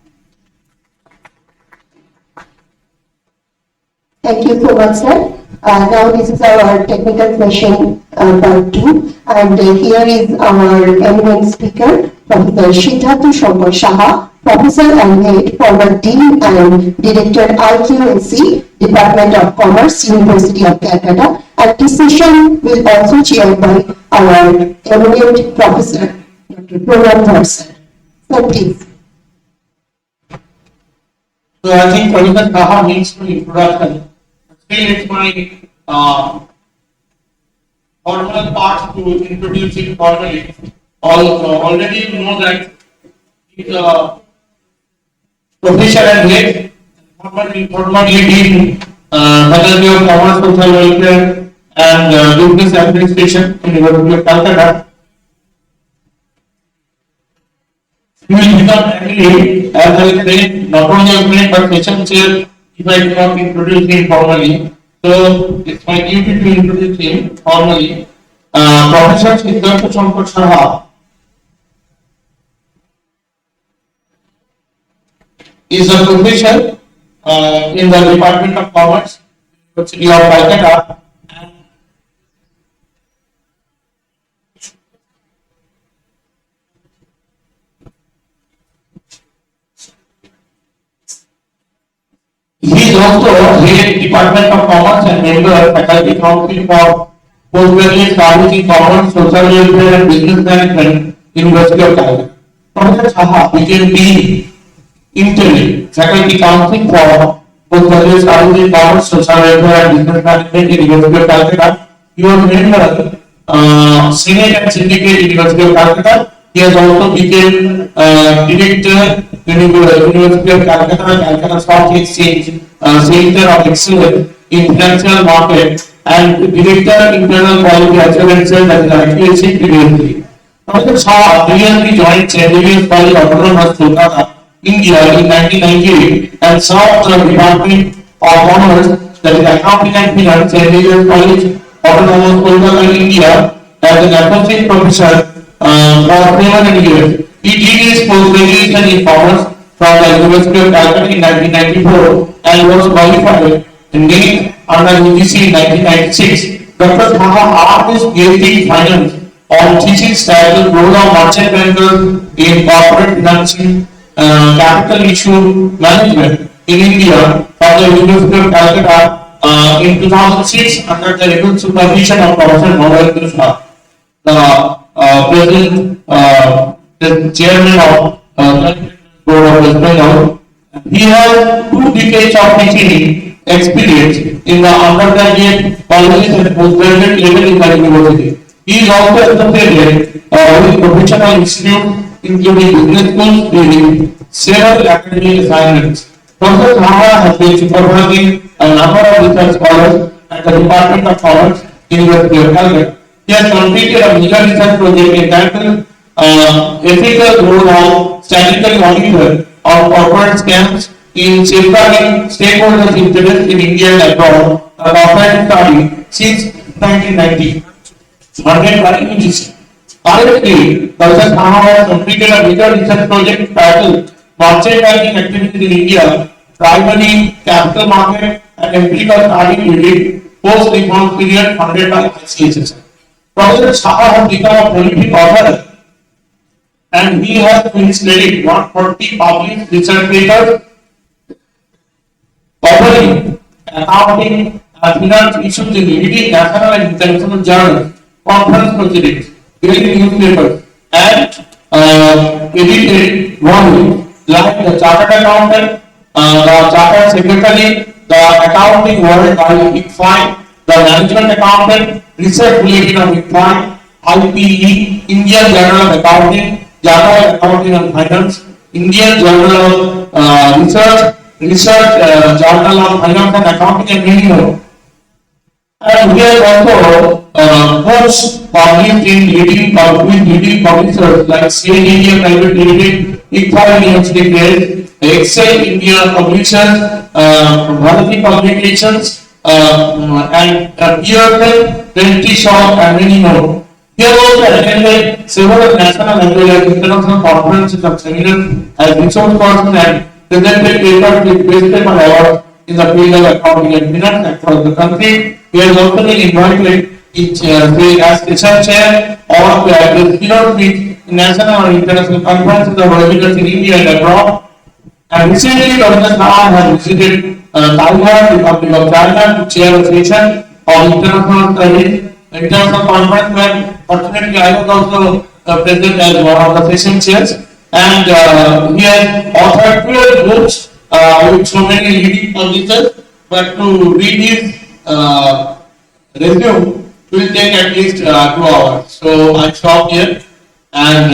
Thank you so much, sir. Now this is our technical session part 2, and here is our eminent speaker, Professor Siddhartha Shankar Saha, Professor and Head, former Dean and Director IQAC, Department of Commerce, University of Calcutta, and this session will also chaired by our eminent Professor, Dr. Pranam sir. So please. So I think Professor Saha needs to introduction. Still, it's my formal part to introduce it formally. Already you know that he is a professor and head, formerly dean, Faculty of Commerce, Social Welfare and Business Administration, University of Calcutta. He will become actually as a trained, not only a trained but session chair if I do not introduce him formally. So it's my duty to introduce him formally. Professor Siddhartha Shankar Saha is a professor in the Department of Commerce, University of Calcutta. He is also head Department of Commerce and member Faculty Council for Postgraduate Studies in Commerce, Social Welfare and Business Management, University of Calcutta. Professor Saha became Dean interim Faculty Council for Postgraduate Studies in Commerce, Social Welfare and Business Management, University of Calcutta. He was member Senate and Syndicate, University of Calcutta. He has also become director University of Calcutta, Calcutta Stock Exchange, Center of Excellence in Financial Market, and Director Internal Quality Assurance at the IQAC previously. Professor Saha previously joined St. Xavier's College Autonomous, Kolkata, India in 1998 and served the Department of Commerce, that is Accounting and Finance, St. Xavier's College Autonomous, Kolkata, India, as an associate professor for 7 years. He did his post-graduation in commerce from the University of Calcutta in 1994 and was qualified and named under UGC in 1996. Dr. Saha earned his PhD in finance on thesis titled Role of Merchant Bankers in Corporate Financing, Capital Issue Management in India from the University of Calcutta in 2006 under the able supervision of Professor Noel Krishna, the chairman of board of West Bengal. He has 2 decades of teaching experience in the undergraduate colleges and postgraduate level in the university. He is also associated with professional institutes including business schools leading several academic assignments. Professor Saha has been supervising a number of research scholars at the Department of Commerce, University of Calcutta. He has completed a major research project entitled Ethical Role of Statutory Auditor on Corporate Scams in Safeguarding Stakeholders' Interests in India and Abroad, a corporate study since 1990, funded by UGC. Currently, Professor Saha has completed a major research project titled Merchant Banking Activities in India, Primary Capital Market and Empirical Study During Post-Reform Period, funded by ICSSR. Professor Saha has become a prolific author and he has to his credit 140 published research papers covering accounting and finance issues in leading national and international journals, conference proceedings, daily newspapers, and edited volumes like the Chartered Accountant, the Chartered Secretary, the Accounting World by IQAC, the Management Accountant, Research Bulletin of IQAC, IPE, Indian Journal of Accounting, Journal of Accounting and Finance, Indian Journal of Research, Journal of Finance and Accounting, and many more. And we have also books published in leading publishers like State India Private Limited, IQAC University Press, Excel India Publishers, Bharati Publications, and PFL, Twenty Shop, and many more. He has also attended several national as well as international conferences and seminars as resource person and presented papers with best paper awards in the field of accounting and finance across the country. He has also been invited as research chair or to address keynote speech in national or international conferences or webinars in India and abroad. And recently, Dr. Khan has visited Taiwan, Republic of China, to chair a session of international studies, international conference, where fortunately I was also present as one of the session chairs. And he has authored 12 books with so many leading publishers, but to read his resume will take at least 2 hours. So I stop here and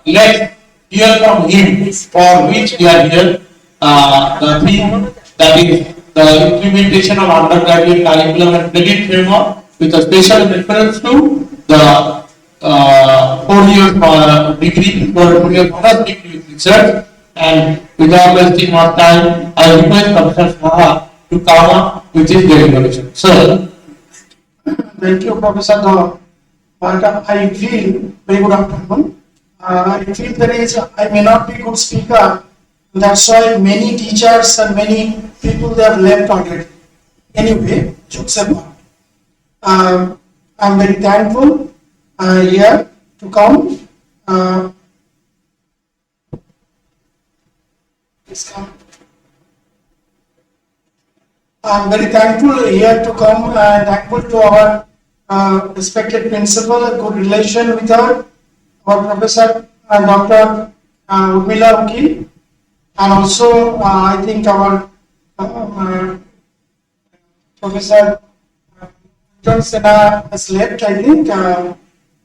let's hear from him for which we are here. The theme, that is the implementation of undergraduate curriculum and credit framework with a special reference to the 4-year degree, 4-year honors degree with research. And without wasting more time, I request Professor Saha to come up with his deliberation. Sir. Thank you, Professor Dhar. I feel very good afternoon. I feel I may not be a good speaker. That's why many teachers and many people they have left already. Anyway, jokes apart. I'm very thankful here to come. Please come. I'm very thankful here to come and thankful to our respected principal, a good relation with our Professor Dr. Urmila Ukil, and also I think our Professor John Sena has left, I think,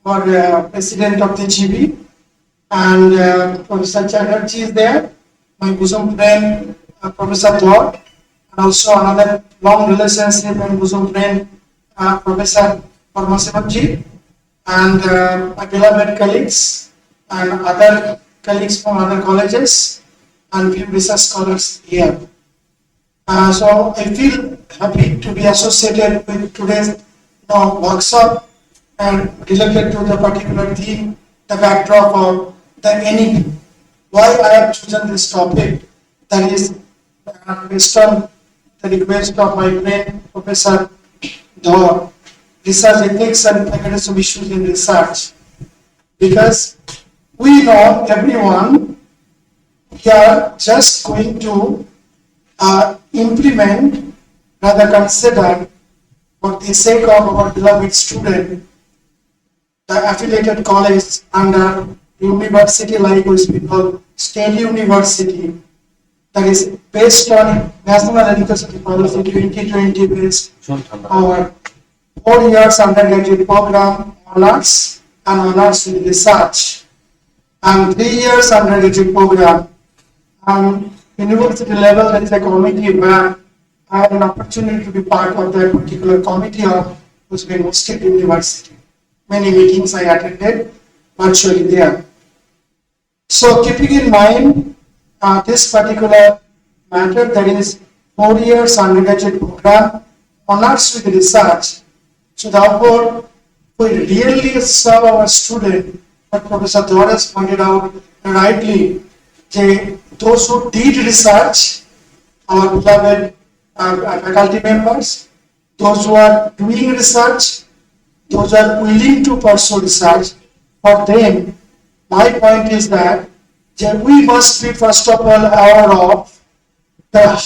or President of the GB, and Professor Chatterjee is there, my bosom friend, Professor Dhar, and also another long relationship and bosom friend, Professor Parmasivamji, and my beloved colleagues and other colleagues from other colleges and few research scholars here. So I feel happy to be associated with today's workshop and related to the particular theme, the backdrop of the NEP. Why I have chosen this topic, that is based on the request of my friend Professor Dhar, research ethics and academic issues in research. Because we know everyone, we are just going to implement, rather consider, for the sake of our beloved student, the affiliated college under university like we people, state university, that is based on National Education Policy 2020 based our 4 years undergraduate program, honors and honors in research, and 3 years undergraduate program. And university level, there is a committee where I had an opportunity to be part of that particular committee of Uzbekistan State University. Many meetings I attended virtually there. So keeping in mind this particular matter, that is 4 years undergraduate program, honors with research. So therefore, we really serve our student, but Professor Dhar has pointed out rightly, those who did research, our beloved faculty members, those who are doing research, those who are willing to pursue research, for them, my point is that we must be first of all aware of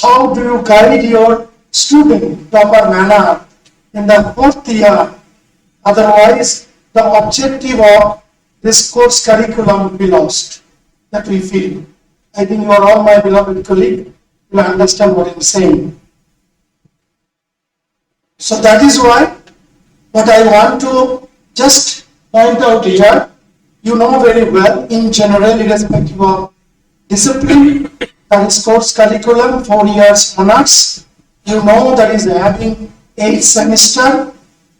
how do you guide your student in proper manner in the 4th year. Otherwise, the objective of this course curriculum will be lost. That we feel. I think you are all my beloved colleague, will understand what I'm saying. So that is why what I want to just point out here, you know very well, in general, irrespective of discipline, that is course curriculum, 4 years honors, you know that is having 8th semester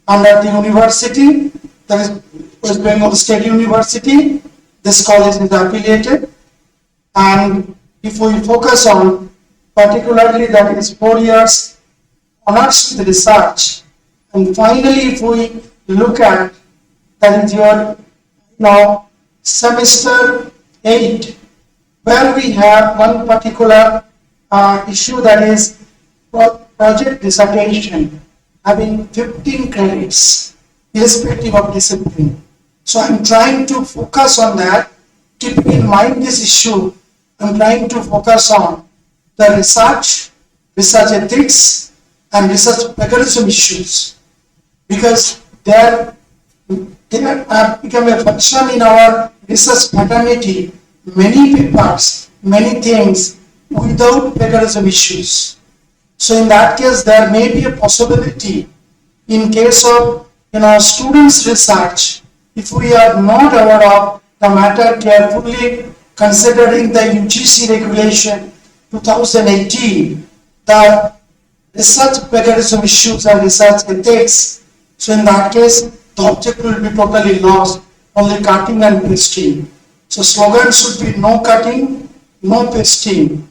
under the university, that is West Bengal State University. This college is affiliated, and if we focus on particularly that is 4 years honors with research, and finally if we look at that is your now semester 8, where we have one particular issue, that is project dissertation having 15 credits irrespective of discipline. So I'm trying to focus on that. Keeping in mind this issue, I'm trying to focus on the research ethics and research mechanism issues, because they have become a function in our research fraternity, many papers, many things without mechanism issues. So in that case, there may be a possibility in case of students' research, if we are not aware of the matter carefully, considering the UGC regulation 2018, the research mechanism issues and research ethics. So in that case, the object will be totally lost, only cutting and pasting. So slogan should be no cutting, no pasting.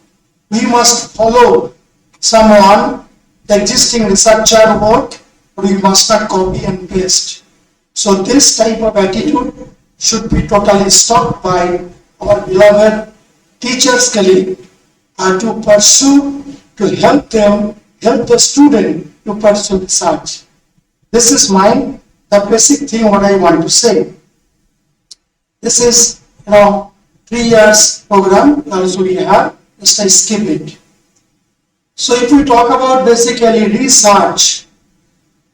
We must follow someone, the existing researcher work, but we must not copy and paste. So this type of attitude should be totally stopped by our beloved teachers colleague to pursue, to help the student to pursue research. This is the basic thing what I want to say. This is 3 years program also we have, just I skip it. So if we talk about basically research,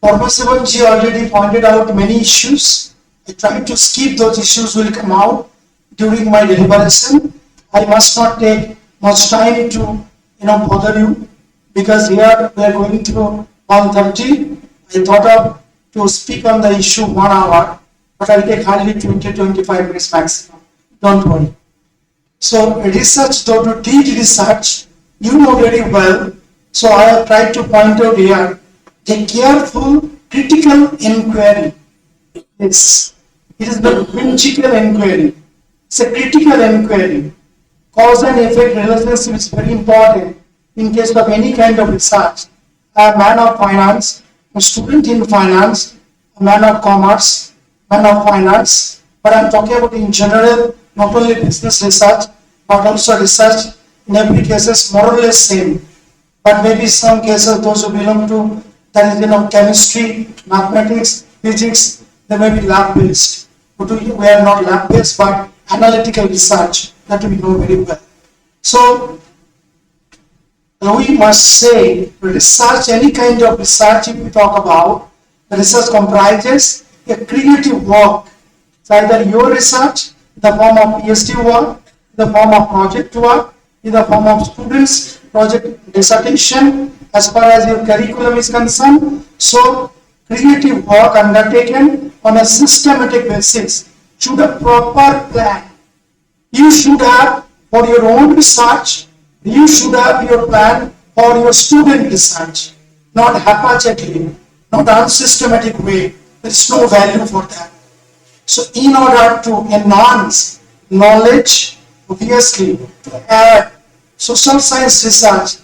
Parmasivanji already pointed out many issues. I tried to skip those issues, will come out during my deliberation. I must not take much time to bother you, because here we are going through 1:30. I thought of to speak on the issue 1 hour, but I'll take hardly 20-25 minutes maximum. Don't worry. So research, though to teach research, you know very well. So I have tried to point out here a careful critical inquiry. It is not whimsical inquiry. It's a critical inquiry. Cause and effect relationship is very important in case of any kind of research. A man of finance, a student in finance, a man of commerce, man of finance, but I'm talking about in general, not only business research, but also research in every cases more or less same. But maybe some cases those who belong to that is chemistry, mathematics, physics, they may be lab based. But we are not lab based, but analytical research that we know very well. So we must say research, any kind of research if we talk about, the research comprises a creative work. It's either your research in the form of PhD work, in the form of project work, in the form of students' project dissertation, as far as your curriculum is concerned. So creative work undertaken on a systematic basis should have proper plan. You should have for your own research, you should have your plan for your student research, not haphazardly, not unsystematic way. There is no value for that. So in order to enhance knowledge, obviously to add social science research,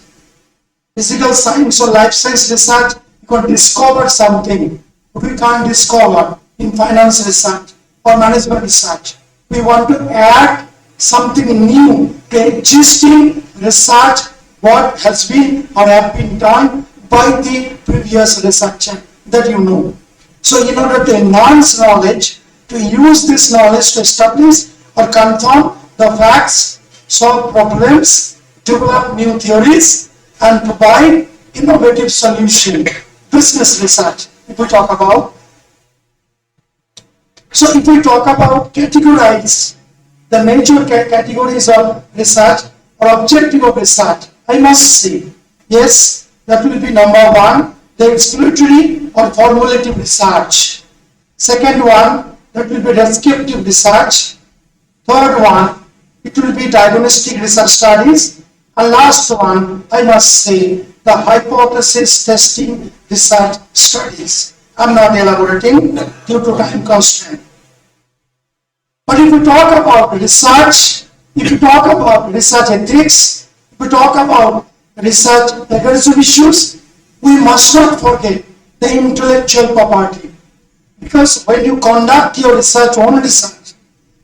physical science or life science research, you can discover something but we can't discover in finance research or management research. We want to add something new to existing research, what has been or have been done by the previous researcher that you know. So in order to enhance knowledge, to use this knowledge to establish or confirm the facts, solve problems, develop new theories, and provide innovative solution. Business research, if we talk about. So if we talk about categorize the major categories of research or objective of research, I must say, yes, that will be number 1, the exploratory or formulative research. Second one, that will be descriptive research. Third one, it will be diagnostic research studies. And last one, I must say, the hypothesis testing research studies. I'm not elaborating due to time constraint. But if we talk about research, if we talk about research ethics, if we talk about research plagiarism issues, we must not forget the intellectual property. Because when you conduct your research, own research,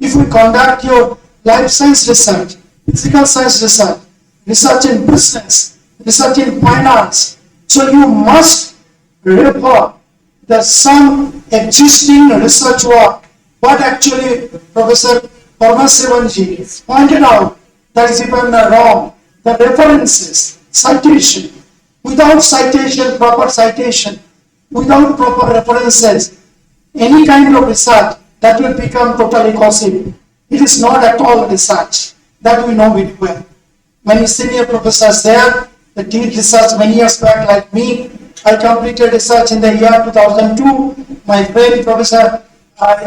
if we conduct your life science research, physical science research, research in business, research in finance, so you must refer the some existing research work. What actually Professor Parmasevanji pointed out, that is even wrong, the references, citation, without citation, proper citation, without proper references, any kind of research that will become totally gossip. It is not at all research, that we know very well. Many senior professors there, they did research many years back like me. I completed research in the year 2002. My friend Professor, they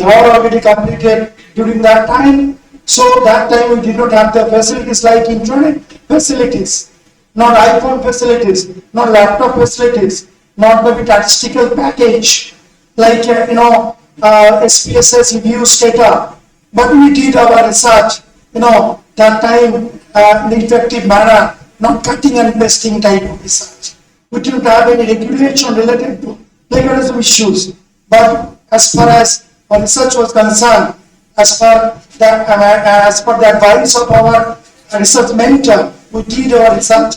were already completed during that time. So that time we did not have the facilities like internet facilities, not iPhone facilities, not laptop facilities, not maybe statistical package like SPSS reviews data. But we did our research, that time in the effective manner, not cutting and pasting type of research. We didn't have any regulation related to plagiarism issues. But as far as our research was concerned, as per the advice of our research mentor, we did our research,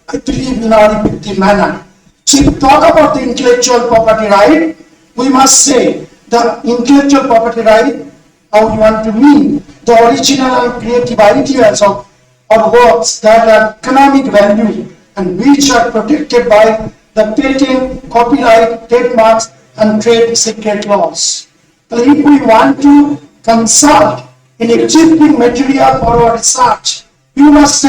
I believe, in our effective manner. So if we talk about the intellectual property right, we must say the intellectual property right, how we want to mean the original and creative ideas of or works that have economic value and which are protected by the patent, copyright, trademarks, and trade secret laws. So if we want to consult in existing material for our research, we must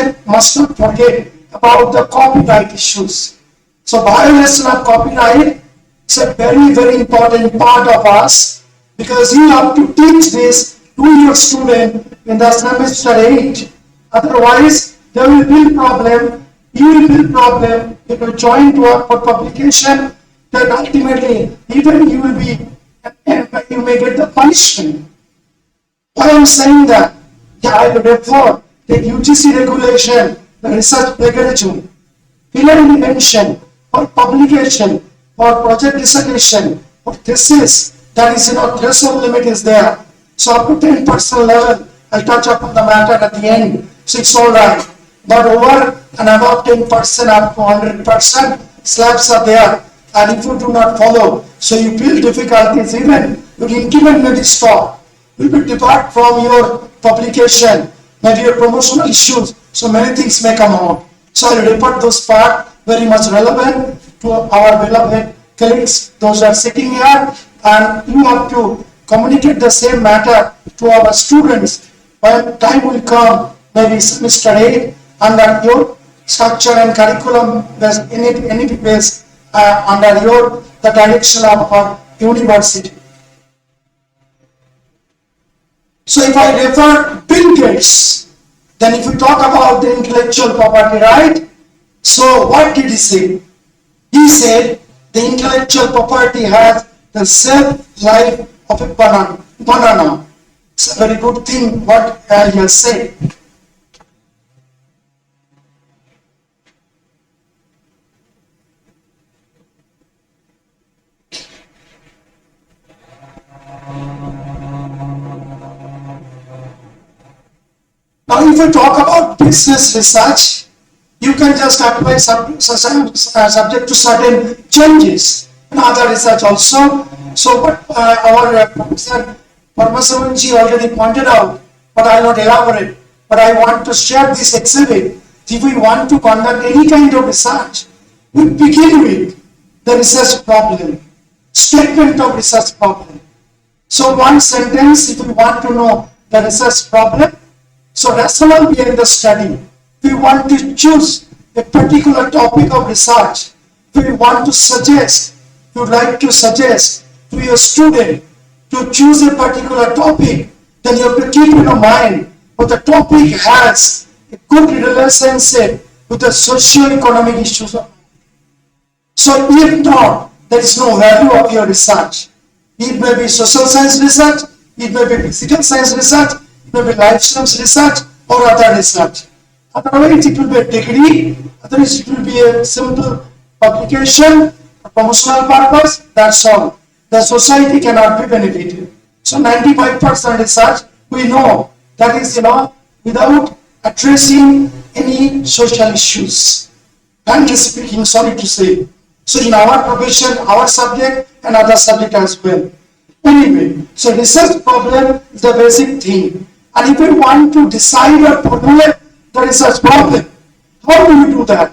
not forget about the copyright issues. So violation of copyright is a very, very important part of us, because you have to teach this to your student in the semester 8. Otherwise, there will be problem. You will be problem if you join work for publication. Then ultimately, even you will be, you may get the punishment. Why I am saying that? Yeah, I will refer the UGC regulation, the research plagiarism, clearly mentioned for publication, for project dissertation, for thesis, that is, threshold limit is there. So up to 10% level, I'll touch upon the matter at the end. So it's all right. But over and above 10% up to 100%, slabs are there. And if you do not follow, so you feel difficulties, even your increment may be stopped. You will depart from your publication, maybe your promotional issues. So many things may come out. So I will report those parts very much relevant to our beloved colleagues, those who are sitting here, and you have to communicate the same matter to our students when time will come, maybe semester 8, under your structure and curriculum any base under the direction of our university. So if I refer Bill Gates, then if we talk about the intellectual property right, so what did he say? He said the intellectual property has the shelf life of a banana. It's a very good thing what he has said. Now, if we talk about business research, you can just apply subject to certain changes in other research also. So, what our Professor Parmasevanji already pointed out, but I will not elaborate. But I want to share this exhibit. If we want to conduct any kind of research, we begin with the research problem, statement of research problem. So, one sentence, if we want to know the research problem, so rationale behind the study. If we want to choose a particular topic of research, if we want to suggest, you would like to suggest to your student to choose a particular topic, then you have to keep in mind what the topic has a good relationship with the socio-economic issues. So if not, there is no value of your research. It may be social science research, it may be physical science research, it may be life science research or other research. Otherwise it will be a degree, otherwise it will be a simple publication, a promotional purpose, that's all. The society cannot be benefited. So 95% research, we know that is, without addressing any social issues. Frankly speaking, sorry to say. So in our profession, our subject and other subject as well. Anyway, so research problem is the basic thing. And if we want to decide or formulate the research problem, how do we do that?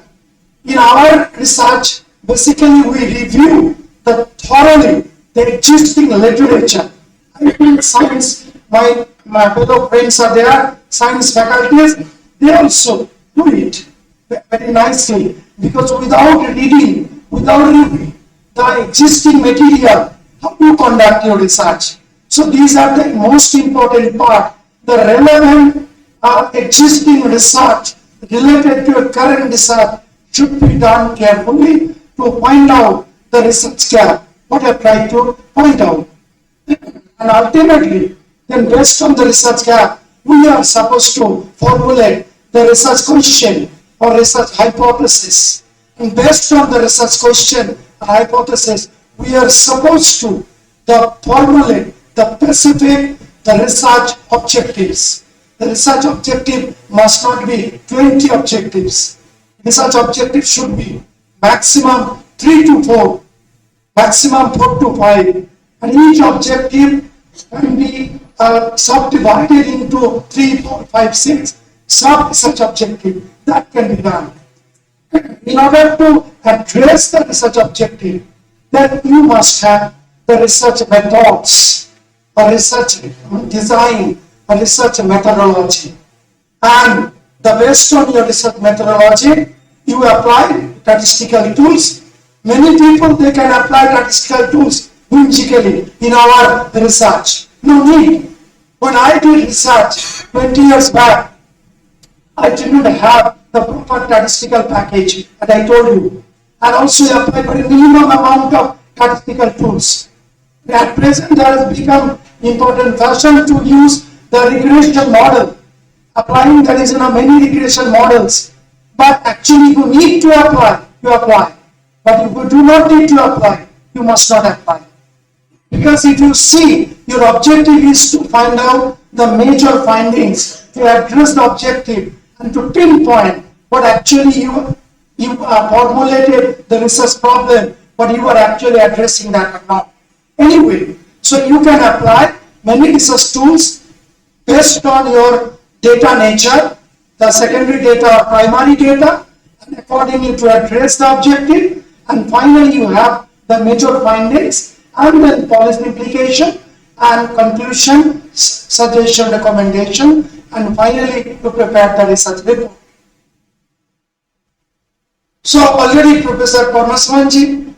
In our research, basically we review thoroughly the existing literature. I think science, my fellow friends are there, science faculties, they also do it very nicely, because without reading, without reviewing the existing material, how do you conduct your research? So these are the most important part. The relevant existing research related to a current research should be done carefully to find out the research gap, what I tried to point out. And ultimately, then based on the research gap, we are supposed to formulate the research question or research hypothesis. And based on the research question or hypothesis, we are supposed to formulate the specific research objectives. The research objective must not be 20 objectives. Research objective should be maximum 3 to 4, maximum 4 to 5. And each objective can be subdivided into 3, 4, 5, 6 sub-research objective. That can be done. In order to address the research objective, then you must have the research methods, a research design, a research methodology. And based on your research methodology, you apply statistical tools. Many people, they can apply statistical tools whimsically in our research. No need. When I did research 20 years back, I didn't have the proper statistical package, and I told you. And also apply for a minimum amount of statistical tools. At present, there has become important fashion to use the regression model. Applying there is many regression models. But actually, you need to apply, you apply. But if you do not need to apply, you must not apply. Because if you see, your objective is to find out the major findings, to address the objective, and to pinpoint what actually you formulated the research problem, but you are actually addressing that or not. Anyway, so you can apply many research tools based on your data nature, the secondary data or primary data, and accordingly to address the objective, and finally you have the major findings, and then policy implication, and conclusion, suggestion, recommendation, and finally to prepare the research report. So already Professor Parnaswanji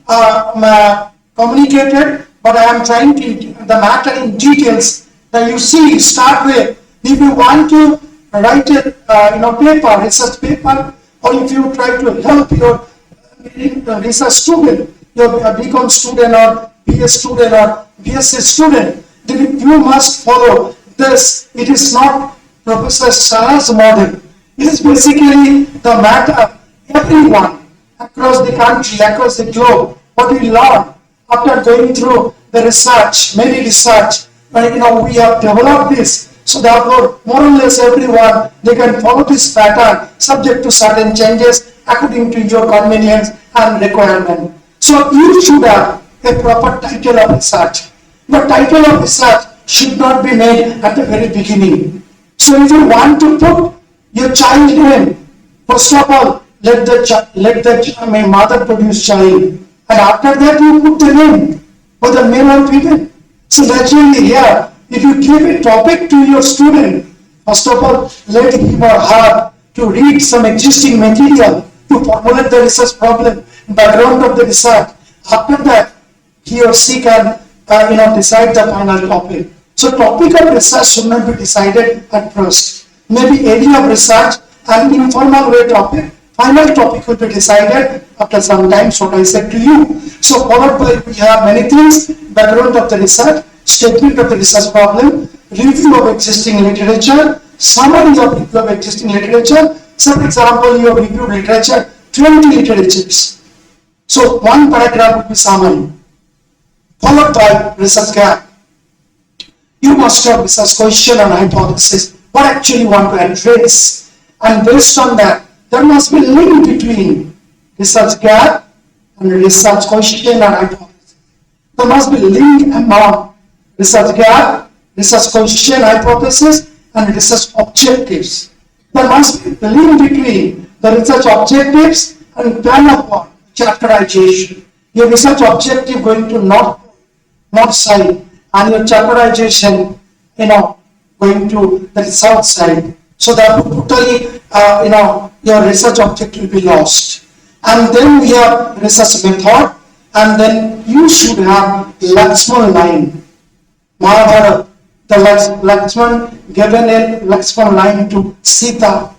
communicated, but I am trying to the matter in details that you see start with. If you want to write a paper, research paper, or if you try to help your research student, your BCom student or BS student or BSc student, then you must follow this. It is not Professor Shah's model. It is basically the matter everyone across the country, across the globe, what we learn after going through the research, many research, and we have developed this. So therefore, more or less everyone, they can follow this pattern subject to certain changes according to your convenience and requirement. So you should have a proper title of research. The title of research should not be made at the very beginning. So if you want to put your child name, first of all, let the mother produce child, and after that you put the name, whether male or female. So naturally here, if you give a topic to your student, first of all, let him or her to read some existing material to formulate the research problem, background of the research. After that, he or she can decide the final topic. So topic of research should not be decided at first. Maybe area of research an informal way topic. Final topic will be decided after some time, so what I said to you. So followed by, we have many things: background of the research, statement of the research problem, review of existing literature, summary of review of existing literature. So for example, you have reviewed literature, 20 literatures. So one paragraph would be summary, followed by research gap. You must have research question and hypothesis, what actually you want to address. And based on that, there must be a link between research gap and research question and hypothesis. There must be a link among research gap, research question, hypothesis, and research objectives. There must be a link between the research objectives and plan of work, chapterization. Your research objective going to north side, and your chapterization, going to the south side. So that totally, your research objective will be lost. And then we have research method, and then you should have Lakshman line. Mahabharata, the Lakshman given a Lakshman line to Sita,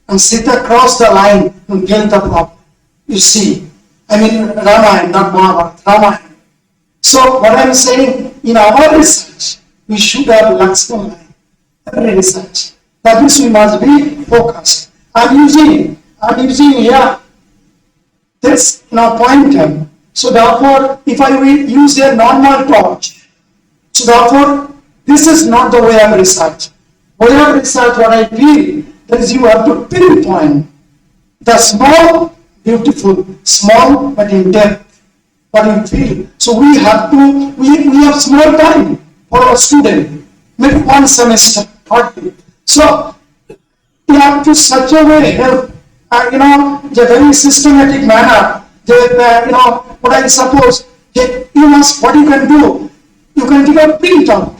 and Sita crossed the line and killed the problem. You see, Ramayana, not Mahabharata, Ramayana. So what I am saying, in our research, we should have Lakshman line, every research. That means we must be focused. I'm using here this pointer. So therefore, if I will use a normal torch, so therefore, this is not the way of research. Way of research, what I feel, is you have to pinpoint the small, beautiful, small but in depth, what you feel. So we have small time for a student, maybe one semester, hardly. So you have to such a way help, the very systematic manner, what I suppose, what you can do, you can take a print out,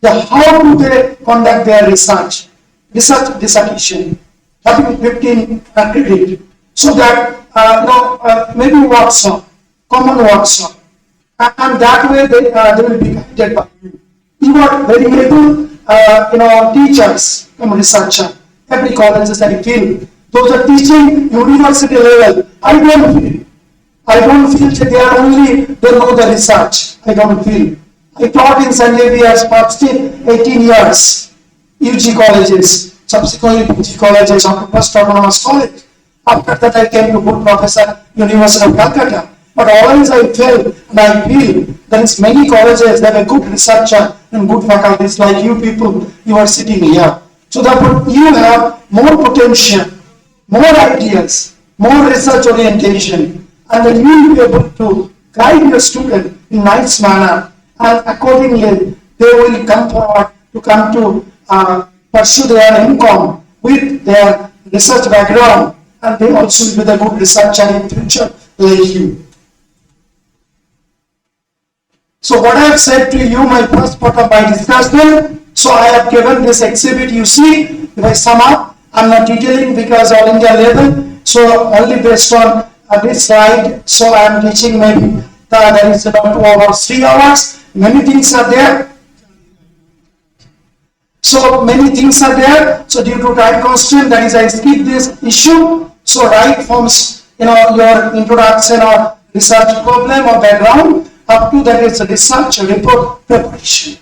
how do they conduct their research dissertation, having 15 credit, so that, maybe workshop, common workshop, and that way they will be guided by you. You got very able, teachers, researcher, every college is I feel. Those are teaching university level. I don't feel that they know the research. I don't feel. I taught in St. Xavier's past 18 years, UG colleges, subsequently PG colleges, first autonomous college. After that I came to good professor, University of Kolkata. But always I felt and I feel there is many colleges that have a good researcher and good faculties like you people, you are sitting here. So therefore you have more potential, more ideas, more research orientation, and then you will be able to guide your student in nice manner, and accordingly they will come forward to pursue their MCom with their research background, and they also will be the good researcher in future like you. So what I have said to you, my first part of my discussion, so I have given this exhibit, you see, if I sum up, I am not detailing because all India level, so only based on this slide, so I am teaching maybe there is about 2 hours, 3 hours, many things are there. So many things are there, so due to time constraint, that is I skip this issue, so right from your introduction or research problem or background, up to that is a research report preparation.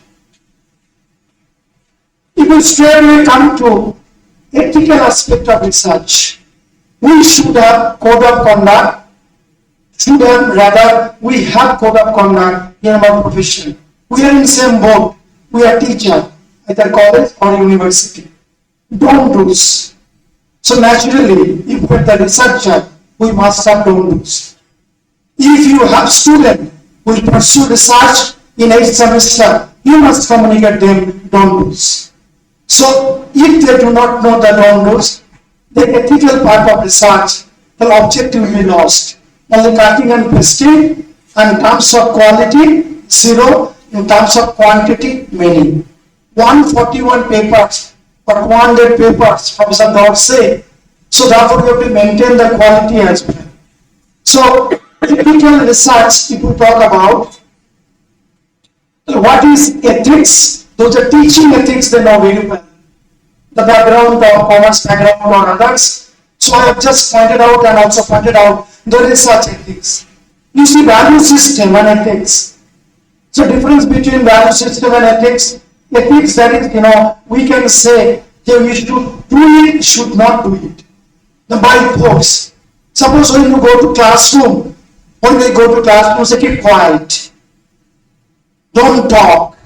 It will straight away come to ethical aspect of research. We should have code of conduct, we have code of conduct in our profession. We are in same boat, we are teacher, either college or university. Don't do's. So naturally, if we are the researcher, we must have don't do's. If you have student will pursue research in 8th semester, you must communicate them don't do's. So if they do not know the don't do's, the ethical part of research, the objective will be lost. Only cutting and pasting, and in terms of quality, 0, in terms of quantity, many. 141 papers or 200 papers, Professor Dawes say. So therefore, you have to maintain the quality as well. So ethical research, people talk about what is ethics. Those are teaching ethics, they know very well. the background or commerce background or others. So I have just pointed out and also pointed out the research ethics. You see, value system and ethics. So difference between value system and ethics. Ethics, that is, we can say that we should do it, should not do it. The by force. Suppose when you go to classroom, say keep quiet. Don't talk.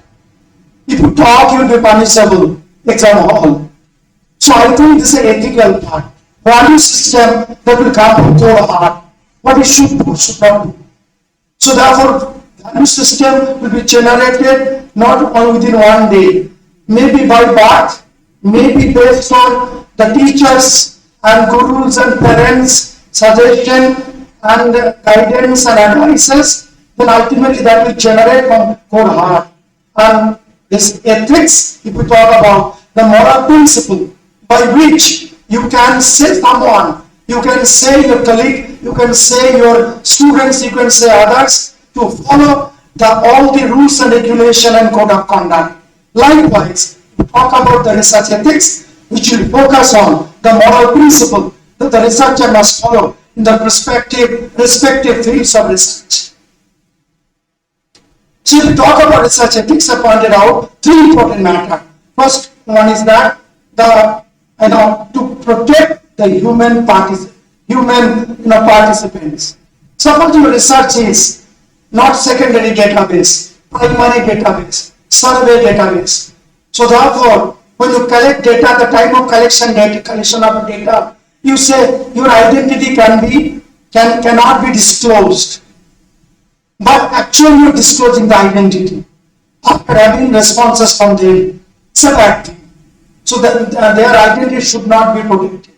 If you talk, you will be punishable. Exam hall. So I think this is an ethical part. Value system that will come from core heart. What it should do, should not do. So therefore, value system will be generated not only within one day, maybe by birth, maybe based on the teachers and gurus and parents' suggestion and guidance and advices, then ultimately that will generate from core heart. And this ethics, if we talk about the moral principle by which you can say someone, you can say your colleague, you can say your students, you can say others to follow all the rules and regulation and code of conduct. Likewise, we talk about the research ethics, which will focus on the moral principle that the researcher must follow in the respective fields of research. So if we talk about research ethics, I pointed out three important matters. First one is that to protect the human participants. Suppose your research is not secondary database, primary database, survey database. So therefore, when you collect data, the time of collection of data, you say your identity cannot be disclosed. But actually you are disclosing the identity after having responses from them. So that their identity should not be protected.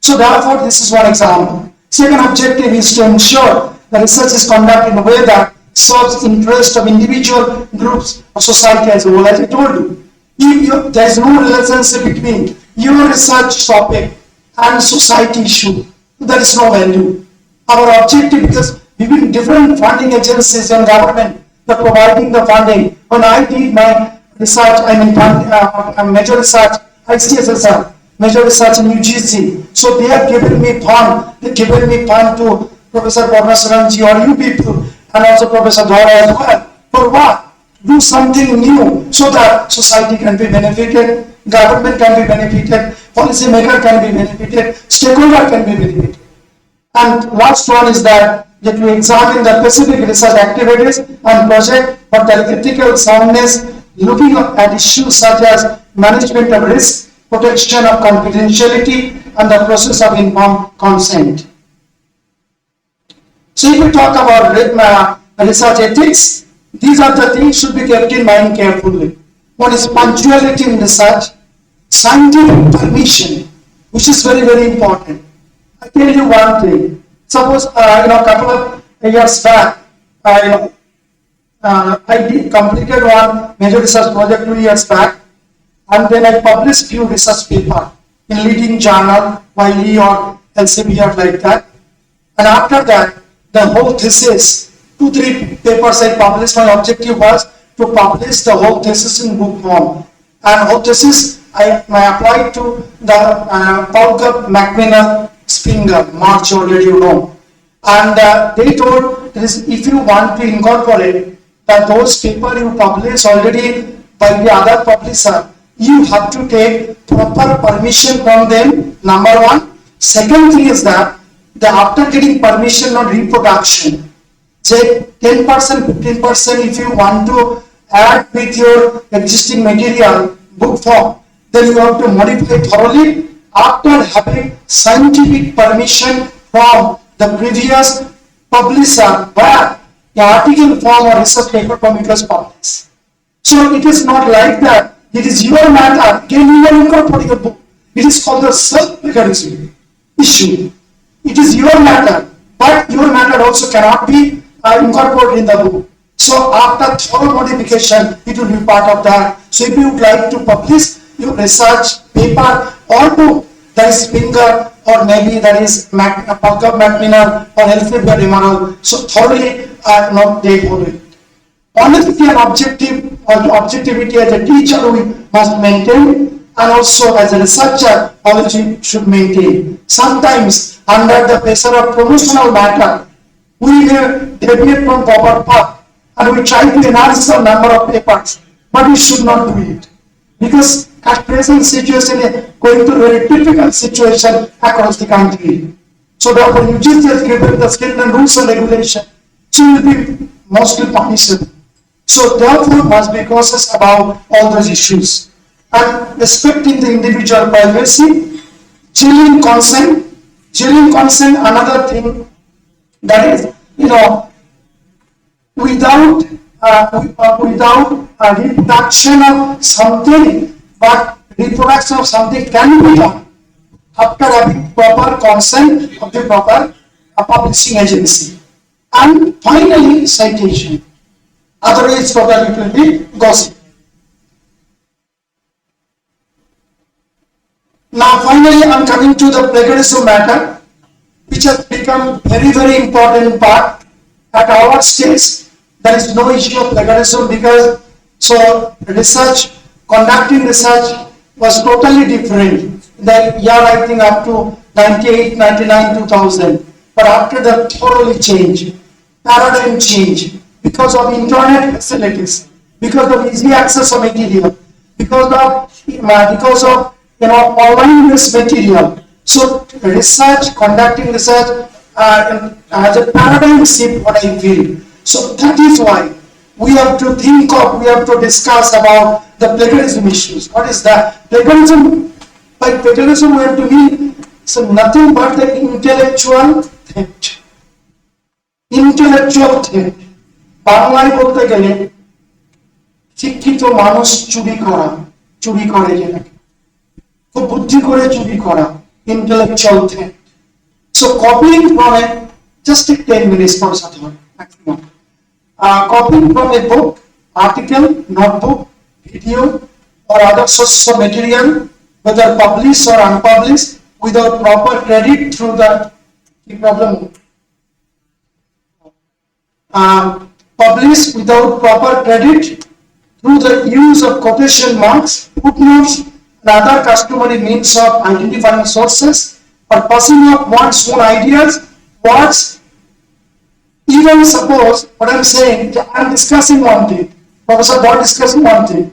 So therefore, this is one example. Second objective is to ensure the research is conducted in a way that serves the interest of individual groups of society as a whole. As I told you, there is no relationship between your research topic and society issue. There is no value. Our objective, because between different funding agencies and government, they're providing the funding. When I did my research, major research, ICSSR, major research in UGC. So they have given me fund. They given me fund to Professor Parnasaranji or you people, and also Professor Dhara as well. For what? Do something new so that society can be benefited, government can be benefited, policy maker can be benefited, stakeholder can be benefited. And last one is that we examine the specific research activities and project for their ethical soundness, looking at issues such as management of risk, protection of confidentiality, and the process of informed consent. So if we talk about research ethics, these are the things should be kept in mind carefully. One is punctuality in research, scientific permission, which is very, very important. I tell you one thing. Suppose a couple of years back, I completed one major research project 2 years back, and then I published few research papers in leading journal, Wiley or Elsevier like that. And after that, the whole thesis, 2-3 papers I published. My objective was to publish the whole thesis in book form. And whole thesis I applied to the Kolkata Macmillan Springer, March already you know. And they told if you want to incorporate that those papers you publish already by the other publisher, you have to take proper permission from them, number one. Second thing is that after getting permission on reproduction, say 10%, 15% if you want to add with your existing material, book form, then you have to modify thoroughly after having scientific permission from the previous publisher where the article form or research paper from it was published. So it is not like that. It is your matter. Again, you are incorporating a book. It is called the self-mechanism issue. It is your matter, but your matter also cannot be incorporated in the book. So after thorough modification, it will be part of that. So if you would like to publish your research paper or book, that is Springer or maybe that is Kolkata Macmillan or Elsevier Emerald, so thoroughly not they follow it. Honesty and objectivity as a teacher we must maintain, and also as a researcher, policy should maintain. Sometimes, under the pressure of promotional matter, we may deviate from proper path and we try to enhance the number of papers, but we should not do it. Because at present situation is going through a very difficult situation across the country. So therefore, UGC has given the stringent rules and regulation, so will be mostly punishable. So therefore, must be cautious about all those issues. And respecting the individual privacy, chilling consent, another thing that is, without reproduction of something, but reproduction of something can be done after having proper consent of the proper publishing agency. And finally, citation. Otherwise, probably it will be gossip. Now, finally, I am coming to the plagiarism matter, which has become very, very important part. At our stage, there is no issue of plagiarism because conducting research was totally different. The year I think up to 98, 99, 2000. But after that, thoroughly change, paradigm change, because of internet facilities, because of easy access of material, because of online based material. So conducting research as a paradigm shift, what I feel. So that is why we have to discuss about the plagiarism issues. What is that? Plagiarism, by plagiarism we have to mean nothing but the intellectual theft. Intellectual theft. বাংলায় বলতে গেলে শিক্ষিত মানুষ চুরি করে যেটাকে খুব বুদ্ধি করে চুরি করা, intellectual theft. So copying from just take 10 minutes for Saturday maximum. Copying from a book, article, notebook, video, or other sources of material, whether published or unpublished, without proper credit through the problem. Published without proper credit through the use of quotation marks, footnotes, and other customary means of identifying sources, or passing of one's own ideas, words. Even suppose what I'm saying, I'm discussing one thing, Professor Bott discussing one thing.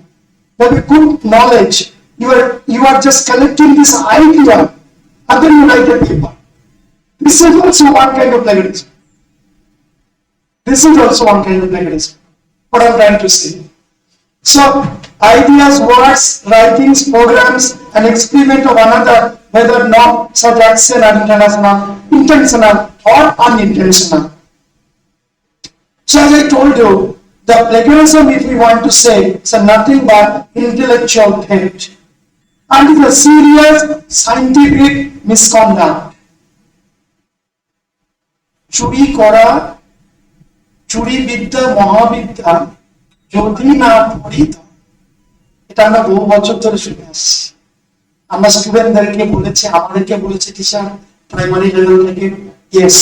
There will be good knowledge. You are just collecting this idea, and then you write a paper. This is also one kind of plagiarism. What I'm trying to say. So, ideas, words, writings, programs, and experiment of another, whether not such action are intentional or unintentional. So, as I told you, the plagiarism, if we want to say, is nothing but intellectual theft, and is a serious scientific misconduct. চুরি বিদ্যা মহাবিদ্যা যদি না পড়িত, এটা আমরা বহু বছর ধরে শুনে আসছি। আমরা স্টুডেন্টদেরকে বলেছি, আমাদেরকে বলেছে টিচার প্রাইমারি লেভেল থেকে, ইয়েস,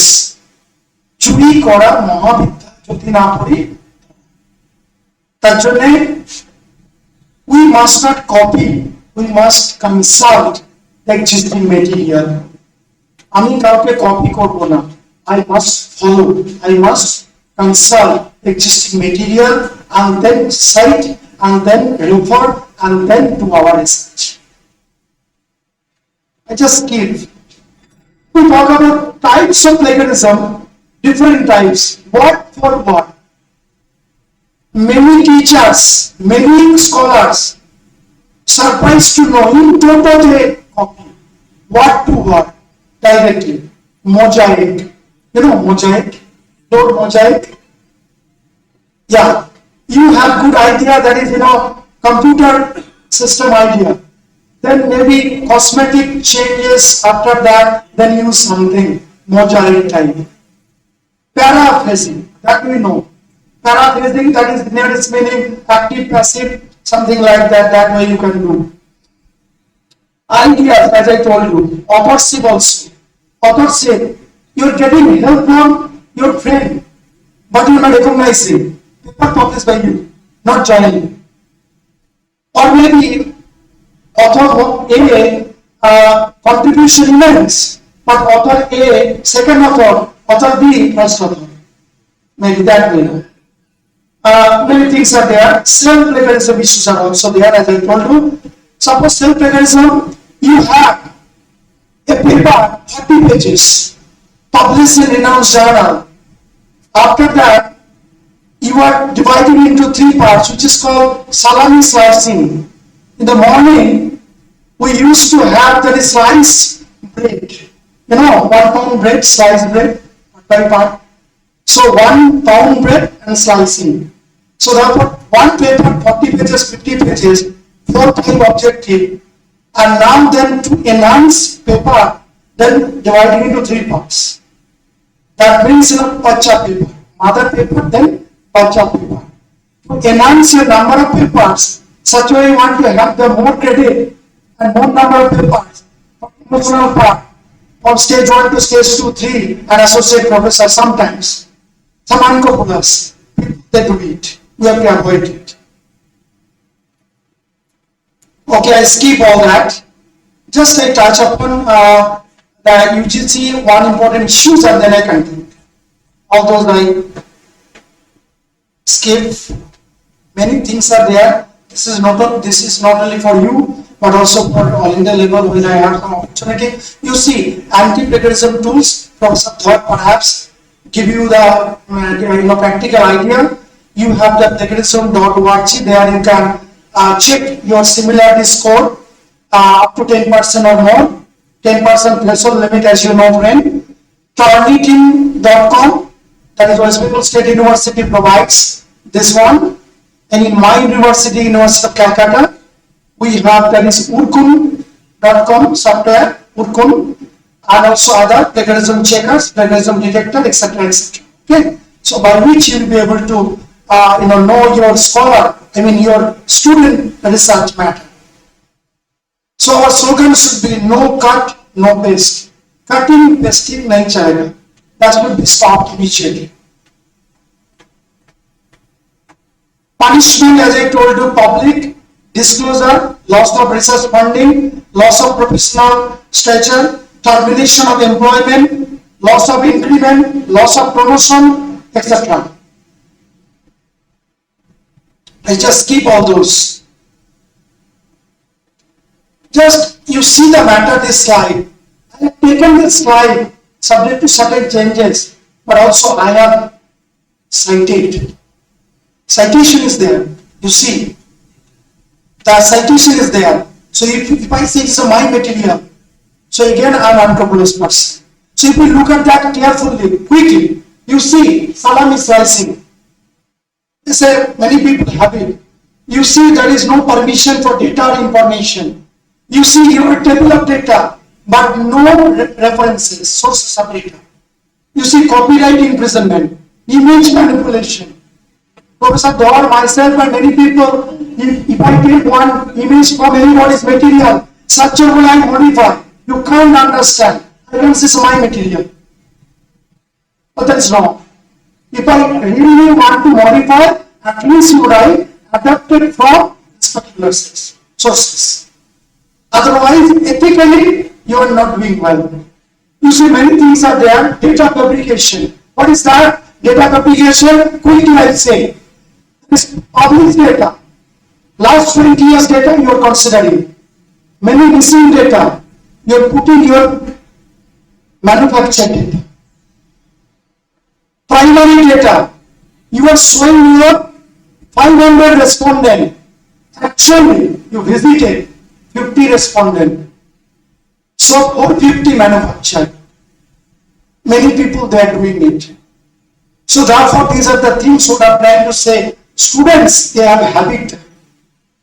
চুরি করা মহাবিদ্যা যদি না পড়ি। তার জন্য we must not copy, we must consult the existing material. আমি কাউকে কপি করব না, I must follow, I must consult existing material and then cite and then refer and then do our research. I just give. We talk about types of plagiarism, different types. What for what? Many teachers, many scholars surprised to know in total they copy. What to what? Directly. Mosaic. You know mosaic? Don't mosaic? Yeah. You have good idea, that is, computer system idea. Then maybe cosmetic changes after that, then use something, mosaic type. Paraphrasing, that we know. Paraphrasing, that is near its meaning, active, passive, something like that, that way you can do. Ideas, as I told you, authorship also. Authorship, you're getting help from your friend, but you're not recognizing. Paper published by you, not joining. Or maybe author A contribution immense, but author A second author, author B first author. Maybe that way. Many things are there. Self-plagiarism issues are also there, as I told you. Suppose self-plagiarism, you have a paper, 30 pages, published in renowned journal. After that, you are dividing into 3 parts, which is called salami slicing. In the morning, we used to have that slice bread. You know, 1 pound bread, sliced bread, by part. So 1 pound bread and slicing. So therefore, one paper, 40 pages, 50 pages, 4 type objective, and now then to enhance paper, then dividing into 3 parts. That brings in a pacha paper, mother paper, then pacha paper. To enhance your number of papers, such a way you want to have the more credit and more number of papers, emotional part, from stage 1 to stage 2, 3, and associate professor sometimes. Some uncouples, they do it. We have to avoid it. Okay, I skip all that. Just I touch upon the UGC one important issues and then I continue. All those I skip. Many things are there. This is not only for you, but also for all India level when I have some opportunity. You see, anti-plagiarism tools, Professor Thought perhaps give you the practical idea. You have the plagiarism.org. There you can check your similarity score up to 10% or more. 10% threshold limit, as you know, friend. Turnitin.com, that is West Bengal State University provides this one. And in my university, University of Kolkata, we have that is urkun.com software, urkun, and also other plagiarism checkers, plagiarism detector, etc., etc. Okay, so by which you will be able to know your scholar, your student research matter. So our slogan should be no cut, no paste. Cutting, pasting, nahi chayega. That should be stopped immediately. Punishment, as I told you, public disclosure, loss of research funding, loss of professional stature, termination of employment, loss of increment, loss of promotion, etc. I just skip all those. Just you see the matter this slide. I have taken this slide subject to certain changes, but also I have cited. Citation is there. You see, the citation is there. So if I say it's my material, so again I am uncompromised person. So if we look at that carefully, quickly, you see salami slicing. They say many people have it. You see there is no permission for data or information. You see your table of data, but no references, sources of data. You see copyright imprisonment, image manipulation. Professor Dor, myself and many people, if I take one image from anybody's material, such a way I modify, you can't understand. I can say it's my material. But that's wrong. If I really want to modify, at least you write adapted from this particular sources. Otherwise, ethically, you are not doing well. You see, many things are there. Data publication. What is that? Data publication, quickly I say. This public data. Last 20 years data you are considering. Many missing data. You are putting your manufactured data. Primary data. You are showing your 500 respondent. Actually, you visited 50 respondent. So 450 manufactured. Many people they are doing it. So therefore, these are the things what I am trying to say. Students, they have a habit.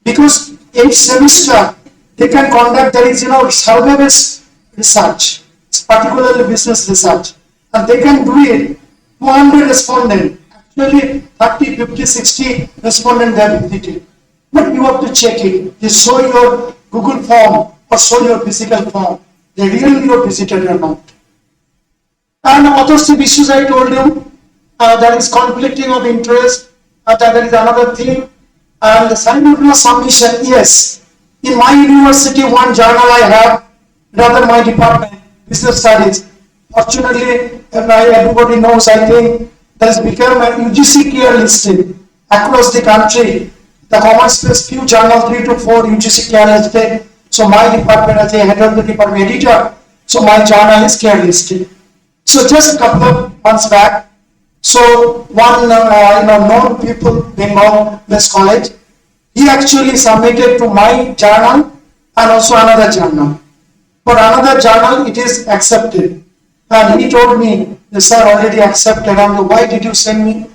Because each semester, they can conduct, there is, survey-based research, particularly business research. And they can do it, 200 respondent, actually 30, 50, 60 respondent they have visited. But you have to check it. You show your Google form or show your physical form. They really you visited or not. And authorship issues I told you, there is conflicting of interest, there is another thing. And the simultaneous submission, yes. In my university, one journal I have, rather my department, business studies. Fortunately, everybody knows, I think, that has become a UGC care listed across the country. The commerce space, few journals, 3 to 4 UGC care listed. So my department, as a head of the department editor, so my journal is care listed. So just a couple of months back, so one known people, Bengal West College, he actually submitted to my journal and also another journal. For another journal, it is accepted. And he told me, the sir already accepted. And why did you send me?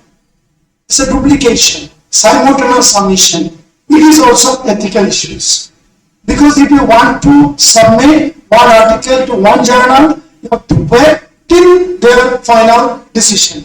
It's a duplication, simultaneous submission. It is also ethical issues. Because if you want to submit one article to one journal, you have to wait till their final decision.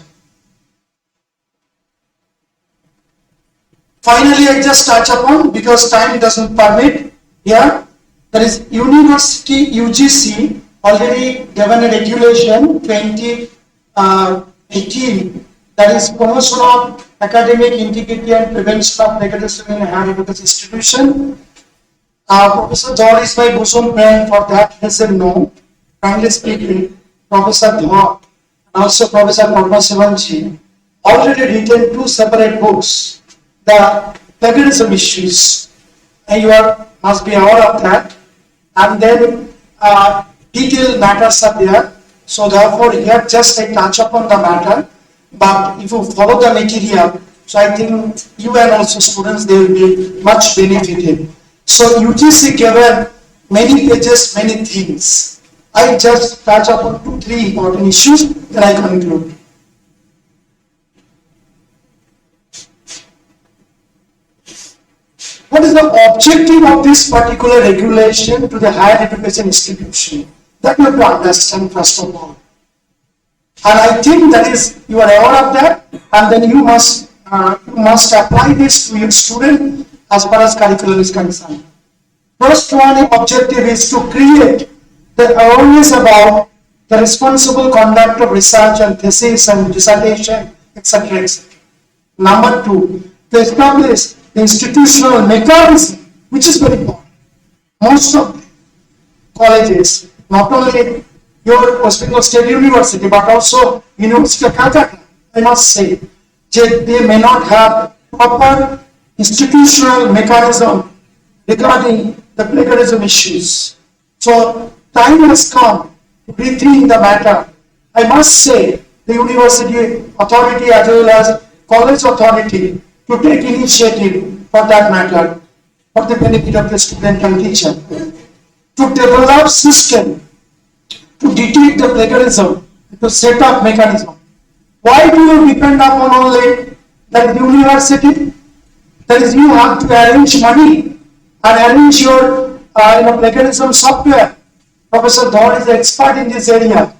Finally, I just touch upon, because time doesn't permit here, there is University UGC already given a regulation 2018, that is promotion of academic integrity and prevention of plagiarism in higher education institution. Professor Dhar is my bosom friend, for that he said no. Frankly speaking, Professor Dhar and also Professor Padmashivanji already written 2 separate books, the plagiarism issues, and you must be aware of that. And then detailed matters are there. So therefore, here just I touch upon the matter. But if you follow the material, so I think you and also students, they will be much benefited. So UGC given many pages, many things. I just touch upon 2-3 important issues, then I conclude. What is the objective of this particular regulation to the higher education institution? That you have to understand first of all. And I think that is, you are aware of that, and then you must apply this to your student as far as curriculum is concerned. First one objective is to create the awareness about the responsible conduct of research and thesis and dissertation, etc. etc. Number 2, to establish the institutional mechanism, which is very important. Most of the colleges, not only your West Bengal State University, but also University of Kolkata, I must say, they may not have proper institutional mechanism regarding the plagiarism issues. So time has come to rethink the matter. I must say the university authority as well as college authority to take initiative for that matter, for the benefit of the student and teacher, to develop system to detect the plagiarism, to set up mechanism. Why do you depend upon only the university? That is, you have to arrange money and arrange your plagiarism software. Professor Dhar is an expert in this area.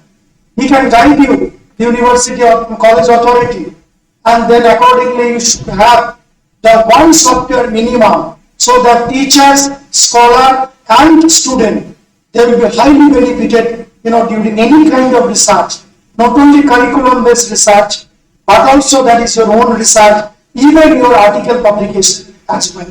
He can guide you, the university or college authority, and then accordingly you should have the one software minimum, so that teachers, scholar and student, they will be highly benefited during any kind of research, not only curriculum based research, but also that is your own research, even your article publication as well.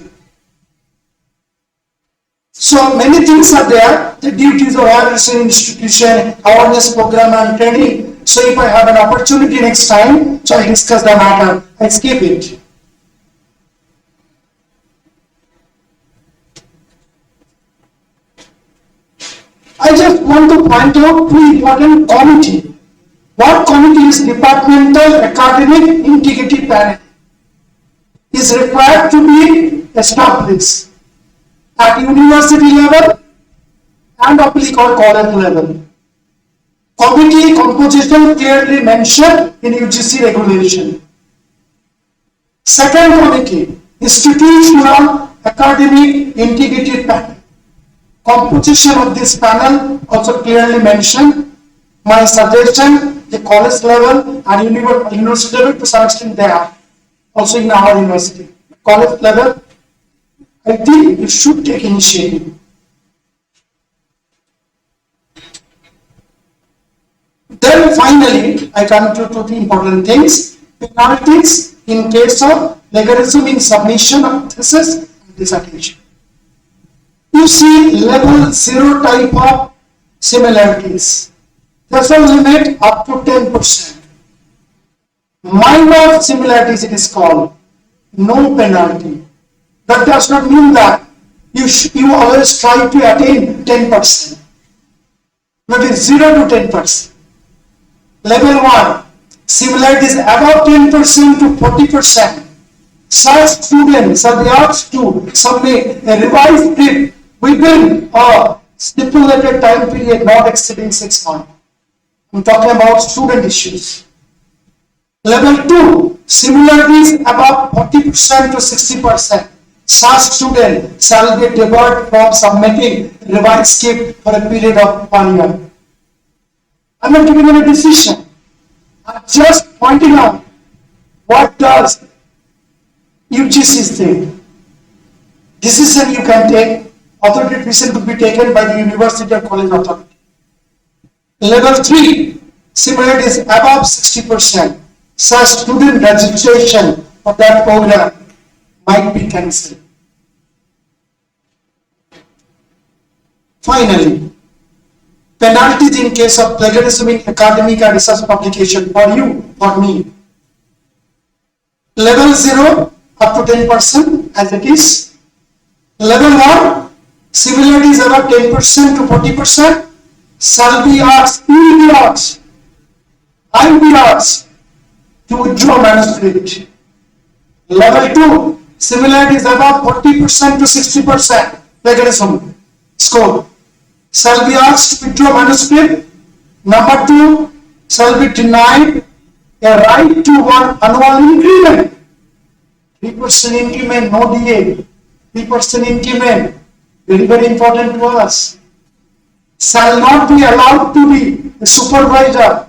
So many things are there, the duties of higher education institution, awareness program and training. So if I have an opportunity next time, so I discuss the matter, I skip it. I just want to point out 2 important committee. What committee is Departmental Academic Integrity Panel is required to be established at university level and or college level. Committee composition clearly mentioned in UGC regulation. Second committee, Institutional Academic Integrity Panel. Composition of this panel also clearly mentioned. My suggestion, the college level and university level, to some extent they are also in our university. College level, I think you should take initiative. Then finally, I come to 2 important things. Penalties in case of plagiarism in submission of thesis and dissertation. You see level 0 type of similarities. Threshold limit up to 10%. Minor similarities it is called. No penalty. That does not mean that you always try to attain 10%. But it's 0 to 10%. Level 1, similarities above 10% to 40%. Such students are asked to submit a revised script within a stipulated time period not exceeding 6 months. I'm talking about student issues. Level 2, similarities above 40% to 60%. Such student shall be debarred from submitting revised script for a period of 1 year. I'm not giving any decision. I'm just pointing out what does UGC say. Decision you can take, authority decision to be taken by the university or college authority. Level 3, similarities above 60%. Such student registration for that program might be cancelled. Finally, penalties in case of plagiarism in academic and research publication for you, for me. Level 0 up to 10% as it is. Level 1, similarities above 10% to 40% shall be asked, will be asked, I will be asked to withdraw manuscript. Level 2, similarities above 40% to 60% plagiarism score shall be asked to withdraw manuscript. Number 2, shall be denied a right to one annual increment. 3% increment, no DA. 3% increment, very, very important to us. Shall not be allowed to be a supervisor.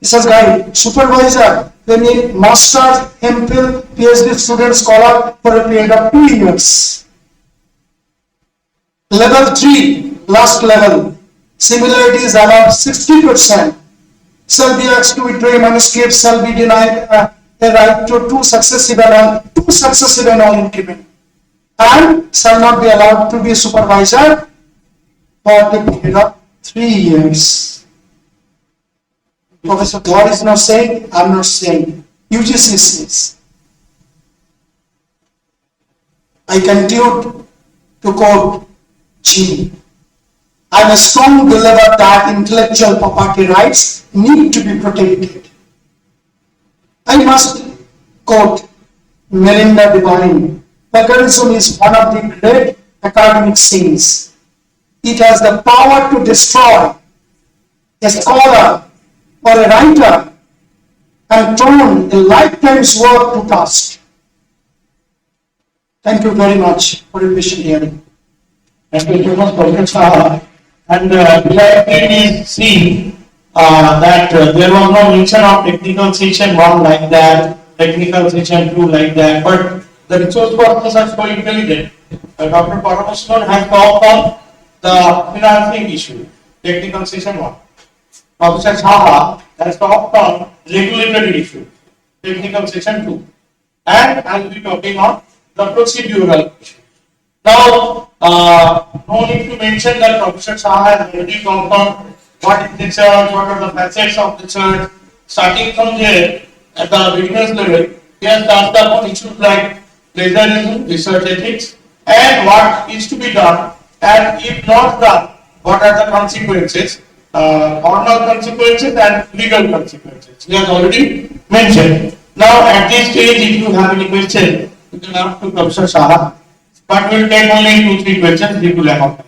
This is guide, supervisor, when a master's, MPhil, PhD student scholar for a period of 2 years. Level 3, last level, similarities above 60%, shall be asked to withdraw a manuscript, shall be denied a right to two successive annual increment, and shall not be allowed to be a supervisor for the period of 3 years. Professor God is not saying, I'm not saying. UGC says. I conclude to quote G. I'm a strong believer that intellectual property rights need to be protected. I must quote Melinda Devine. Plagiarism is one of the great academic sins. It has the power to destroy a scholar or a writer and turn a lifetime's work to dust. Thank you very much for your patient hearing. Thank you so much, Professor Saha. And we have clearly seen that there was no mention of technical section 1 like that, technical section 2 like that, but the resource persons are so intelligent. Dr. Parameswaran has talked on the financing issue, technical section 1. Professor Saha has talked on regulatory issue, technical section 2. And I will be talking on the procedural issue. Now, no need to mention that Professor Saha has already confirmed what is research, what are the facets of research. Starting from there, at the beginner's level, he has touched upon issues like plagiarism, research ethics, and what is to be done, and if not done, what are the consequences, formal consequences and legal consequences. He has already mentioned. Now, at this stage, if you have any question, you can ask to Professor Saha, but we will take only 2-3 questions due to lack of time.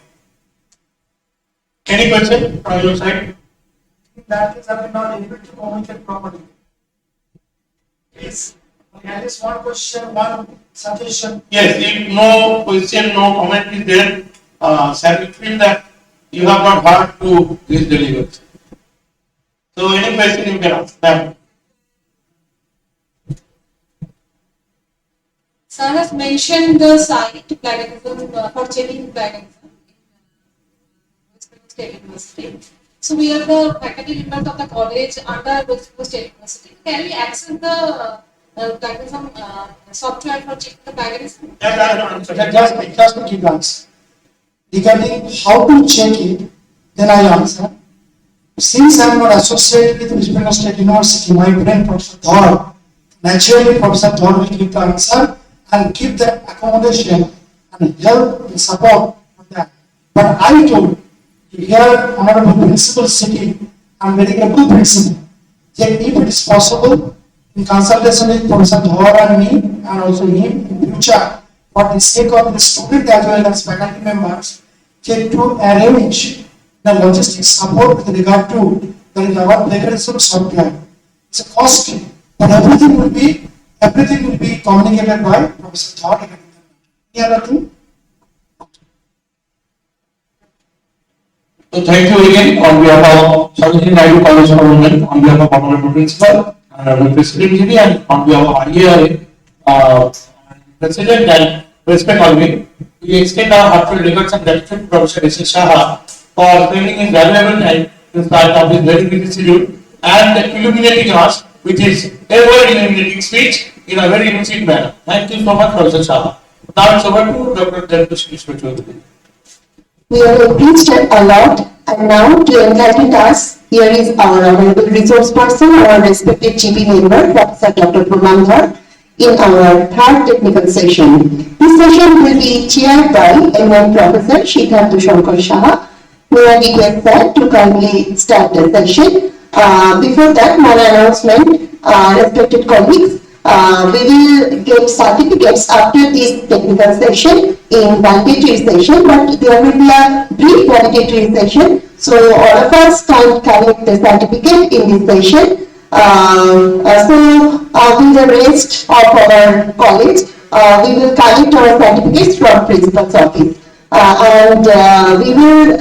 Any question from your side? In that case, I will not able to communicate properly. Please, at least one question, one suggestion. Yes, if no question, no comment is there, shall we feel that you have not heard to this delivery? So, any question you can ask them. Sir has mentioned the site plagiarism for checking plagiarism in State University. So we are the faculty members of the college under Western State University. Can we access the plagiarism software for checking the plagiarism? Just to keep answer. regarding how to check it, then I answer. Since I am not associated with West Bengal State University, my friend Professor Dhar, naturally Professor Dhar will give the answer and give the accommodation and help and support for that. But I told here Honorable Principal sitting, I am very able principal, that if it is possible, in consultation with Professor Dhar and me, and also him in future, for the sake of the student as well as faculty members, to arrange the logistics support with regard to our mechanism software. It's a costly, but everything will be communicated by Professor Dhar. Any other thing? So thank you again on behalf of Sarojini Naidu College of Government, on behalf of Honorable Principal, President Jiri, and on behalf of IARA, President and Respect Alvin, we extend our heartfelt regards and gratitude to Professor S. Shah for spending his valuable time to start of his very busy schedule and illuminating us with his ever illuminating speech in a very lucid manner. Thank you so much, Professor Shah. Now it's over to Dr. Chaudhary. We are enriched a lot, and now to enlighten us, here is our honorable resource person, our respected GP member, Professor Dr. Purnam Dhar, in our third technical session. This session will be chaired by M1 Professor Siddhartha Shankar Saha. May I request sir to kindly start the session. Before that, one announcement, respected colleagues. We will get certificates after this technical session in mandatory session, but there will be a brief mandatory session. So all of us can collect the certificate in this session. With the rest of our college, we will collect our certificates from principal's office, and we will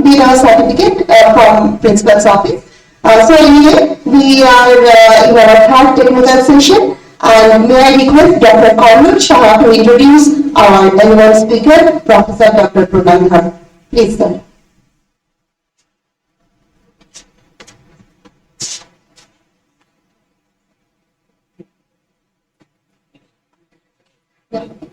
get our certificate from principal's office. So anyway, we are in our third technical session, and may I request Dr. Convergence to introduce our annual speaker, Professor Dr. Purnam Dhar. Please, sir.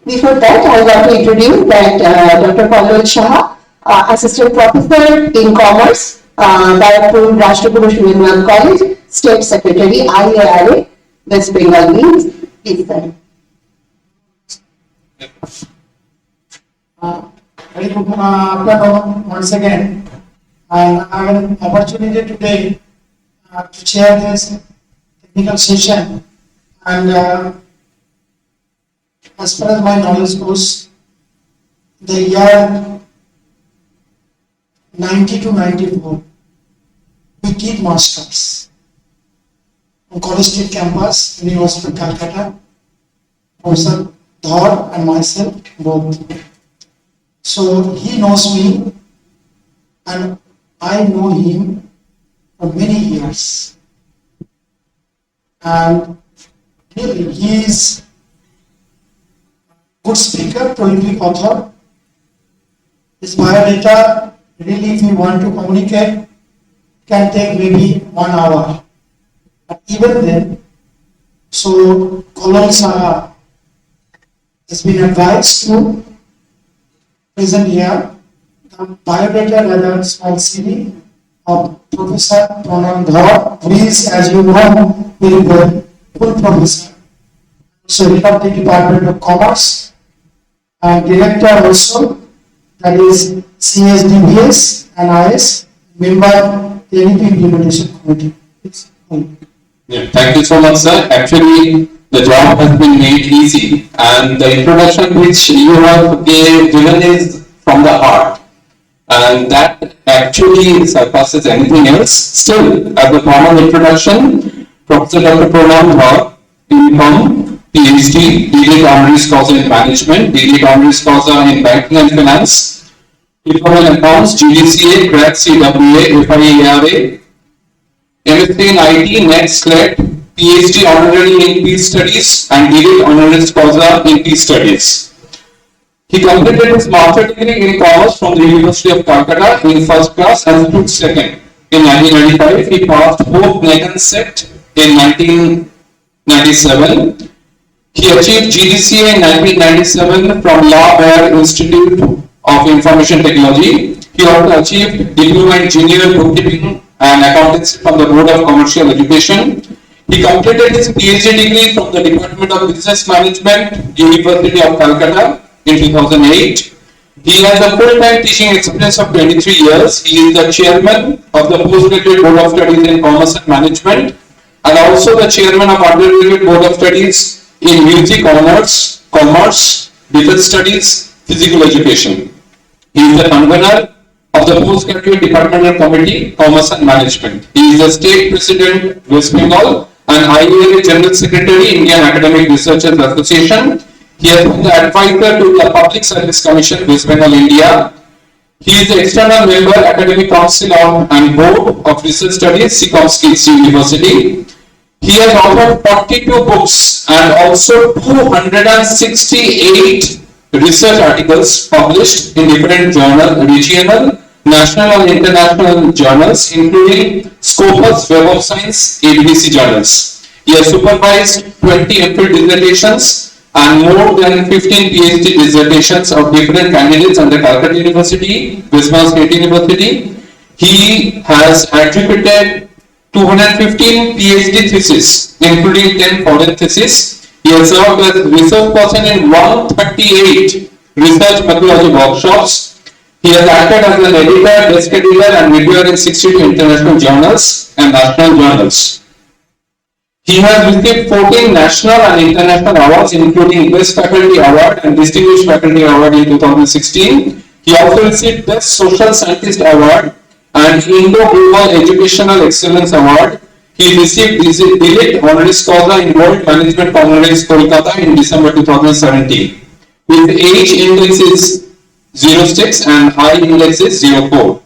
Before that, I want to introduce that Dr. Convergence Shah, Assistant Professor in Commerce, Director Rashtrapati Shuvenwal College, State Secretary, IARA, West Bengal means. Please, sir. Very good afternoon once again. And I have an opportunity today to chair this technical session. And as far as my knowledge goes, the year 90 to 94, we did masters on College Street campus, University of Kolkata, Professor Dhar and myself both. So he knows me and I know him for many years. And really, he is good speaker, prolific author. His biodata, really, if you want to communicate, can take maybe 1 hour. But even then, so Kolkata Saha has been advised to present here the biodata rather small CV of Professor Purnam Dhar, who is, as you know, very good, full professor. So head of the Department of Commerce and director also, that is CSDBS and IS, member the NEP Implementation Committee. Yeah, thank you so much, sir. Actually, the job has been made easy, and the introduction which you have given is from the heart, and that actually surpasses anything else. Still, as a formal introduction, Professor Dr. Purnam Dhar, income, PhD, DLED honoris causa in management, DLED honoris causa in banking and finance, Economic accounts, GDCA, CRAC, CWA, FIARA, MSc in IT, NET, SLET, PhD honorary in Peace Studies, and DLED honoris causa in Peace Studies. He completed his master degree in commerce from the University of Kolkata in first class and stood second. In 1995, he passed Hope Nagan set in 1997. He achieved GDCA in 1997 from Law Institute of Information Technology. He also achieved Diploma in Engineering, Bookkeeping and Accountancy from the Board of Commercial Education. He completed his PhD degree from the Department of Business Management, University of Kolkata in 2008. He has a full-time teaching experience of 23 years. He is the chairman of the Postgraduate Board of Studies in Commerce and Management and also the chairman of Undergraduate Board of Studies in Music, Honors, Commerce, Defense Studies, Physical Education. He is the convener of the Postgraduate Departmental Committee, Commerce and Management. He is the State President, West Bengal, and IARA General Secretary, Indian Academic Researchers Association. He has been the advisor to the Public Service Commission, West Bengal, India. He is the external member, Academic Council and Board of Research Studies, Sikomsky University. He has authored 42 books and also 268 research articles published in different journals, regional, national and international journals, including Scopus, Web of Science, ABC journals. He has supervised 20 MPhil dissertations and more than 15 PhD dissertations of different candidates under Calcutta University, West Bengal State University. He has attributed 215 PhD theses, including 10 foreign theses. He has served as research person in 138 research methodology workshops. He has acted as an editor, desk editor, and reviewer in 62 international journals and national journals. He has received 14 national and international awards, including Best Faculty Award and Distinguished Faculty Award in 2016. He also received Best Social Scientist Award and Indo-Global Educational Excellence Award. He received Elite Honoris Causa in World Management Congress, Kolkata in December 2017. His age index is 06 and eye index is 04.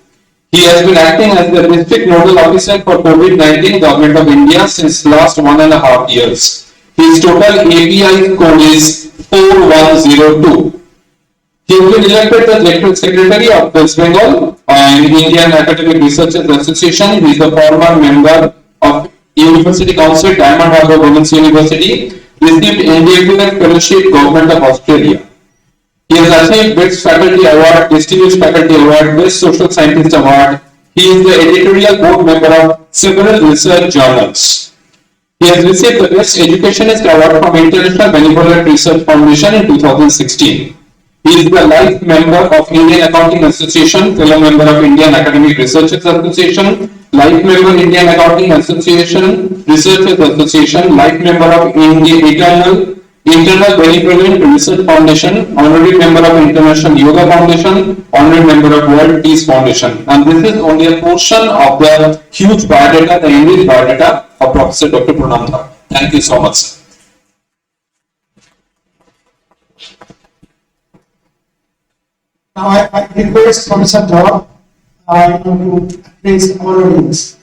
He has been acting as the District Nodal Officer for COVID-19 Government of India since last 1.5 years. His total API code is 4102. He has been elected as Electoral Secretary of West Bengal and Indian Academic Researchers Association. He is a former member of University Council, Diamond Harbour Women's University, received Individual Fellowship, Government of Australia. He has achieved Best Faculty Award, Distinguished Faculty Award, Best Social Scientist Award. He is the editorial board member of several research journals. He has received the Best Educationist Award from International Benevolent Research Foundation in 2016. He is the life member of Indian Accounting Association, fellow member of Indian Academic Researchers Association, life member Indian Accounting Association, Researchers Association, life member of Internal Benevolent Research Foundation, honorary member of International Yoga Foundation, honorary member of World Peace Foundation. And this is only a portion of the huge biodata, the English biodata of Professor Dr. Pranam. Thank you so much, sir. Now I request Professor Dhar to address our audience.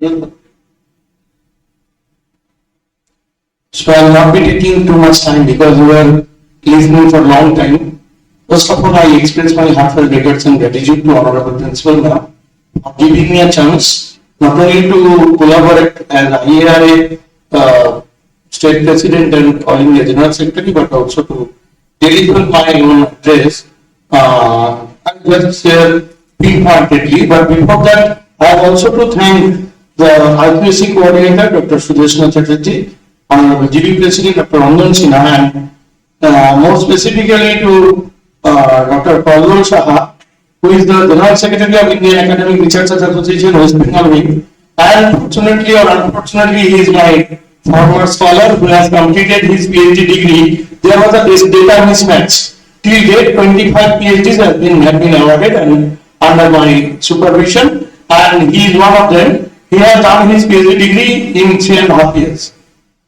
So I will not be taking too much time because we were listening for a long time. First of all, I express my heartfelt regrets and gratitude to Honorable Principal Ma'am for giving me a chance not only to collaborate as IARA State President and All India General Secretary, but also to deliver my own address. I'll just share pinpointedly, but before that, I have also to thank the IQAC coordinator, Dr. Sudeshna Chatterjee, Honorable GB President, Dr. Ranjan Sinha, and more specifically to Dr. Paul Saha who is the General Secretary of Indian Academic Researchers Association, West Bengal wing. And fortunately or unfortunately, he is my former scholar who has completed his PhD degree. There was a data mismatch. Till date, 25 PhDs have been awarded and under my supervision, and he is one of them. He has done his PhD degree in 3.5 years.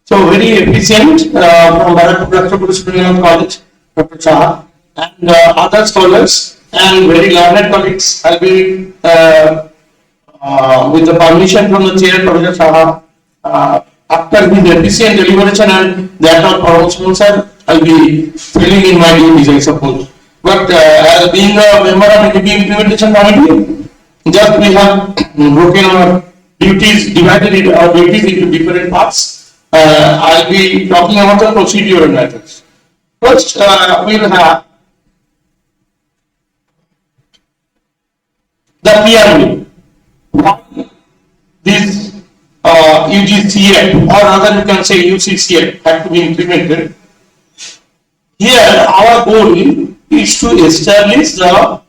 So very efficient from Barakpur Rashtrapati College, Dr. Shah, and other scholars and very learned colleagues. I'll be with the permission from the chair, Professor Shah, after his efficient deliberation and that of Paramount sir, I'll be filling in my duties, I suppose. But as being a member of the implementation committee, just we have broken our duties, divided our duties into different parts. I'll be talking about the procedural matters. First, we will have the PRV. Why this UGCF, or rather you can say UCCF, had to be implemented. Here, our goal is to establish the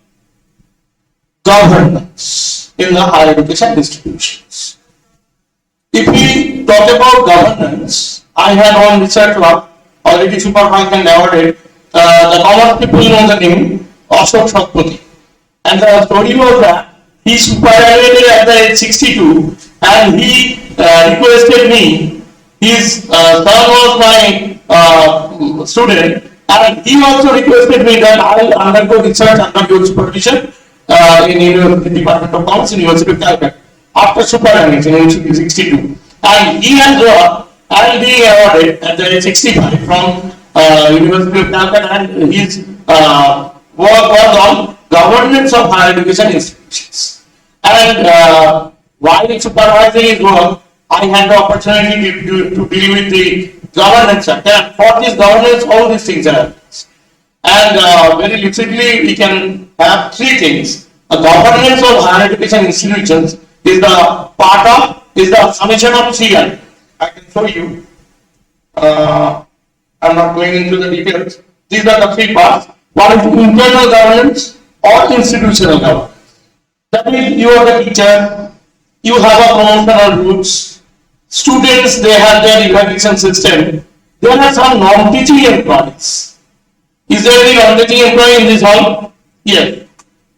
governance in the higher education institutions. If we talk about governance, I had one research work already supervised and awarded. The common people know the name Ashok Shakpati. And the story was that he superannuated at the age 62 and he requested me. His son was my student, and he also requested me that I will undergo research under your supervision in University Department of Commerce, University of Calcutta, after superannuation in 62. And he has and being awarded at the age 65 from University of Calcutta, and his work was on governance of higher education institutions. And while supervising his work, I had the opportunity to deal with the governance sector. And for this governance, all these things are. And very lucidly, we can have three things. A governance of higher education institutions is the part of, is the summation of three items. I can show you. I'm not going into the details. These are the three parts. One is internal governance or institutional governance. That means you are the teacher, you have a promotional routes, students, they have their evaluation system. There are some non-teaching employees. Is there any non-teaching employee in this hall? Yes.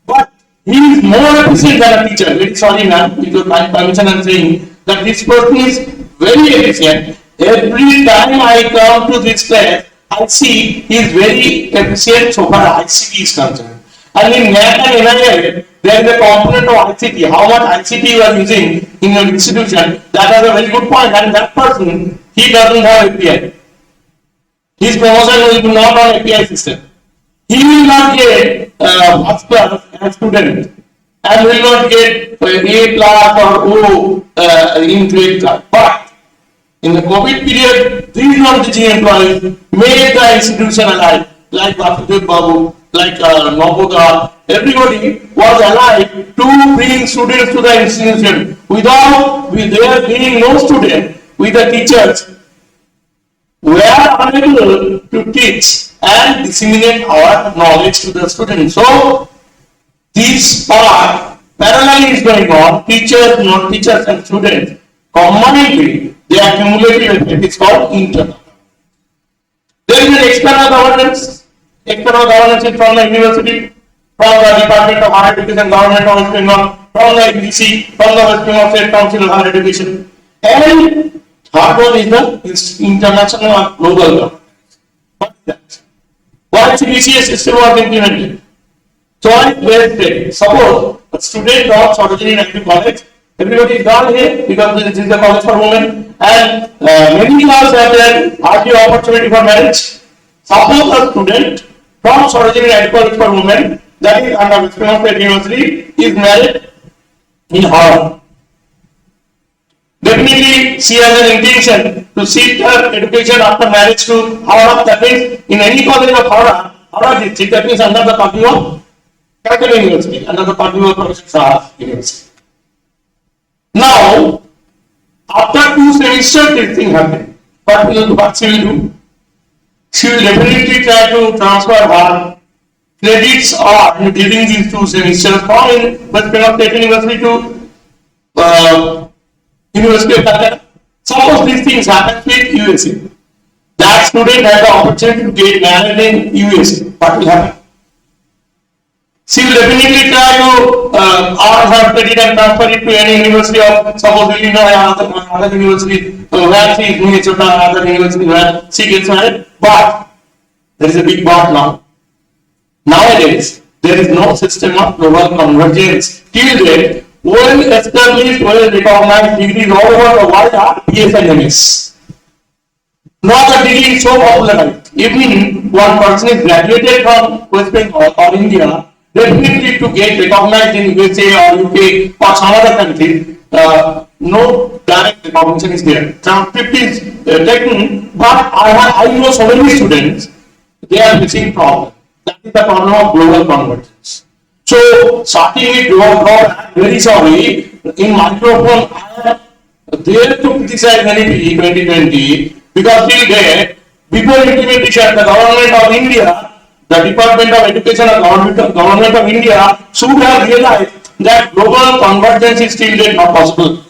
But he is more efficient than a teacher. Very sorry ma'am, with your kind permission I am saying that this person is very efficient. Every time I come to this class, I see he is very efficient so far ICT is concerned. And in NAT and NIL, there is a component of ICT. How much ICT you are using in your institution, that is a very good point. And that person, he doesn't have API. His promotion will be not on API system. He will not get first class as student and will not get A class or O in grade class. But in the COVID period, these non-teaching employees made the institution alive, like Vasudev Babu, like Naboda, everybody was alive to bring students to the institution. Without there being no student, with the teachers, we are unable to teach and disseminate our knowledge to the students. So, this part parallel is going on, teachers, non-teachers and students, combinedly, their cumulative effect is called internal. There is an external governance. External governance is from the university, from the Department of Higher Education, Government of West Bengal, from the EDC, from the West Bengal State Council of Higher Education. And third one is the international or global governance. What is that? Why CBCS system was implemented? Choice-based training. Suppose a student of Sarojini Naidu College, everybody is gone here because this is the college for women, and many classes have there are the opportunity for marriage. Suppose a student from Sarojini Naidu College for Women, that is under West Bengal State University, is married in Howrah. Definitely, she has an intention to seek her education after marriage to Howrah. That means in any college of Howrah district, that means under the purview of Calcutta University, under the purview of Professor Shah University. Now, after 2 semesters, this thing happened. What she will do? She will definitely try to transfer her credits are during these 2 semesters from West Bengal State University to University of Kolkata. Suppose these things happen with USA. That student has the opportunity to get married in USA. What will happen? She will definitely try to earn her credit and transfer it to any university of, suppose Illinois or other university where she is Minnesota, other university where she gets married. But there is a big but now. Nowadays, there is no system of global convergence. Till date, well established, well recognized degrees all over the world are BS and MS. Not a degree so popular. Even one person is graduated from West Bengal or India, definitely to get recognized in USA or UK or some other country, no direct recognition is there. Transcript is taken, but I know so many students, they are missing problem. That is the problem of global convergence. So, starting with global, I am very sorry, in microphone, I am there to criticize NEP 2020 because till there, before implementation, the government of India, the Department of Education and Government of India should have realized that global convergence is still not possible.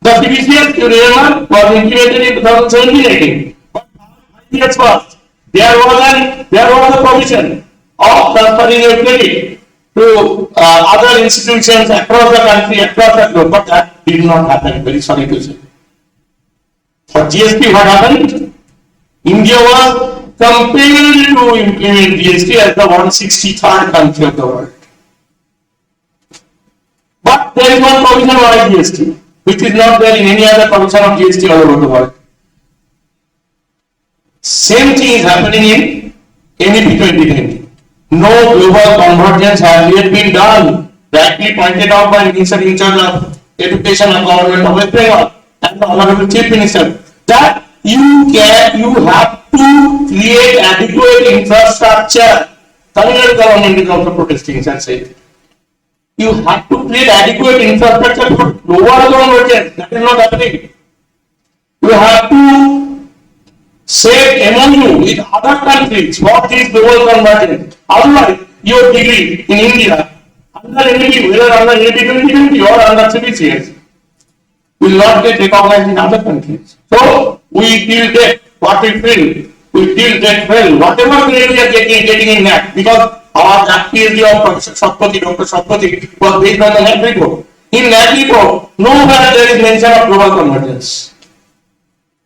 The CBCS, you remember, was implemented in 2017-18. But 5 years first, there was a provision of transferring your credit to other institutions across the country, across the globe, but that did not happen. Very sorry to say. For GST, what happened? India was compelled to implement GST as the 163rd country of the world. But there is one provision of GST, which is not there in any other provision of GST all over the world. Same thing is happening in NEP 2020. No global convergence has yet been done. Rightly pointed out by Minister in charge of Education and Government of West Bengal and the Honorable Chief Minister, that you have to create adequate infrastructure. Tamil Nadu government is also protesting and saying, you have to create adequate infrastructure for global convergence. That is not happening. You have to set MOU with other countries for this global convergence. Otherwise, your degree in India, under NEP, whether under NEP 2020 or under CBCS, will not get recognized in other countries. So, we till date, what we feel, we till date well, whatever grade we are getting in NAC, because our NAC PhD of Professor Sapkoti, Dr. Sapkoti was based on the NAC report. In NAC report, nowhere there is mention of global convergence.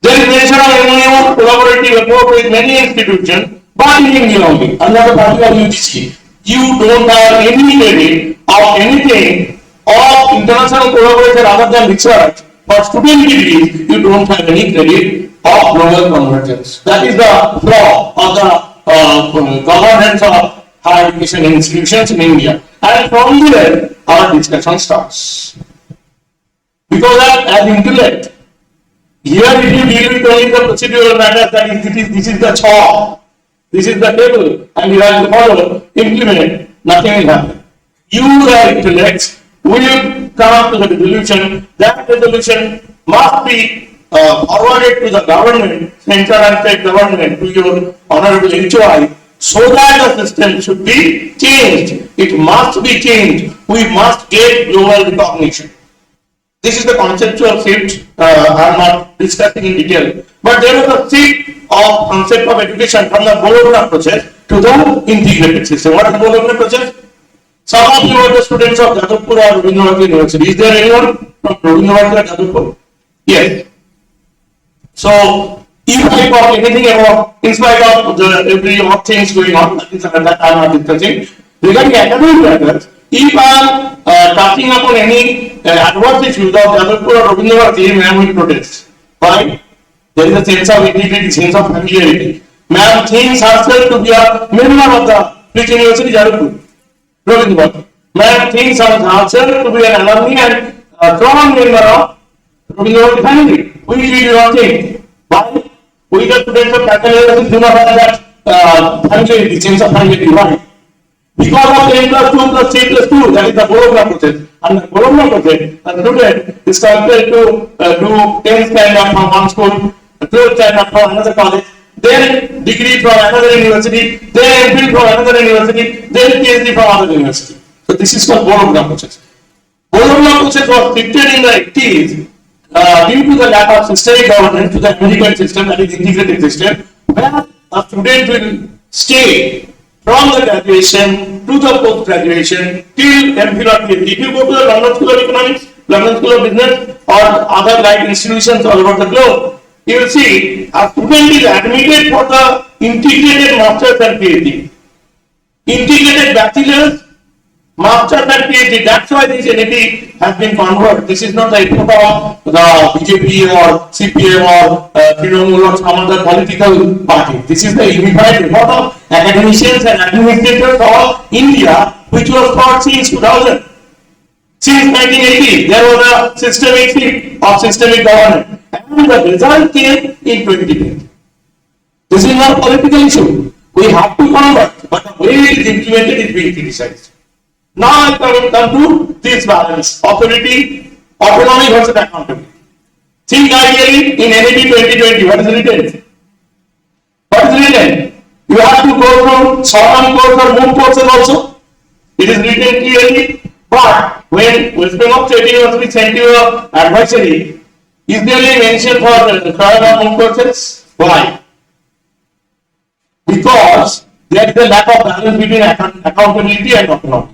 There is mention of MOU collaborative effort with many institutions, but in India only, under the particular UGC. You don't have any credit of anything of international collaboration other than research. For student degrees, you don't have any credit of global convergence. That is the flaw of the governance of higher education institutions in India. And from there, our discussion starts. Because as intellect, here if you deal with only the procedural matters, that is, this is the chalk, this is the table, and you have to follow, implement, nothing will happen. You, the intellects, will come to the resolution. That resolution must be forwarded to the government, central and state government, to your honorable HOI, so that the system should be changed. It must be changed. We must get global recognition. This is the conceptual shift. I am not discussing in detail, but there was a shift of concept of education from the Bologna process to the integrated system. What is Bologna process? Some of you are the students of Jadavpur or Rabindranath University. Is there anyone from Rabindranath or Jadavpur? Yes. So, if I talk anything about, in spite of the every things going on, that I am not discussing, regarding academic matters, if I am touching upon any adverse issues of Jadavpur or Rabindranath, ma'am will protest. Why? There is a sense of integrity, sense of familiarity. Ma'am thinks herself to be a member of the British University Jadavpur. Rabindranath. Ma'am thinks herself to be an alumni and a strong member of Rabindranath family. We do not think. Why? We the students of faculty do not have that family, sense of family. Why? Because of 10 plus 2 plus 3 plus 2, that is the Bologna process. And the Bologna process, a student is compelled to do 10th standard from one school, 12th standard from another college. Then degree from another university, then MPhil from another university, then PhD from other university. So this is called board-of-law process. Board-of-law process was shifted in the 80s due to the lack of systemic governance to the American system, that is integrated system, where a student will stay from the graduation to the post-graduation till MPhil or PhD. If you go to the London School of Economics, London School of Business, or other like institutions all over the globe, you will see a student is admitted for the integrated masters and PhD. Integrated bachelor's, masters and PhD. That's why this entity has been converted. This is not the effort of the BJP or CPM or Trinamool or some other political party. This is the unified effort of academicians and administrators of India, which was taught since 2000. Since 1980, there was a systemic shift of systemic governance, and the result came in 2020. This is not a political issue. We have to convert, but the way it is implemented is being criticized. Now I come to this balance: authority, autonomy versus accountability. Think ideally in NAD 2020. What is written? What is written? You have to go through short-term course or MOOC courses also. It is written clearly. But when West Bengal State University sent you an advisory, is there mention for short or MOOC courses? Why? Because there is a lack of balance between accountability and autonomy.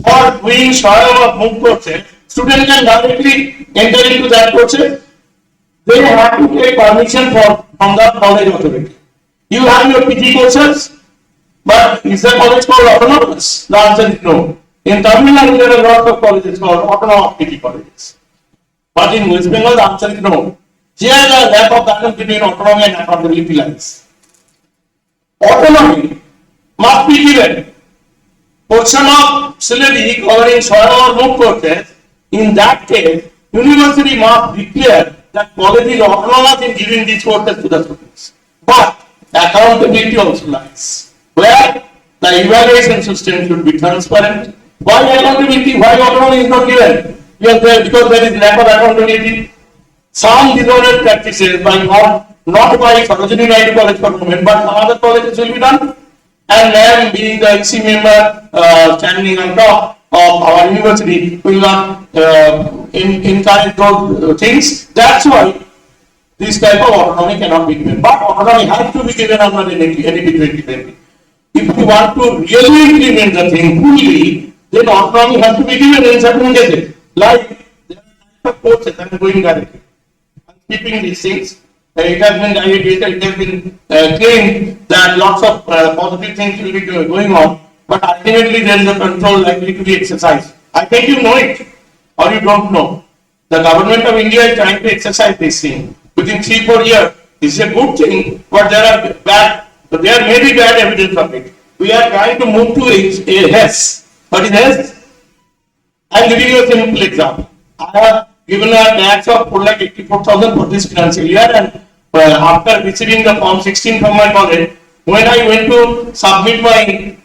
For doing short or MOOC courses, students can directly enter into that courses. They have to take permission from the college authority. You have your PG courses, but is the college called autonomous? The answer is no. In Tamil Nadu, there are lots of colleges called autonomous PG colleges. But in West Bengal, the answer is no. Here, the lack of balance between autonomy and accountability lies. Autonomy must be given. Portion of syllabus covering short or MOOC courses, in that case, university must declare that college is autonomous in giving these courses to the students. But accountability also lies, where the evaluation system should be transparent. Why accountability? Why autonomy is not given? Because there is lack of accountability. Some dishonest practices by not by Sarojini Naidu College for women, but some other colleges will be done. And then being the IC member standing on top of our university will not encourage those things. That's why this type of autonomy cannot be given. But autonomy has to be given under NAD 2020. If you want to really implement the thing fully, then autonomy has to be given in certain cases. Like there are types of courses that are going directly. I'm keeping these things. It has been it has been claimed that lots of positive things will be going on, but ultimately there is a control likely to be exercised. I think you know it, or you don't know. The government of India is trying to exercise this thing within 3-4 years. This is a good thing, but there may be bad evidence of it. We are trying to move to a HES. What is HES? I am giving you a simple example. I have given a tax of 4,84,000 for this financial year, and after receiving the form 16 from my college, when I went to submit my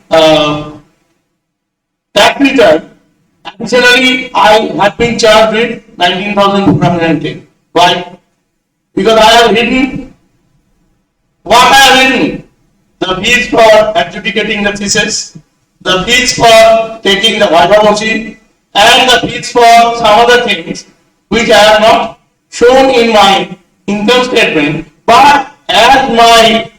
tax return, additionally I had been charged with 19,410. Why? Because I have hidden what I have hidden. The fees for adjudicating the thesis, the fees for taking the viva voce, and the fees for some other things which I have not shown in my income statement, but as my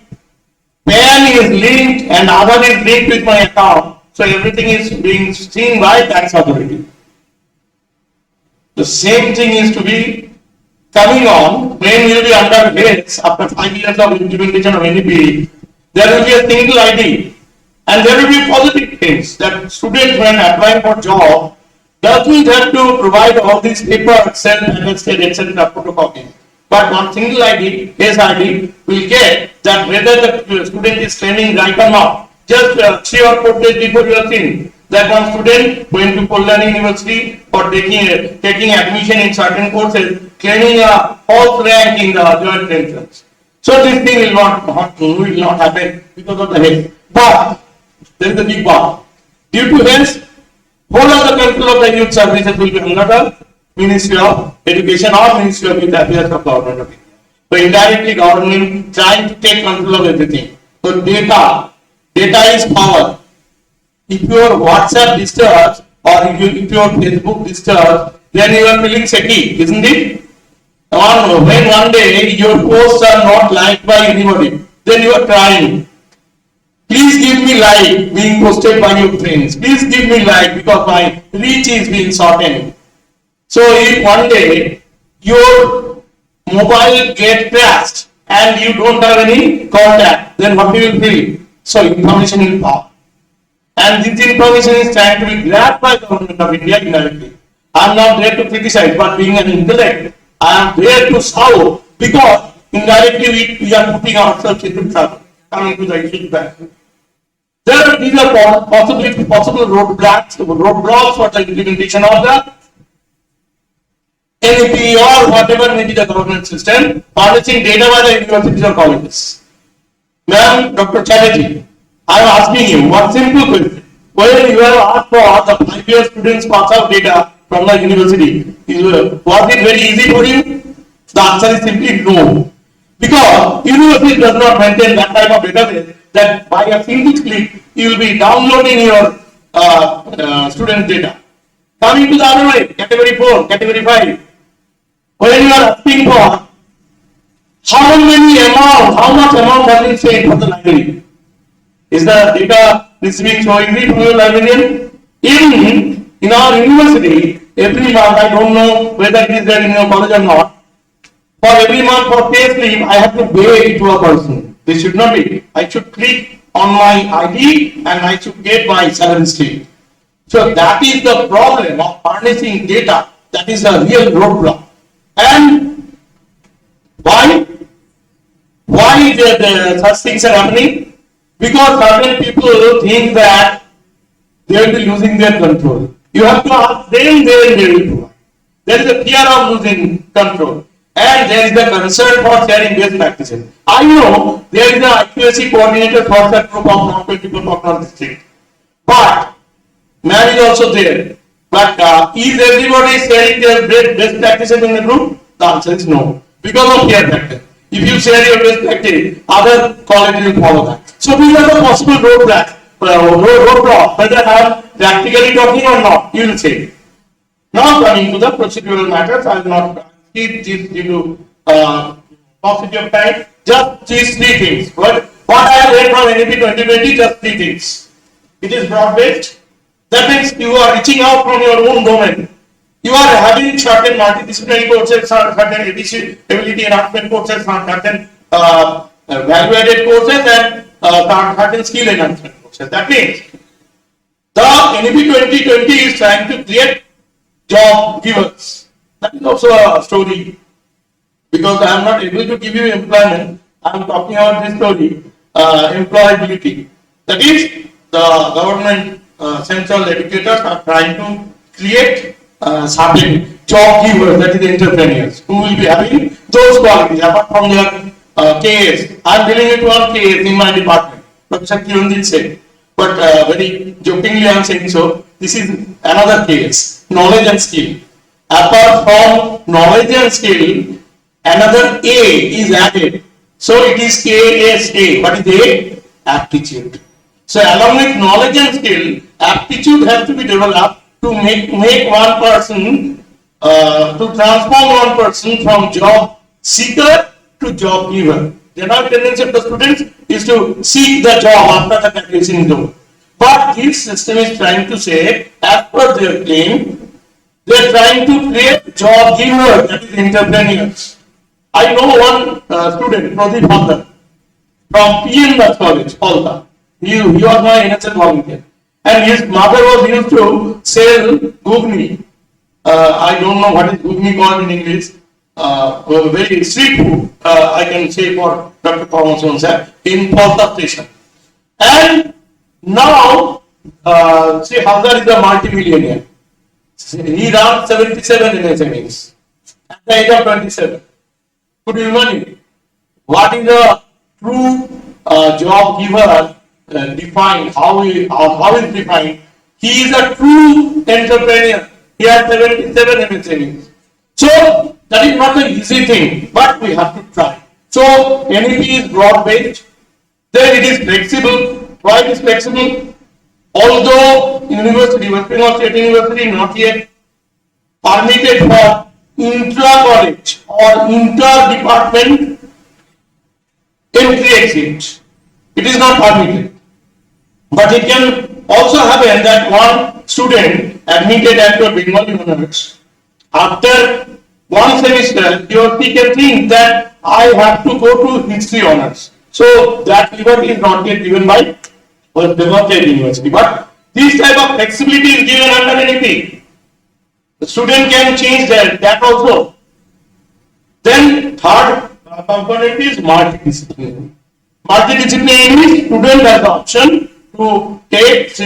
PAN is linked and Aadhaar is linked with my account, so everything is being seen by tax authority. The same thing is to be coming on when we will be under HES after 5 years of implementation of NEP. There will be a single ID, and there will be positive things that students, when applying for job, doesn't have to provide all these papers, self-attested, etc. photocopy. But one single ID, HES ID, will get that whether the student is claiming right or not. Just 3 or 4 days before you have seen that one student went to Kolkata University for taking admission in certain courses, claiming a false rank in the joint entrance. So this thing will not happen because of the HES. But there is a big but. Due to HES, whole of the control of the youth services will be under the Ministry of Education or Ministry of Youth Affairs of Government of India. So indirectly government trying to take control of everything. So data is power. If your WhatsApp disturbs or if your Facebook disturbs, then you are feeling shaky, isn't it? Or when one day your posts are not liked by anybody, then you are crying. Please give me like being posted by your friends. Please give me like because my reach is being shortened. So if one day your mobile get crashed and you don't have any contact, then what you will feel? So information will pop. And this information is trying to be grabbed by the government of India indirectly. I am not there to criticize, but being an intellect, I am there to solve because indirectly we are putting ourselves into trouble. Coming to the issue back. These are possible roadblocks for the implementation of the NEP or whatever may be the government system, harnessing data by the universities or colleges. Ma'am, Dr. Chatterjee, I am asking you one simple question. When you have asked for the 5-year students pass out data from the university, was it very easy for you? The answer is simply no. Because university does not maintain that type of database that by a single click you will be downloading your student data. Coming to the other way, category 4, category 5. When you are asking for how much amount has been paid for the library? Is the data receiving so easy from your librarian? Even in our university, every month, I don't know whether it is there in your college or not, for every month for pay slip, I have to pay it to a person. This should not be. I should click on my ID and I should get my salary slip. So that is the problem of harnessing data. That is a real roadblock. And why? Why such things are happening? Because certain people think that they will be losing their control. You have to ask them, they will provide. There is a fear of losing control. And there is the concern for sharing best practices. I know there is an IQAC coordinator for that group of non-people from non-district. But man is also there. But is everybody sharing their best practices in the group? The answer is no. Because of fear factor. If you share your best practice, other colleges will follow that. So these are the possible roadblocks. Whether I am practically talking or not, you will say. Now coming to the procedural matters, I will not keep this due to paucity of time. Just these 3 things. What I have read from NEP 2020, just 3 things. It is broad-based. That means you are reaching out from your own domain. You are having certain multidisciplinary courses, certain ability enhancement courses, certain value-added courses, and certain skill enhancement courses. That means the NEP 2020 is trying to create job givers. That is also a story. Because I am not able to give you employment, I am talking about this story, employability. That is, the government central educators are trying to create certain job givers, that is entrepreneurs, who will be having those qualities apart from their KS. I am dealing with one KS in my department, Professor Kirunjit said. But very jokingly I am saying so, this is another KS, knowledge and skill. Apart from knowledge and skill, another A is added. So it is KSA. What is A? Aptitude. So along with knowledge and skill, aptitude has to be developed to make one person, to transform one person from job seeker to job giver. The general tendency of the students is to seek the job after the graduation is over. But this system is trying to say, as per their claim, they are trying to create job giver, that is entrepreneurs. I know one student, Pradeep Bhandar, from PM College, Kolkata. He was my NHS volunteer. And his mother was used to sell gugni. I don't know what is gugni called in English. Very street food, I can say for Dr. Thomas sir, in Kolkata station. And now, see, Hamza is a multi-millionaire. He ran 77 MSMEs at the age of 27. Could you imagine? What is a true job giver defined? How is defined? He is a true entrepreneur. He has 77 MSMEs. So, That is not an easy thing, but we have to try. So NEP is broad-based, then it is flexible. Why it is flexible? Although university, West Bengal State University, not yet permitted for intra-college or inter-department entry exit. It is not permitted. But it can also happen that one student admitted at your Bengali honors, after one semester, he or she can think that I have to go to history honors. So that liberty is not yet given by West Bengal State University. But this type of flexibility is given under NEP. The student can change that also. Then third component is multidisciplinary. Multidisciplinary means student has the option to take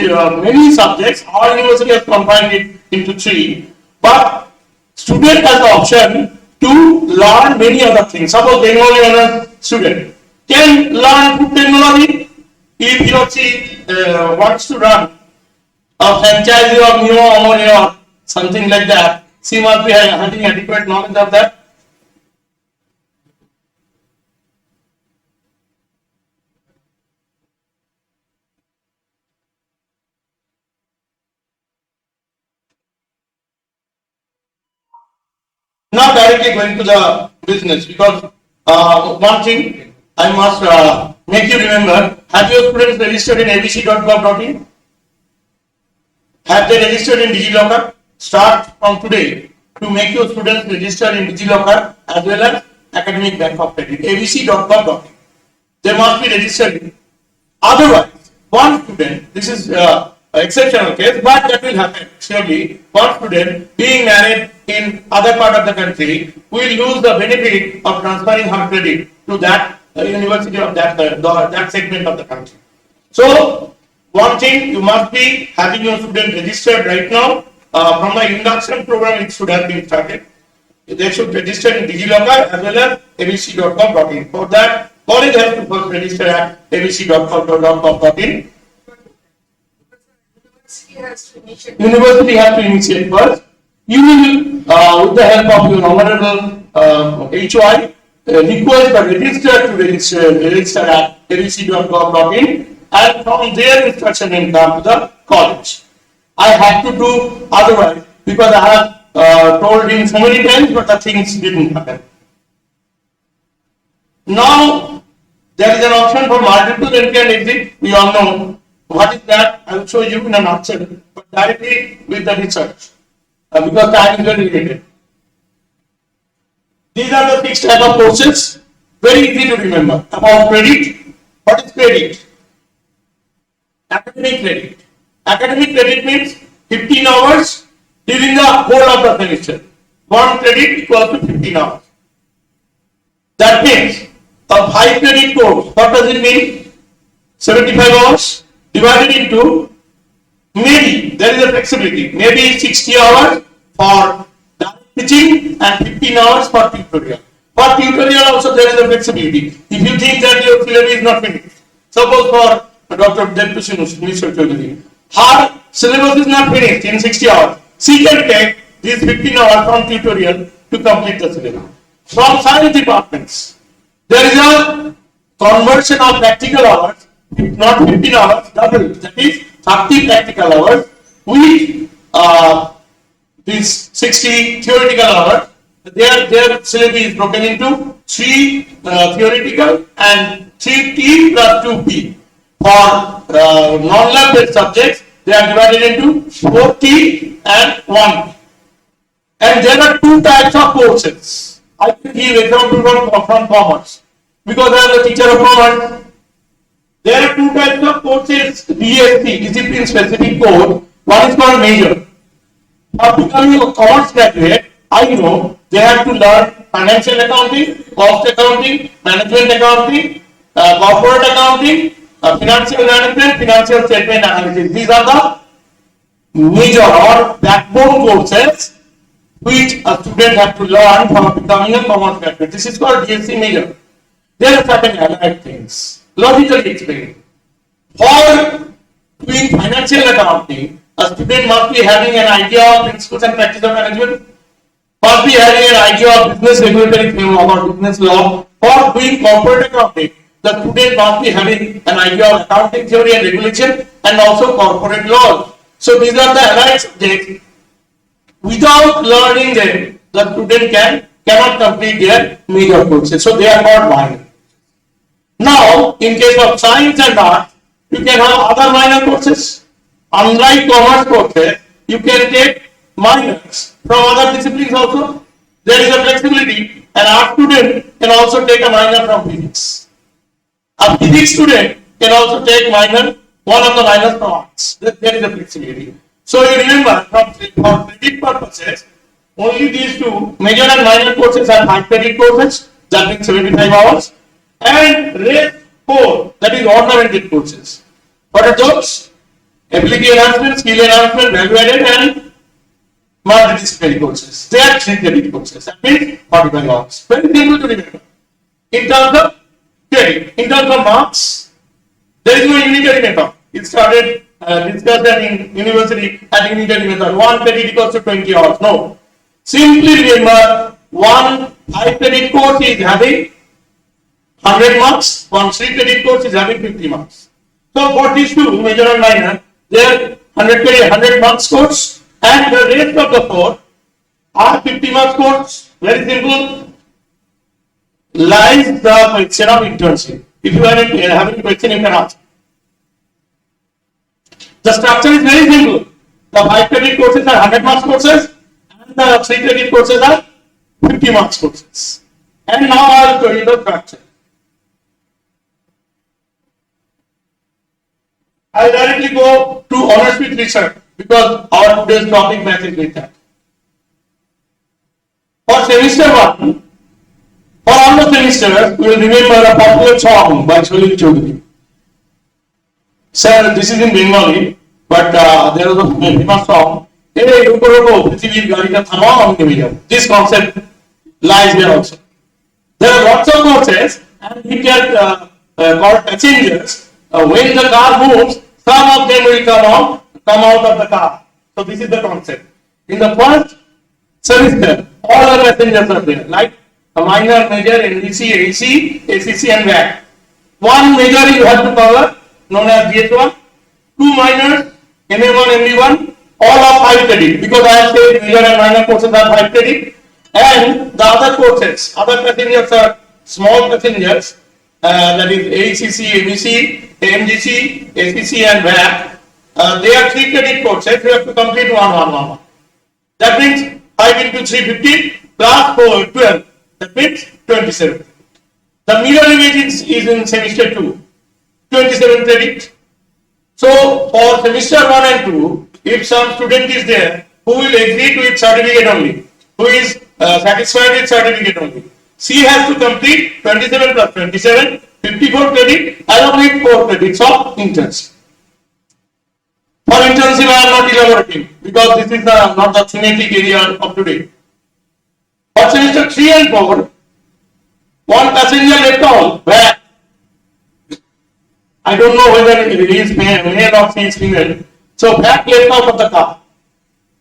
many subjects. Our university has combined it into 3, but student has the option to learn many other things. Suppose Bengali honor student can learn food technology if he or she wants to run a franchise of Neo or something like that. She must be having adequate knowledge of that. Not directly going to the business, because one thing I must make you remember: have your students registered in abc.gov.in? Have they registered in DigiLocker? Start from today to make your students register in DigiLocker as well as Academic Bank of Credit, abc.gov.in. They must be registered. Otherwise, one student, this is exceptional case, but that will happen surely. One student being married in other part of the country will lose the benefit of transferring her credit to that university of that segment of the country. So one thing, you must be having your student registered right now. From the induction program, it should have been started. They should register in DigiLocker as well as abc.gov.in. For that, college has to first register at abc.gov.in. University has to initiate first. You will, with the help of your honorable HOI, request the register to register at abc.gov.in, and from there instruction will come to the college. I had to do otherwise because I have told him so many times, but the things didn't happen. Now there is an option for multiple entry and exit. We all know what is that. I will show you in a nutshell, but directly with the research because time is very limited. These are the 6 type of courses. Very easy to remember. About credit. What is credit? Academic credit. Academic credit means 15 hours during the whole of the semester. 1 credit equals to 15 hours. That means a 5 credit course. What does it mean? 75 hours divided into, maybe there is a flexibility, maybe 60 hours for teaching and 15 hours for tutorial. For tutorial also there is a flexibility. If you think that your syllabus is not finished, suppose for Dr. Delpushi Mr. Chaudhary, her syllabus is not finished in 60 hours, she can take these 15 hours from tutorial to complete the syllabus. From science departments, there is a conversion of practical hours, not 15 hours, double, that is 30 practical hours with these 60 theoretical hours. Their syllabus is broken into 3 theoretical and 3T plus 2P. For non-lab based subjects, they are divided into 4T and 1. And there are 2 types of courses. I can give example from commerce because I am a teacher of commerce. There are 2 types of courses, DSC, discipline specific course. One is called major. For becoming a commerce graduate, I know they have to learn financial accounting, cost accounting, management accounting, corporate accounting, financial management, financial statement analysis. These are the major or backbone courses which a student has to learn for becoming a commerce graduate. This is called DSC major. There are certain allied things, logically explained. For doing financial accounting, a student must be having an idea of principles and practice of management. must be having an idea of business regulatory framework or business law. For doing corporate accounting, the student must be having an idea of accounting theory and regulation and also corporate law. So these are the allied subjects. Without learning them, the student cannot complete their major courses. So they are not minor. Now, in case of science and art, you can have other minor courses. Unlike commerce courses, you can take minors from other disciplines also. There is a flexibility. An art student can also take a minor from physics. A physics student can also take minor, one of the minors from arts. There is a flexibility. So you remember, for credit purposes, only these two major and minor courses are 5 credit courses, that means 75 hours, and rest 4, that is ornamented courses. What are those? Ability enhancement, skill enhancement, value added, and multidisciplinary courses. They are 3 credit courses. That means 45 hours. Very simple to remember. In terms of credit, in terms of marks, there is no unitary method. It started discussed in university as unitary method. 1 credit equals to 20 hours. No. Simply remember, one 5 credit course is having 100 marks, one 3 credit course is having 50 marks. So for these two, major and minor, they are 100 marks course, and the rest of the 4 are 50 marks course. Very simple. Lies the question of internship. If you have a question, you can ask. The structure is very simple. The 5 credit courses are 100 marks courses, and the 3 credit courses are 50 marks courses. And now I will show you the structure. I will directly go to honors with research because our today's topic matches with that. For semester 1, for all the semesters, we will remember a popular song by Sarojini Chaudhary. Sir, this is in Bengali, but there is a famous song. This concept lies here also. There are lots of courses, and we get called passengers. When the car moves, some of them will come out of the car. So this is the concept. In the first semester, all the passengers are there, like a minor, major, NDC, AC, ACC, and VAC. One major you have to cover, known as GS1. 2 minors, MA1, MB1, all are 5 credit, because I have said major and minor courses are 5 credit, and the other courses, other passengers are small passengers, that is ACC, ABC, MGC, ACC, and VAC. They are 3 credit courses. You have to complete 1. That means 5 into 3, 15 plus 4, 12. That means 27. The mirror image is in semester 2, 27 credit. So for semester 1 and 2, if some student is there who will agree to its certificate only, who is satisfied with certificate only, she has to complete 27 plus 27, 54 credit along with 4 credits of internship. For internship, I am not elaborating because this is not the thematic area of today. For semester 3 and 4, one passenger left out. Where? I don't know whether he is male or she is female. So back left out of the car.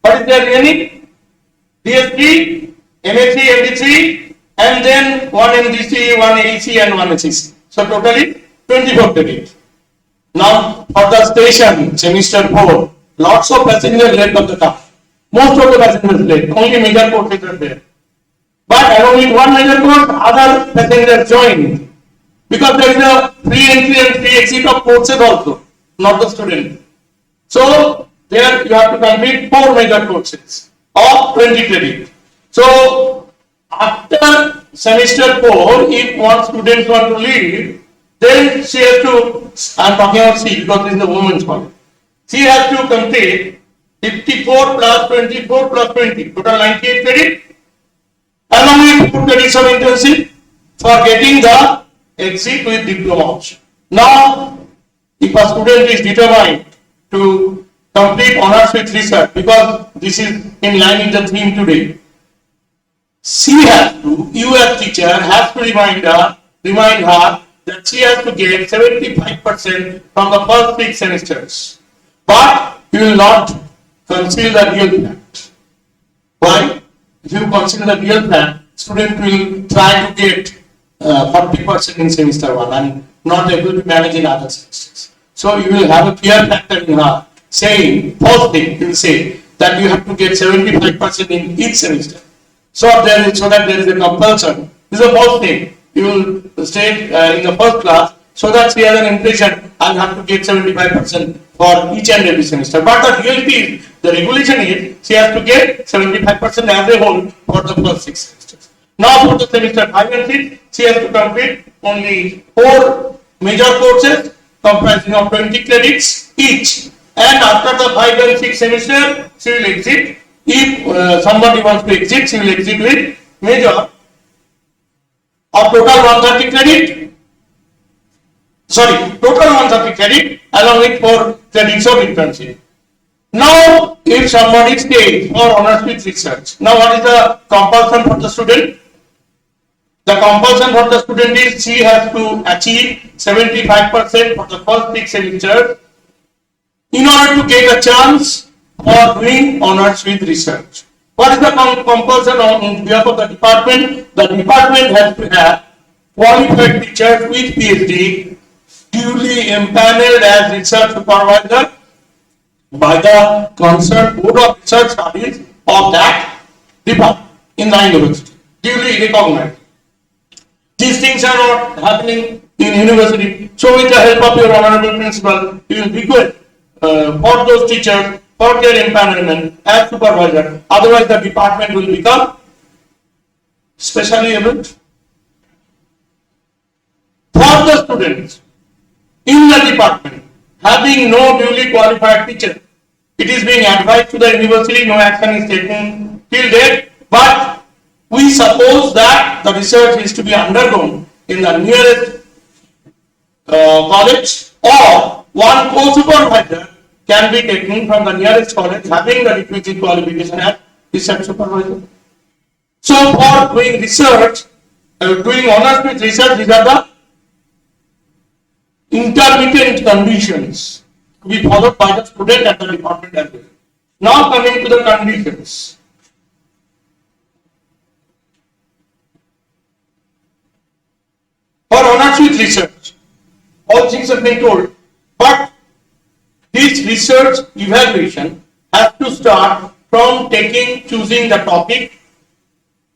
What is their remaining? DS3, MA3, MD3, and then 1 MDC, 1 AEC, and 1 HEC. So totally 24 credits. Now for the station, semester 4, lots of passengers left of the car. Most of the passengers left, only major courses are there. But along with one major course, other passengers join. Because there is a free entry and free exit of courses also, not the student. So there you have to complete 4 major courses of 20 credit. So after semester 4, if one student want to leave, then she has to, I am talking about C because this is the women's college. She has to complete 54 plus 24 plus 20, total 98 credit, along with 4 credits of internship for getting the exit with diploma option. Now, if a student is determined to complete honors with research, because this is in line with the theme today, she has to, you as teacher has to remind her that she has to get 75% from the first 6 semesters. But you will not conceal the real fact. Why? if you consider the real plan, student will try to get 40% in semester 1 and not able to manage in other semesters. So you will have a clear factor in her saying, first thing, you will say that you have to get 75% in each semester. So that there is a compulsion. This is the first thing. You will state in the first class so that she has an impression I have to get 75% for each and every semester. But the reality is, the regulation is she has to get 75% as a whole for the first 6 semesters. Now for the semester 5 and 6, she has to complete only 4 major courses comprising of 20 credits each. And after the 5 and 6 semester, she will exit. If somebody wants to exit, she will exit with major of total 130 credit. Sorry, total 130 credit along with 4 credits of internship. Now, if somebody stays for honors with research, now what is the compulsion for the student? The compulsion for the student is she has to achieve 75% for the first 6 semesters in order to get a chance for doing honors with research. What is the compulsion on behalf of the department? The department has to have qualified teachers with PhD duly empaneled as research supervisor by the concerned board of research studies of that department in the university, duly recognized. These things are not happening in university. So with the help of your honorable principal, you will request for those teachers for their empanelment as supervisor. Otherwise the department will become specially able. For the students in the department having no duly qualified teacher, it is being advised to the university, no action is taken till date, but we suppose that the research is to be undergone in the nearest college, or one co-supervisor can be taken from the nearest college having the requisite qualification as research supervisor. So for doing research, doing honors with research, these are the intermittent conditions to be followed by the student and the department as well. Now coming to the conditions. For honors with research, all things have been told, but this research evaluation has to start from choosing the topic.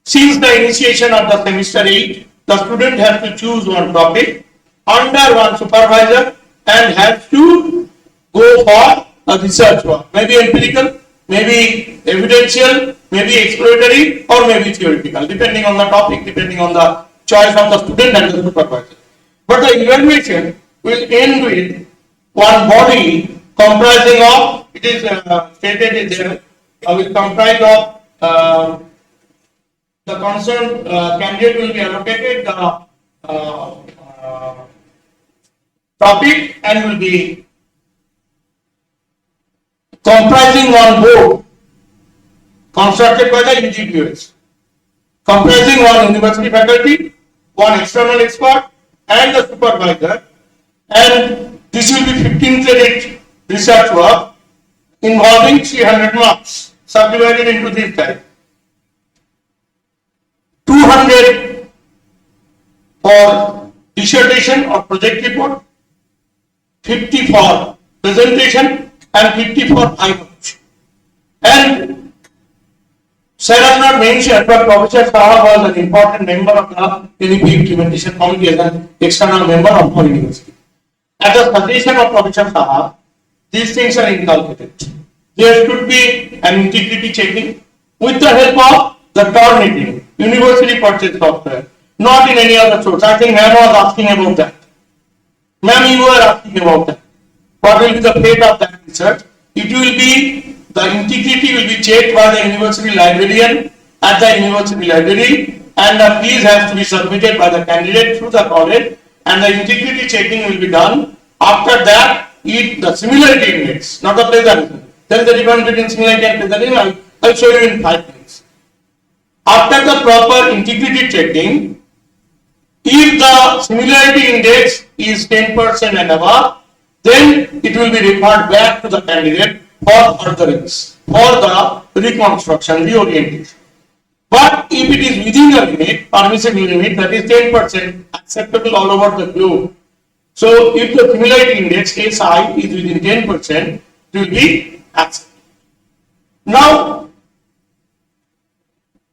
Since the initiation of the semester 8, the student has to choose one topic under one supervisor and has to go for a research work, maybe empirical, maybe evidential, maybe exploratory, or maybe theoretical, depending on the topic, depending on the choice of the student and the supervisor. But the evaluation will end with one body comprising of, it is stated there, will comprise of the concerned candidate will be allocated the topic and will be comprising one board constructed by the UGPOS, comprising one university faculty, one external expert, and the supervisor, and this will be 15 credit research work involving 300 marks subdivided into this type. 200 for dissertation or project report, 50 for presentation, and 50 for final. And Sir has not mentioned, but Professor Saha was an important member of the NEP implementation committee as an external member of our university. At the suggestion of Professor Saha, these things are inculcated. There should be an integrity checking with the help of the Turnitin, university purchase software, not in any other source. I think ma'am was asking about that. Ma'am, you were asking about that. What will be the fate of that research? It will be, the integrity will be checked by the university librarian at the university library, and the fees has to be submitted by the candidate through the college, and the integrity checking will be done. After that, the similarity index, not the plagiarism. There is a difference between similarity and plagiarism. I'll show you in 5 minutes. After the proper integrity checking, if the similarity index is 10% and above, then it will be referred back to the candidate for furtherance, for the reconstruction, reorientation. But if it is within the limit, permissible limit, that is 10% acceptable all over the globe. So if the similarity index SI is within 10%, it will be acceptable. Now,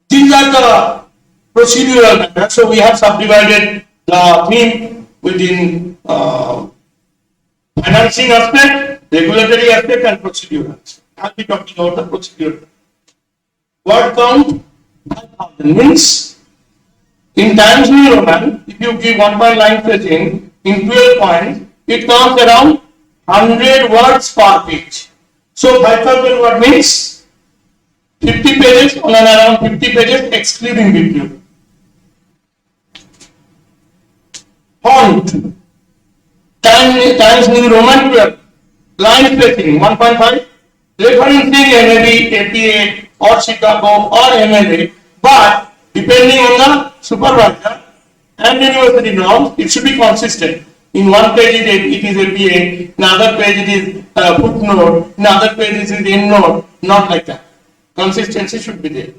these are the procedural matters. So we have subdivided the theme within financing aspect, regulatory aspect, and procedural aspect. I'll be talking about the procedural. Word count 5,000 means in Times New Roman, if you give 1 point line spacing in 12 points, it comes around 100 words per page. So 5,000 word means 50 pages on and around 50 pages excluding video. Font Times New Roman 12 line spacing 1.5 referencing MAB, APA or Chicago or MLA, but depending on the supervisor and university norms, it should be consistent. In one page it is APA, in other page it is footnote, in other page it is endnote, not like that. Consistency should be there.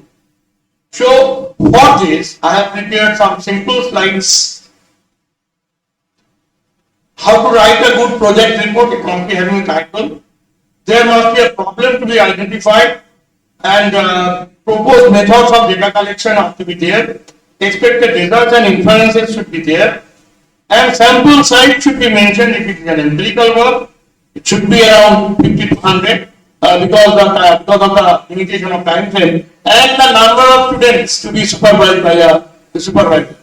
So for this, I have prepared some simple slides. How to write a good project report, it must be having a title. There must be a problem to be identified and proposed methods of data collection have to be there. Expected results and inferences should be there. And sample size should be mentioned if it is an empirical work. It should be around 50 to 100 because of the limitation of time frame and the number of students to be supervised by the supervisor.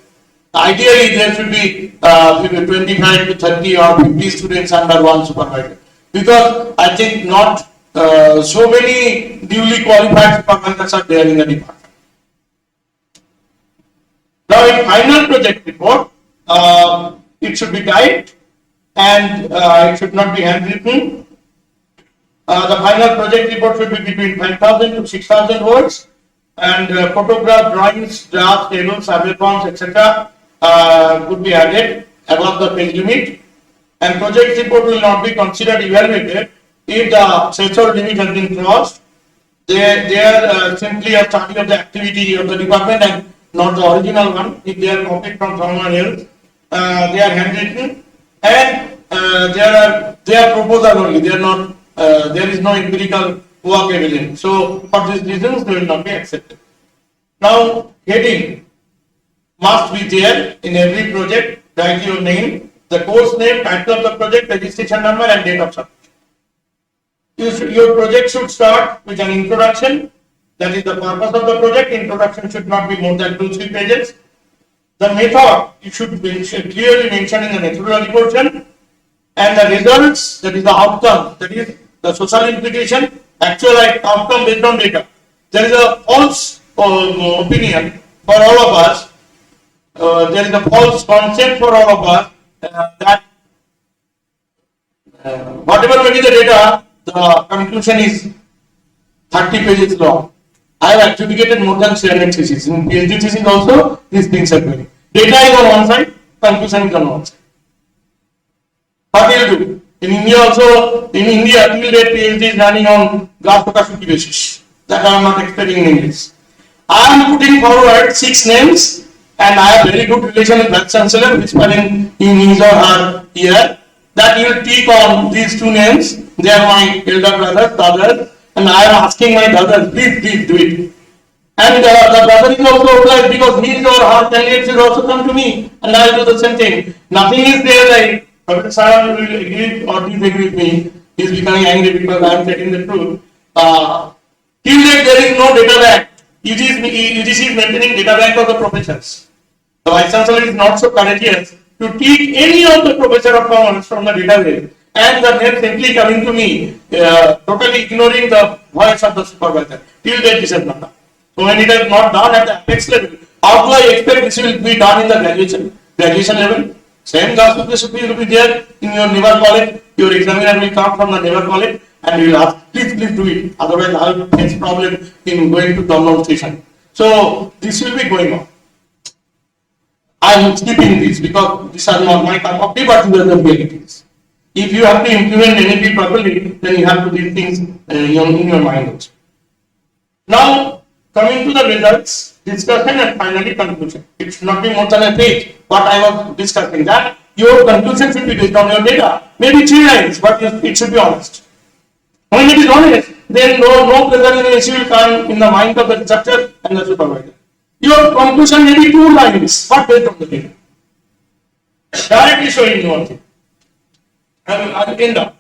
Ideally, there should be 25 to 30 or 50 students under one supervisor. Because I think not so many newly qualified supervisors are there in the department. Now, in final project report, it should be typed and it should not be handwritten. The final project report should be between 5,000 to 6,000 words, and photograph, drawings, drafts, tables, survey forms, etc. Could be added above the page limit. And project report will not be considered evaluated if the threshold limit has been crossed. They are simply a study of the activity of the department and not the original one. If they are copied from someone else, they are handwritten and they are proposal only. They are not. There is no empirical work evidence. So for these reasons, they will not be accepted. Now heading must be there in every project. Write your name, the course name, title of the project, registration number, and date of submission. Your project should start with an introduction. That is the purpose of the project. Introduction should not be more than 2-3 pages. The method you should clearly mention in the methodology portion, and the results, that is the outcome, that is the social implication, actual outcome based on data. There is a false opinion for all of us. There is a false concept for all of us that whatever may be the data, the conclusion is 30 pages long. I have adjudicated more than 300 theses. In PhD thesis also, these things are going. Data is on one side, conclusion is on one side. What will you do? In India also, till date PhD is running on graph productivity basis. That I am not explaining in English. I am putting forward 6 names and I have very good relation with Vice Chancellor, whispering in his or her ear that you will take on these 2 names. They are my elder brothers, and I am asking my brothers, please do it. And the brother is also obliged because his or her candidates will also come to me and I will do the same thing. Nothing is there like Professor Sarojini will agree or disagree with me. He is becoming angry because I am telling the truth. Till date there is no data bank. UGC is maintaining data bank of the professors. The Vice Chancellor is not so courageous to take any of the professor of commerce from the database and the name simply coming to me, totally ignoring the voice of the supervisor. Till date this is not done. So when it is not done at the apex level, how do I expect this will be done in the graduation level? Same gospel will be there in your never college. Your examiner will come from the never college and you will ask, please do it. Otherwise, I will face problem in going to demonstration. So this will be going on. I am skipping this because these are not my cup of tea, but these are the realities. If you have to implement NLP properly, then you have to do things in your mind also. Now, coming to the results, discussion and finally conclusion. It should not be more than a page. What I was discussing, that your conclusion should be based on your data. Maybe 3 lines, but it should be honest. When it is honest, then no pressure in the issue will come in the mind of the instructor and the supervisor. Your conclusion may be 2 lines, but based on the data. Directly showing you one thing. I will end up.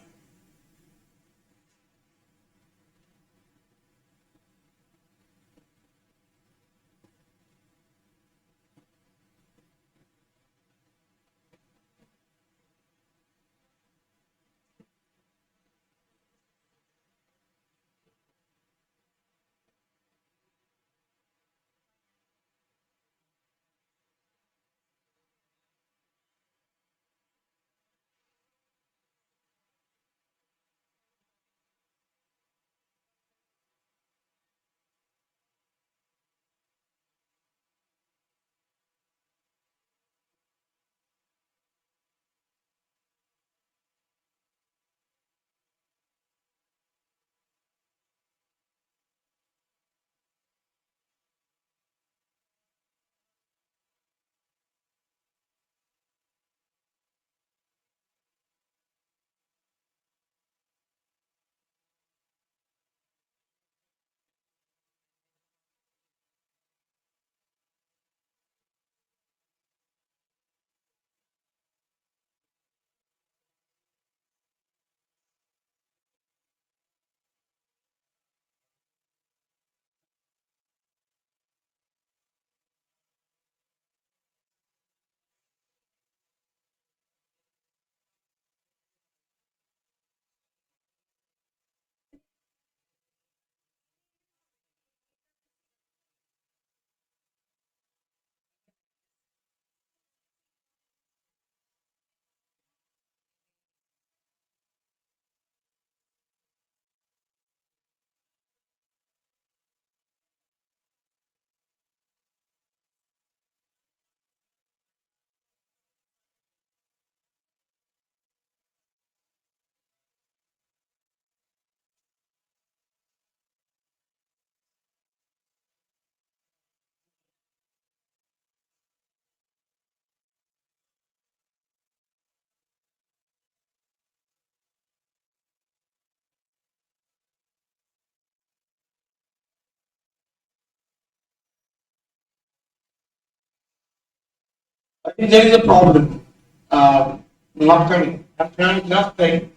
I think there is a problem. Not coming. I'm trying just like.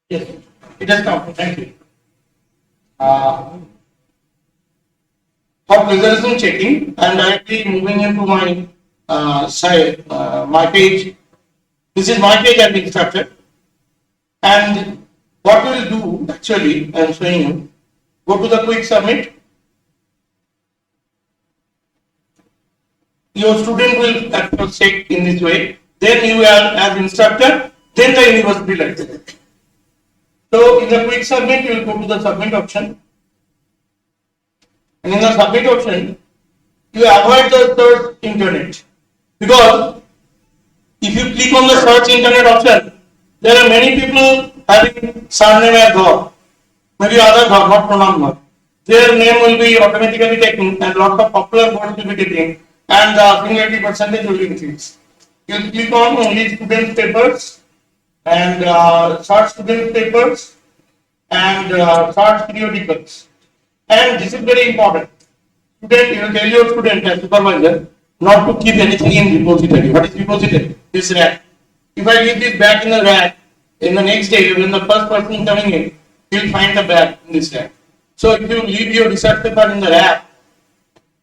Yes, it has come. Thank you. For resolution checking, I'm directly moving into my site, my page. This is my page I've been structured. And what we'll do actually, I'm showing you, go to the quick submit. Your student will at first check in this way, then you are as instructor, then the university lecturer. So in the quick submit, you will go to the submit option. And in the submit option, you avoid the search internet. Because if you click on the search internet option, there are many people having surname as Dhar, maybe other Dhar, not pronoun Dhar. Their name will be automatically taken and lots of popular words will be taken and the singularity percentage will increase. You click on only student papers and search student papers and search periodicals. And this is very important. Student, you will tell your student as supervisor not to keep anything in repository. What is repository? This rack. If I leave this bag in the rack, in the next day when the first person coming in, he will find the bag in this rack. So if you leave your research paper in the rack,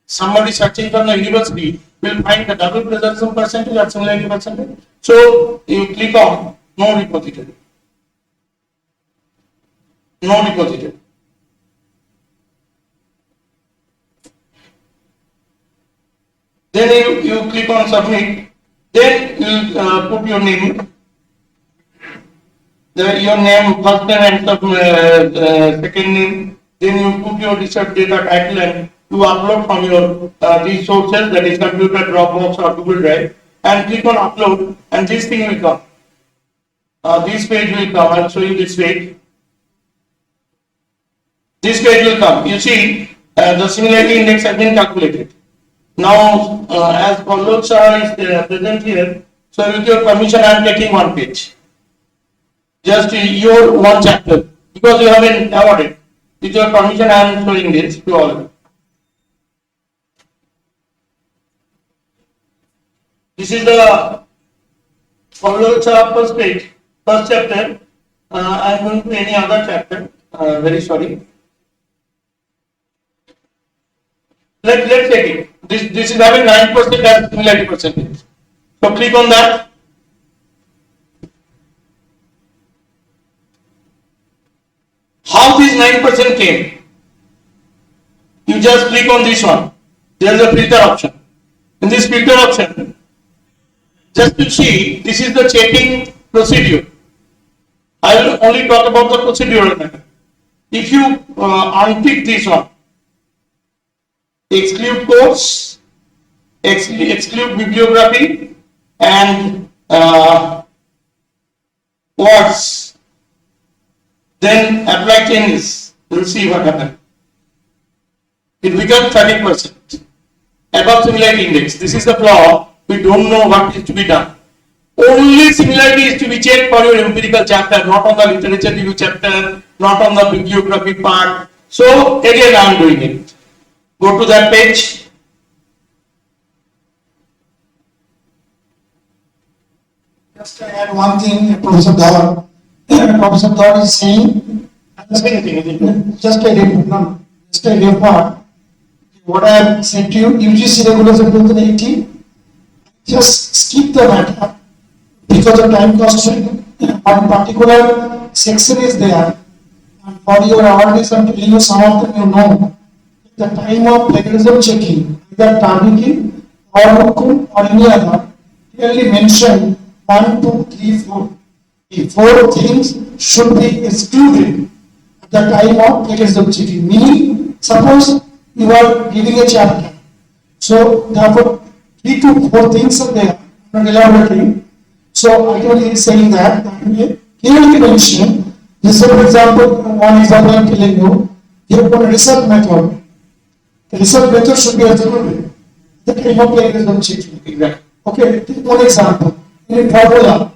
somebody searching from the university will find the double plagiarism percentage or similarity percentage. So you click on no repository. No repository. Then you click on submit. Then you put your name. your name, first name and second name, then you put your research data title and you upload from your resources, that is computer, Dropbox or Google Drive, and click on upload, and this thing will come. This page will come. I'll show you this page. This page will come. You see, the similarity index has been calculated. Now, as Pallav sir is present here, so with your permission, I am taking one page. Just your one chapter, because you have been awarded. With your permission, I am showing this to all of you. This is the Pallav sir first page, first chapter. I am going to any other chapter. Very sorry. Let's take it. This is having 9% as similarity percentage. So click on that. How this 9% came? You just click on this one. There is a filter option. In this filter option, just to see, this is the checking procedure. I will only talk about the procedural matter. If you untick this one, exclude course, exclude bibliography, and words, then apply changes. You will see what happens. It becomes 30%. Above similarity index. This is the flaw. We don't know what is to be done. Only similarity is to be checked for your empirical chapter, not on the literature review chapter, not on the bibliography part. So again, I am doing it. Go to that page. Just to add one thing, Professor Dhar. Professor Dhar is saying, just a refer. What I have said to you, UGC regulation 2018, just skip the matter because of time constraint. One particular section is there, and for your awareness, I'm telling you some of them you know. The time of plagiarism checking, either targeting or hukum or any other, clearly mentioned 1, 2, 3, 4. The 4 things should be excluded at the time of plagiarism checking. Meaning, suppose you are giving a chapter, so therefore 3 to 4 things are there, not elaborating. So ideally is saying that we clearly mention. This is, for example, one example I'm telling you. You have one research method. The research method should be excluded. The time of plagiarism checking. Exactly. Okay, take one example. In a formula,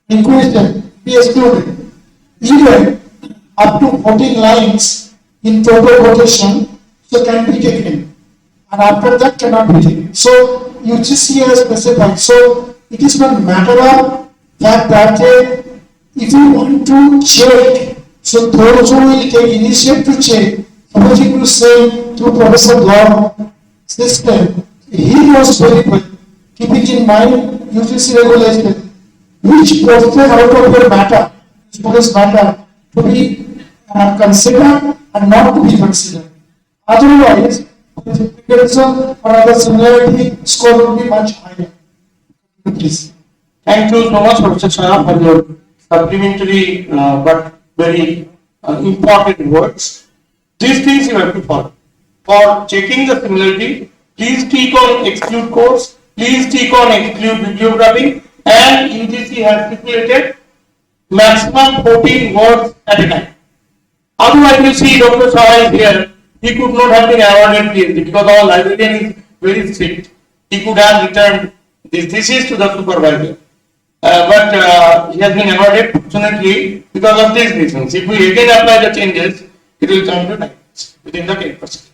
equation, be excluded. Even up to 14 lines in proper quotation, so can be taken. And after that cannot be taken. So UGC has specified. So it is not matter of fact that if you want to check, so those who will take initiative to check, supposing you say to Professor Dhar system, he knows very well, keeping in mind UGC regulation, which question out of your matter, student's matter, to be considered and not to be considered. Otherwise, the or other similarity score will be much higher. Please. Thank you so much, Professor Shah, for your supplementary but very important words. These things you have to follow. For checking the similarity, please click on exclude course, please click on exclude bibliography, and UGC has stipulated maximum 14 words at a time. Otherwise, you see Dr. Shah is here, he could not have been awarded PhD because our librarian is very strict. He could have returned this is to the supervisor. But he has been awarded fortunately because of these reasons. If we again apply the changes, it will come to 9% within the 10%.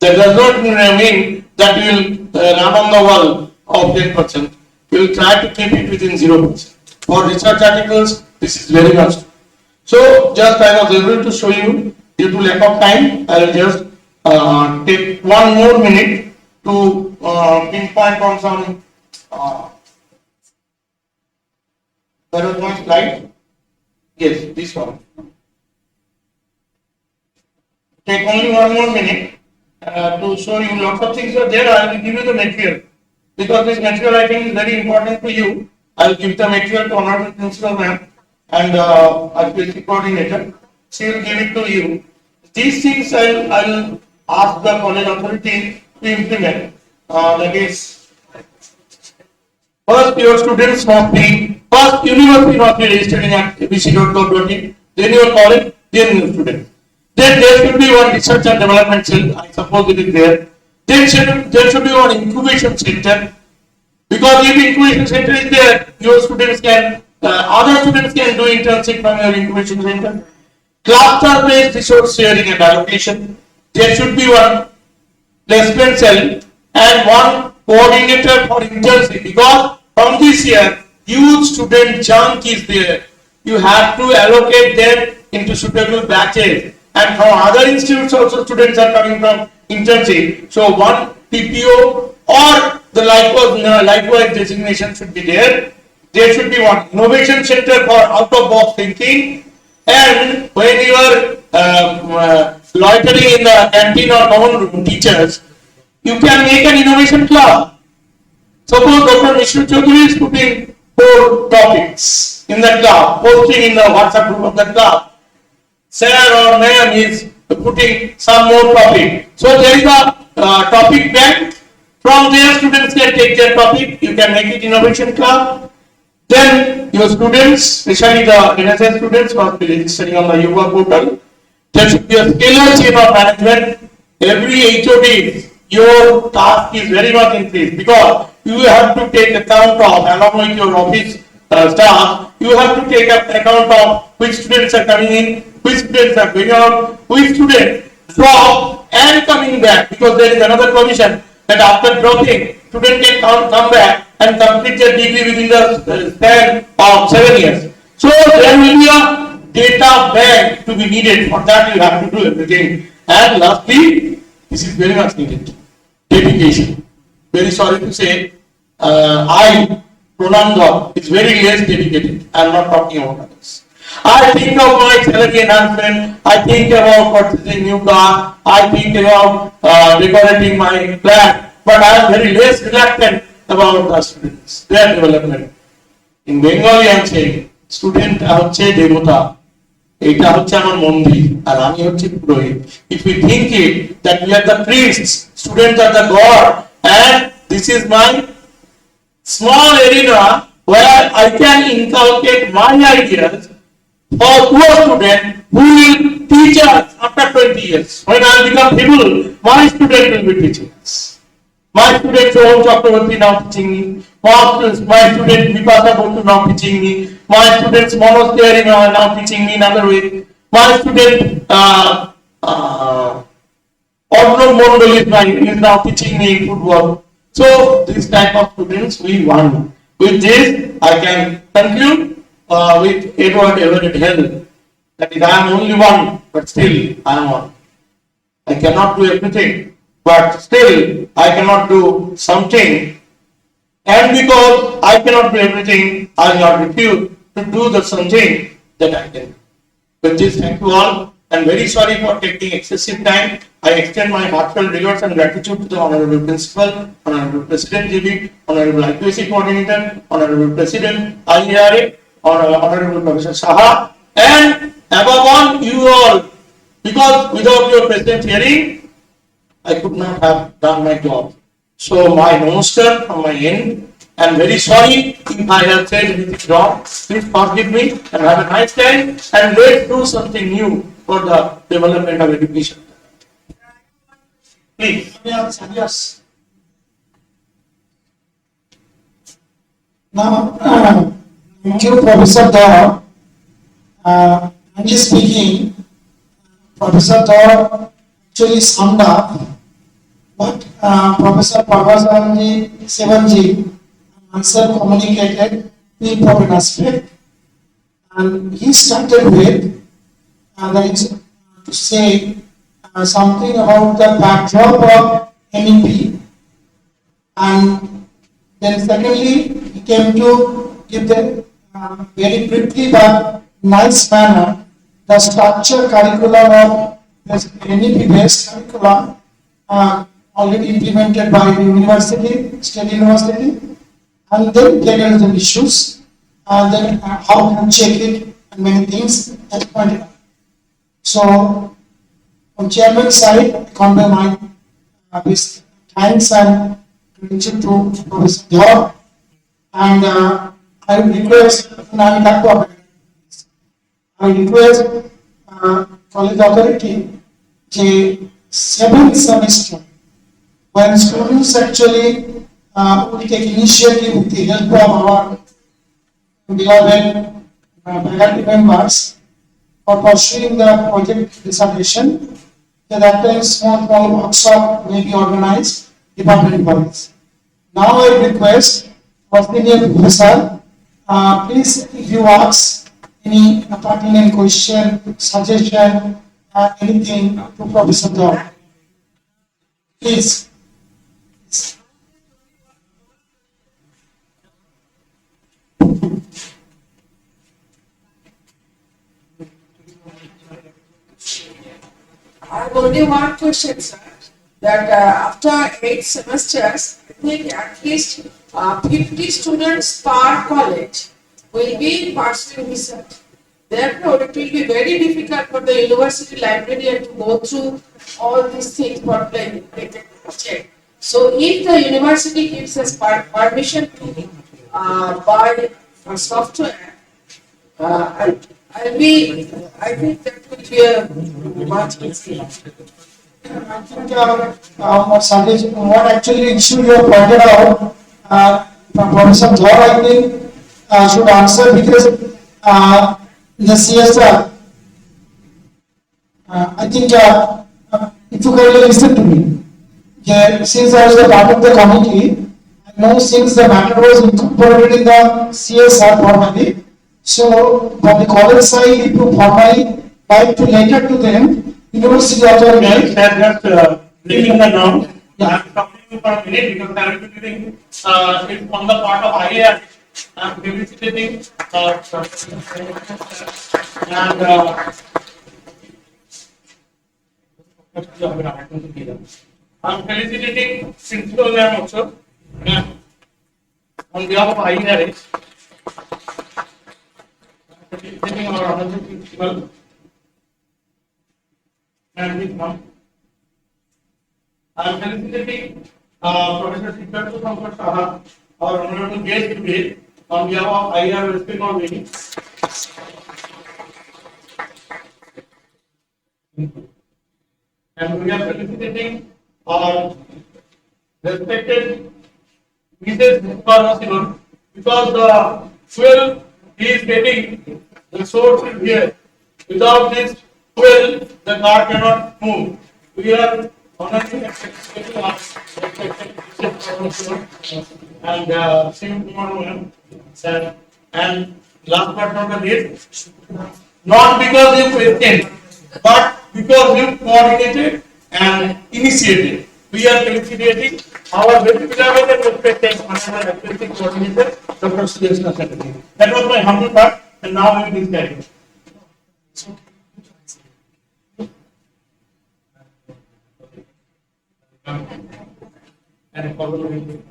That does not mean that we will run on the wall of 10%. We will try to keep it within 0%. For research articles, this is very much. So, just I was able to show you, due to lack of time, I will just take 1 more minute to pinpoint on some. Where was my slide? Yes, this one. Take only 1 more minute to show you lots of things are there. I will give you the material because this material I think is very important to you. I will give the material to Honorable Principal Ma'am and IQAC coordinator. She will give it to you. These things I'll ask the college authority to implement. That is, first your students must be, first university must be registered in abc.gov.in, then your college, then your student. Then there should be one research and development cell, I suppose it is there. Then there should be one incubation center, because if incubation center is there, your students can, other students can do internship from your incubation center. Cluster-based resource sharing and allocation. There should be one placement cell and one coordinator for internship, because from this year, huge student chunk is there. You have to allocate them into suitable batches. And from other institutes also students are coming from internship. So one PPO or the likewise designation should be there. There should be one innovation center for out-of-box thinking. And when you are loitering in the canteen or common room, teachers, you can make an innovation club. Suppose Dr. Mishra Chaudhary is putting 4 topics in the club, posting in the WhatsApp group of the club. Sarah or Nayan is putting some more topic. So there is a topic bank. From there, students can take their topic. You can make it innovation club. Then your students, especially the NSS students, must be registering on the Yoga portal. There should be a scalar chain of management. Every HOD, your task is very much increased, because you have to take account of, along with your office staff, you have to take account of which students are coming in, which students are going out, which students drop and coming back, because there is another provision that after dropping, student can come back and complete their degree within the span of 7 years. So there will be a data bank to be needed. For that you have to do everything. And lastly, this is very much needed. Dedication. Very sorry to say, Pranam is very less dedicated. I am not talking about others. I think of my salary enhancement, I think about purchasing new car, I think about decorating my flat, but I am very less reluctant about the students, their development. In Bengali I am saying, student হচ্ছে দেবতা, এটা হচ্ছে আমার মন্দির, আর আমি হচ্ছে পুরোহিত. If we think it that we are the priests, students are the god, and this is my small arena where I can inculcate my ideas for poor student who will teach us after 20 years. When I become able, my student will be teaching us. My student Soham Chakraborty now teaching me. My student Vipasa Botu now teaching me. My students Manoj Tiwari are now teaching me in another way. My student Arnav Mondal is now teaching me in football. So this type of students we want. With this, I can conclude with Edward Everett Hell. That is, I am only one, but still I am one. I cannot do everything, but still I cannot do something. And because I cannot do everything, I will not refuse to do the something that I can. With this, thank you all, and very sorry for taking excessive time. I extend my heartfelt regards and gratitude to the Honorable Principal, Honorable President GB, Honorable IQAC Coordinator, Honorable President IARA, Honorable Professor Saha, and above all, you all, because without your present hearing, I could not have done my job. So my namaskar from my end, and very sorry if I have said anything wrong. Please forgive me and have a nice time, and let's do something new for the development of education. Please. Yes. Now, thank you, Professor Dor. I'm just speaking. Professor Dor actually summed up what Professor Parvazanji Sevanji myself communicated the important aspect. And he started with that is to say something about the backdrop of MEP, and then secondly he came to give the very briefly but nice manner the structure curriculum of this MEP based curriculum already implemented by the university, state university, and then general issues, and then how to check it and many things that pointed out. So, on chairman's side, I convey my thanks and gratitude to Professor Dhar, and I would request, and I would like to I request college authority the 7th semester when students actually will take initiative with the help of our beloved faculty members for pursuing the project dissertation. So that time small workshop may be organized department wise. Now I request our senior professor, please if you ask any pertinent question, suggestion, anything to Professor Dhar. Please. I have only one question, sir. That after 8 semesters, I think at least 50 students per college will be pursuing research. Therefore, it will be very difficult for the university librarian to go through all these things for playing check. So, if the university gives us permission to buy a software, I think that will be a much easier. I think what actually issue you have pointed out, Professor Dhar, I think should answer because the CSR, I think if you kindly listen to me, since I was a part of the committee, I know since the matter was incorporated in the CSR formally, so for the college side, if you formally write to letter to them, university authority. Yes, just bringing the down. Yeah. I'm talking for a minute because I am doing it on the part of IARA. I am felicitating I'm felicitating principal ma'am also on behalf of IARA. Felicitating our honorable principal and his mom. I am felicitating Professor Siddhartha Shankar Saha, our honorable guest today, on behalf of IARA West Bengal meeting. And we are felicitating our respected Mrs. Sarojini because the fuel he is getting, the source is here. Without this fuel, the car cannot move. We are honoring and felicitating our and see you tomorrow. And last but not the least, not because you questioned, but because you coordinated and initiated. We are felicitating our very beloved and respected honorable athletic coordinator, Dr. Sarojini. That was my humble part, and now we will carry it. And following.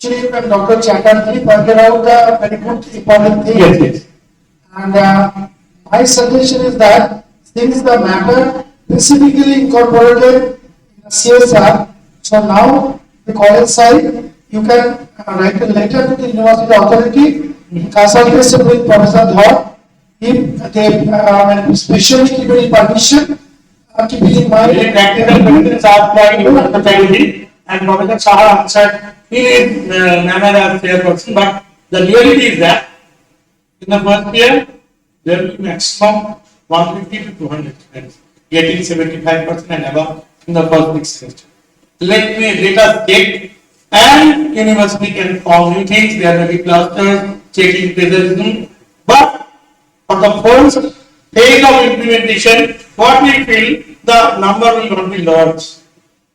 Actually, when Dr. Chatterjee pointed out the very good important thing. Yes. And my suggestion is that since the matter specifically incorporated in the CSR, so now the college side, you can write a letter to the university authority, consultation with Professor Dhar, if they specially give any permission, keeping in mind. Very practical questions asked by Dr. Chatterjee, and Professor Saha answered in his manner as chairperson. But the reality is that in the first year, there will be maximum 150 to 200 students getting 75% and above in the first 6 semester. Let us check, and university can form new things. There may be clusters, checking plagiarism, but for the first phase of implementation, what we feel the number will not be large,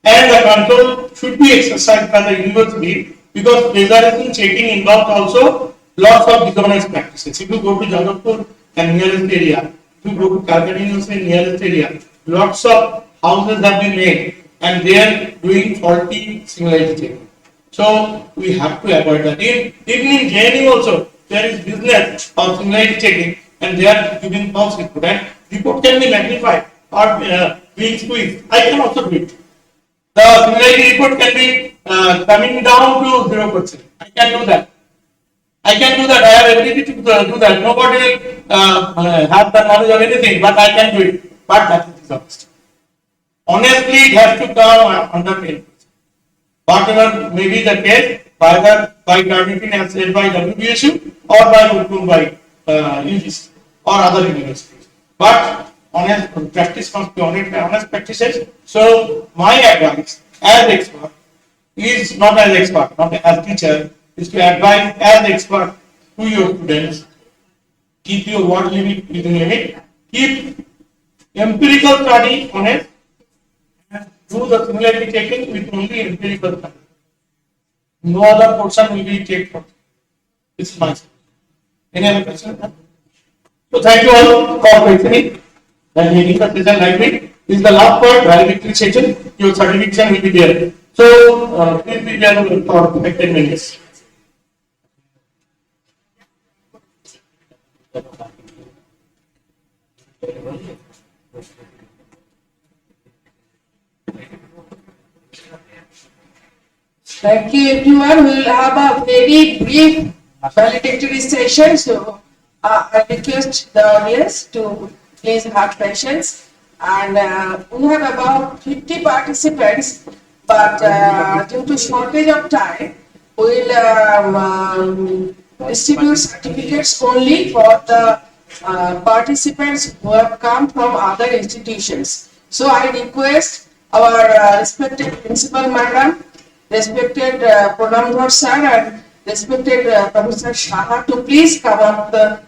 and the control should be exercised by the university because plagiarism checking involves also lots of disorganized practices. If you go to Jadavpur and nearest area, if you go to Calcutta University nearest area, lots of houses have been made and they are doing faulty similarity checking. So we have to avoid that. Even in JNU also, there is business of similarity checking and they are giving false report. And report can be magnified or being squeezed. I can also do it. The similarity report can be coming down to 0%. I can do that. I can do that. I have ability to do that. Nobody will have the knowledge of anything, but I can do it. But that is dishonest. Honestly, it has to come under 10%. Whatever may be the case, either by targeting as said by WBSU or by UGC or other universities. But honest practice must be honest practices. So my advice as expert is not as expert, not as teacher, is to advise as expert to your students. Keep your word limit within limit. Keep empirical study honest. Do the similarity checking with only empirical study. No other portion will be checked for. This is my suggestion. Any other question? So thank you all for listening and meeting the session library. This is the last part, valedictory session. Your certification will be there. So please be there for 10 minutes. Thank you everyone. We will have a very brief valedictory session. So I request the audience to please have patience. And we have about 50 participants, but due to shortage of time, we will distribute certificates only for the participants who have come from other institutions. So I request our respected principal madam, respected Pranamdhar sir and respected Professor Shaha to please come up the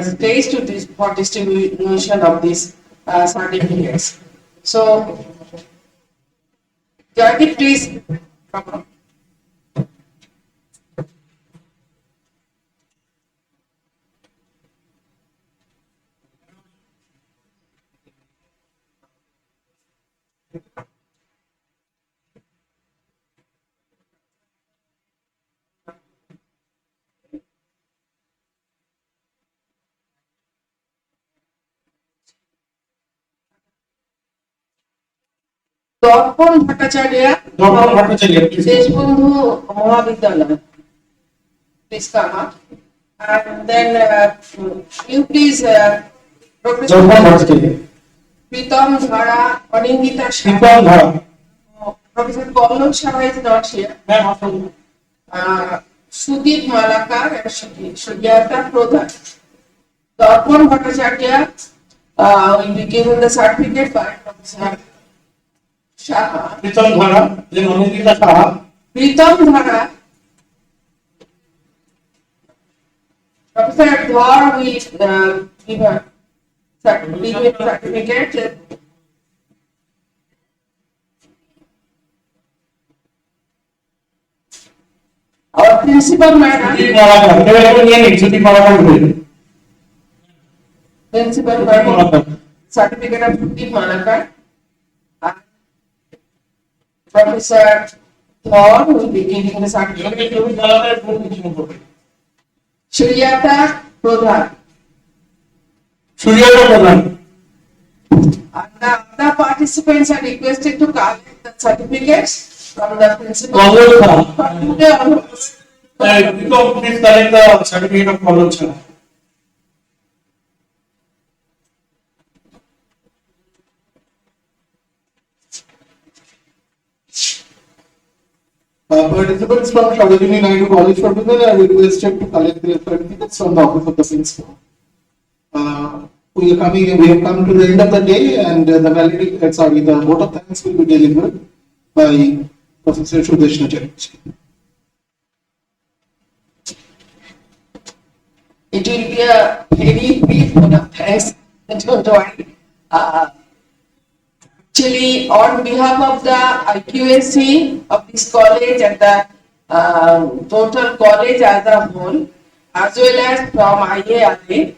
stage to for distribution of these certificates. So, Jyoti, please come up. দর্পণ ভট্টাচার্য দেশবন্ধু মহাবিদ্যালয়, please come up. And then you please Professor Pritam Dhara, Anindita Shah, Professor Pallav Shah is not here. Sudip Malakar and Sujata Prodhan. Dharpan Bhattacharya will be given the certificate by Professor Shaha. Pritam Dhara, then Anindita Shaha. Pritam Dhara. Professor Dhar will give a certificate. Our principal madam. Principal madam. Certificate of Sudip Malakar. Professor Dhar will be giving the certificate. Shriyata Prodhan. Shriyata Prodhan. And the other participants are requested to collect the certificates from the principal. Please collect the certificate of Kolkata. Participants from Sarojini Naidu College for Women are requested to collect their certificates from the office of the principal. We have come to the end of the day, and the vote of thanks will be delivered by Professor Sudeshna Chatterjee. It will be a very brief vote of thanks. Don't worry. Actually, on behalf of the IQAC of this college and the total college as a whole, as well as from IARA,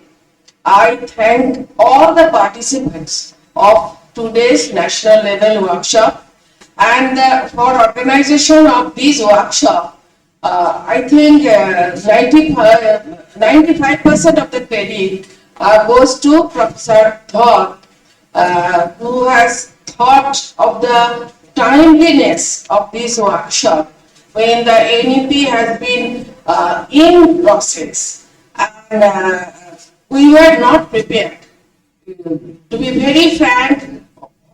I thank all the participants of today's national level workshop And for organization of these workshop, I think 95% of the credit goes to Professor Dhar, who has thought of the timeliness of this workshop when the NEP has been in process, and we were not prepared. To be very frank,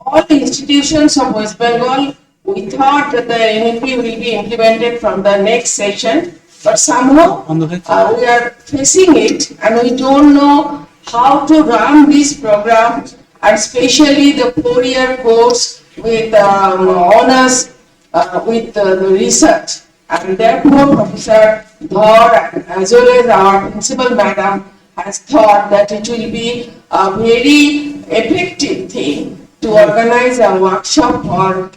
all the institutions of West Bengal, we thought that the NEP will be implemented from the next session, but somehow we are facing it and we don't know how to run this program, and especially the 4-year course with honors with the research. And therefore, Professor Dhar, as well as our principal madam, has thought that it will be a very effective thing to organize a workshop for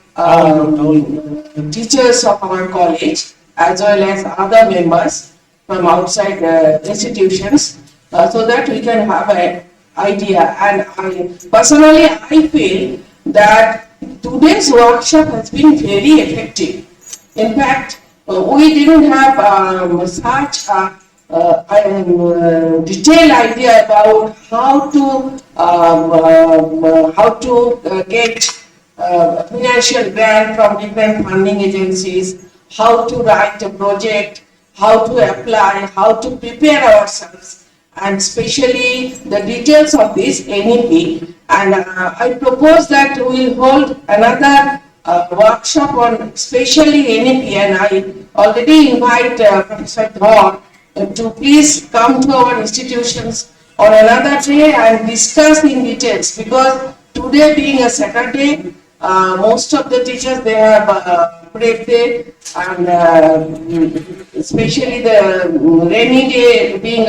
teachers of our college as well as other members from outside institutions, so that we can have an idea. And personally, I feel that today's workshop has been very effective. In fact, we didn't have such a detailed idea about how to get financial grant from different funding agencies, how to write a project, how to apply, how to prepare ourselves, and especially the details of this NEP. And I propose that we will hold another workshop on especially NEP, and I already invite Professor Dhar to please come to our institutions on another day and discuss in details, because today being a Saturday, most of the teachers, they have break day, and especially the rainy day being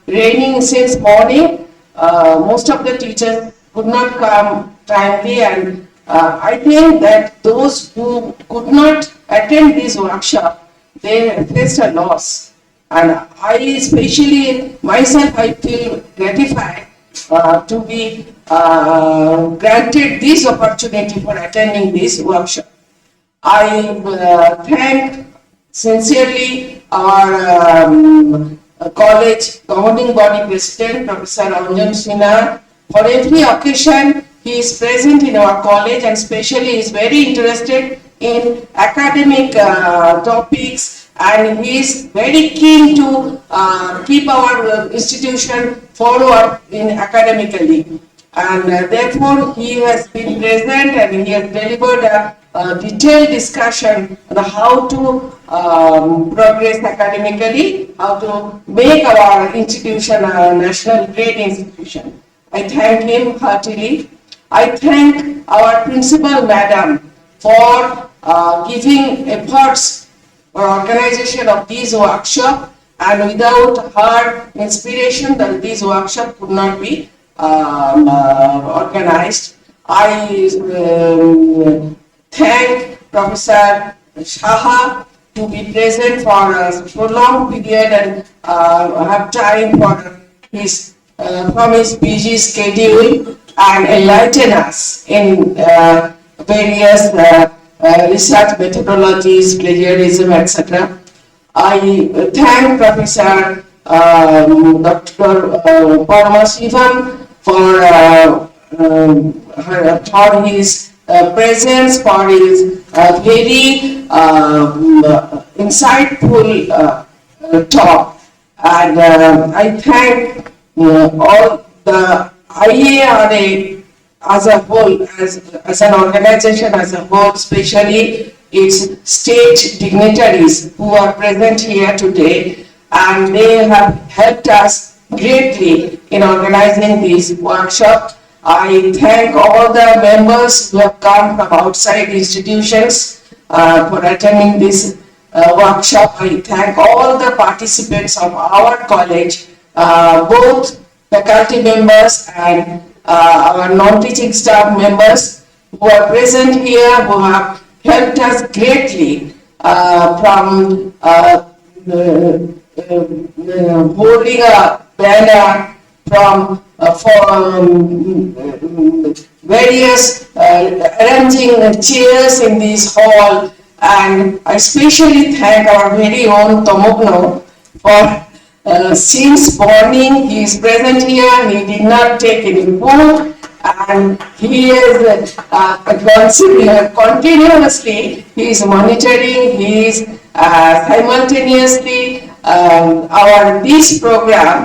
raining since morning, most of the teachers could not come timely, and I think that those who could not attend this workshop, they faced a loss. And I especially myself, I feel gratified to be granted this opportunity for attending this workshop. I thank sincerely our college governing body president, Professor Ranjan Sinha. For every occasion, he is present in our college, and especially is very interested in academic topics, and he is very keen to keep our institution forward in academically. And therefore, he has been present and he has delivered a detailed discussion on how to progress academically, how to make our institution a national grade institution. I thank him heartily. I thank our principal madam for giving efforts for organization of this workshop, and without her inspiration, that this workshop could not be organized. I thank Professor Shaha to be present for a prolonged period and have time for his from his busy schedule and enlighten us in various research methodologies, plagiarism, etc. I thank Professor Dr. Paramasivan for his presence, for his very insightful talk, and I thank all the IARA as a whole, as an organization as a whole, especially its state dignitaries who are present here today, and they have helped us greatly in organizing this workshop. I thank all the members who have come from outside institutions for attending this workshop. I thank all the participants of our college, both faculty members and our non-teaching staff members who are present here, who have helped us greatly from holding a banner, from various arranging chairs in this hall, and I especially thank our very own Tomokno for since morning he is present here. He did not take any food, and he is continuously he is monitoring. He is simultaneously our this program.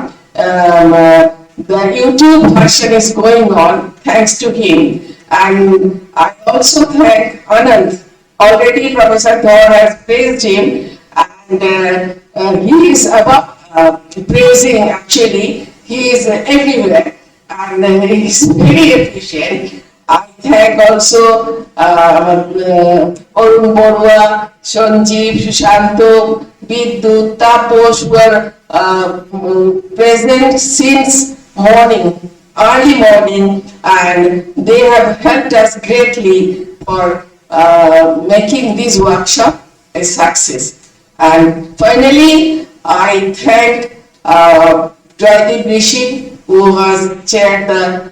The YouTube version is going on thanks to him, and I also thank Anand. Already Professor Dhar has praised him, and he is above praising. Actually, he is everywhere, and he is very efficient. I thank also Arun Borua, Sanjeev, Sushanto, Vidyut, Taposh, who are present since morning, early morning, and they have helped us greatly for making this workshop a success. And finally, I thank Joydeep Rishi, who has chaired the,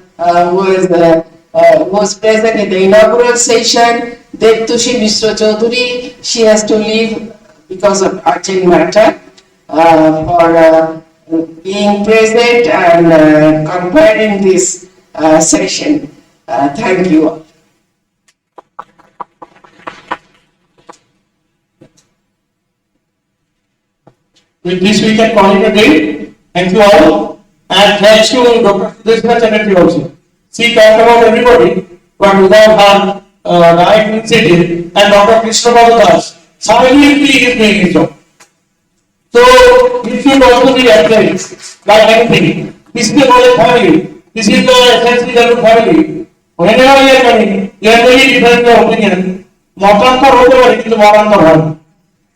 was present in the inaugural session. Devtushi Mishra Chaudhuri, she has to leave because of urgent matter, for being present and comparing this session. Thank you all. With this, we can call it a day. Thank you all. And thanks to Dr. Sudeshna Chatterjee also. She talked about everybody, but without her direct initiative, and Dr. Krishna Das silently is doing his job. So, it should also be applied like anything. This is the knowledge family. This is the essentially level family. Whenever you are coming, you are very different your opinion. Matantar hote pare, kintu matantar hoy.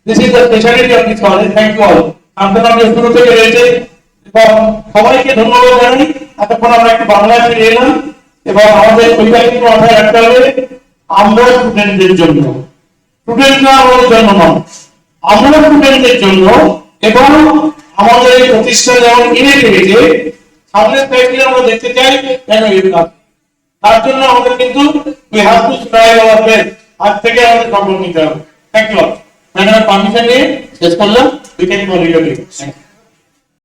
This is the speciality of this college. Thank you all. আপনারা যে শুরু থেকে রয়েছে এবং সবাইকে ধন্যবাদ জানাই। এতক্ষণ আমরা একটু বাংলায় ফিরে এলাম এবং আমাদের ওইটা একটু মাথায় রাখতে হবে, আমরা স্টুডেন্টদের জন্য, স্টুডেন্টরা আমাদের জন্য নয়, আমরা স্টুডেন্টদের জন্য। এবং আমাদের এই প্রতিষ্ঠান যেমন ইউনিট হয়েছে, সামনের সাইডে আমরা দেখতে চাই কেন ইউনিট আছে। তার জন্য আমাদের কিন্তু we have to try our best. আজ থেকে আমাদের সম্পর্ক নিতে হবে। Thank you all. ম্যাডামের পারমিশন নিয়ে শেষ করলাম। We can call it a day. Thank you.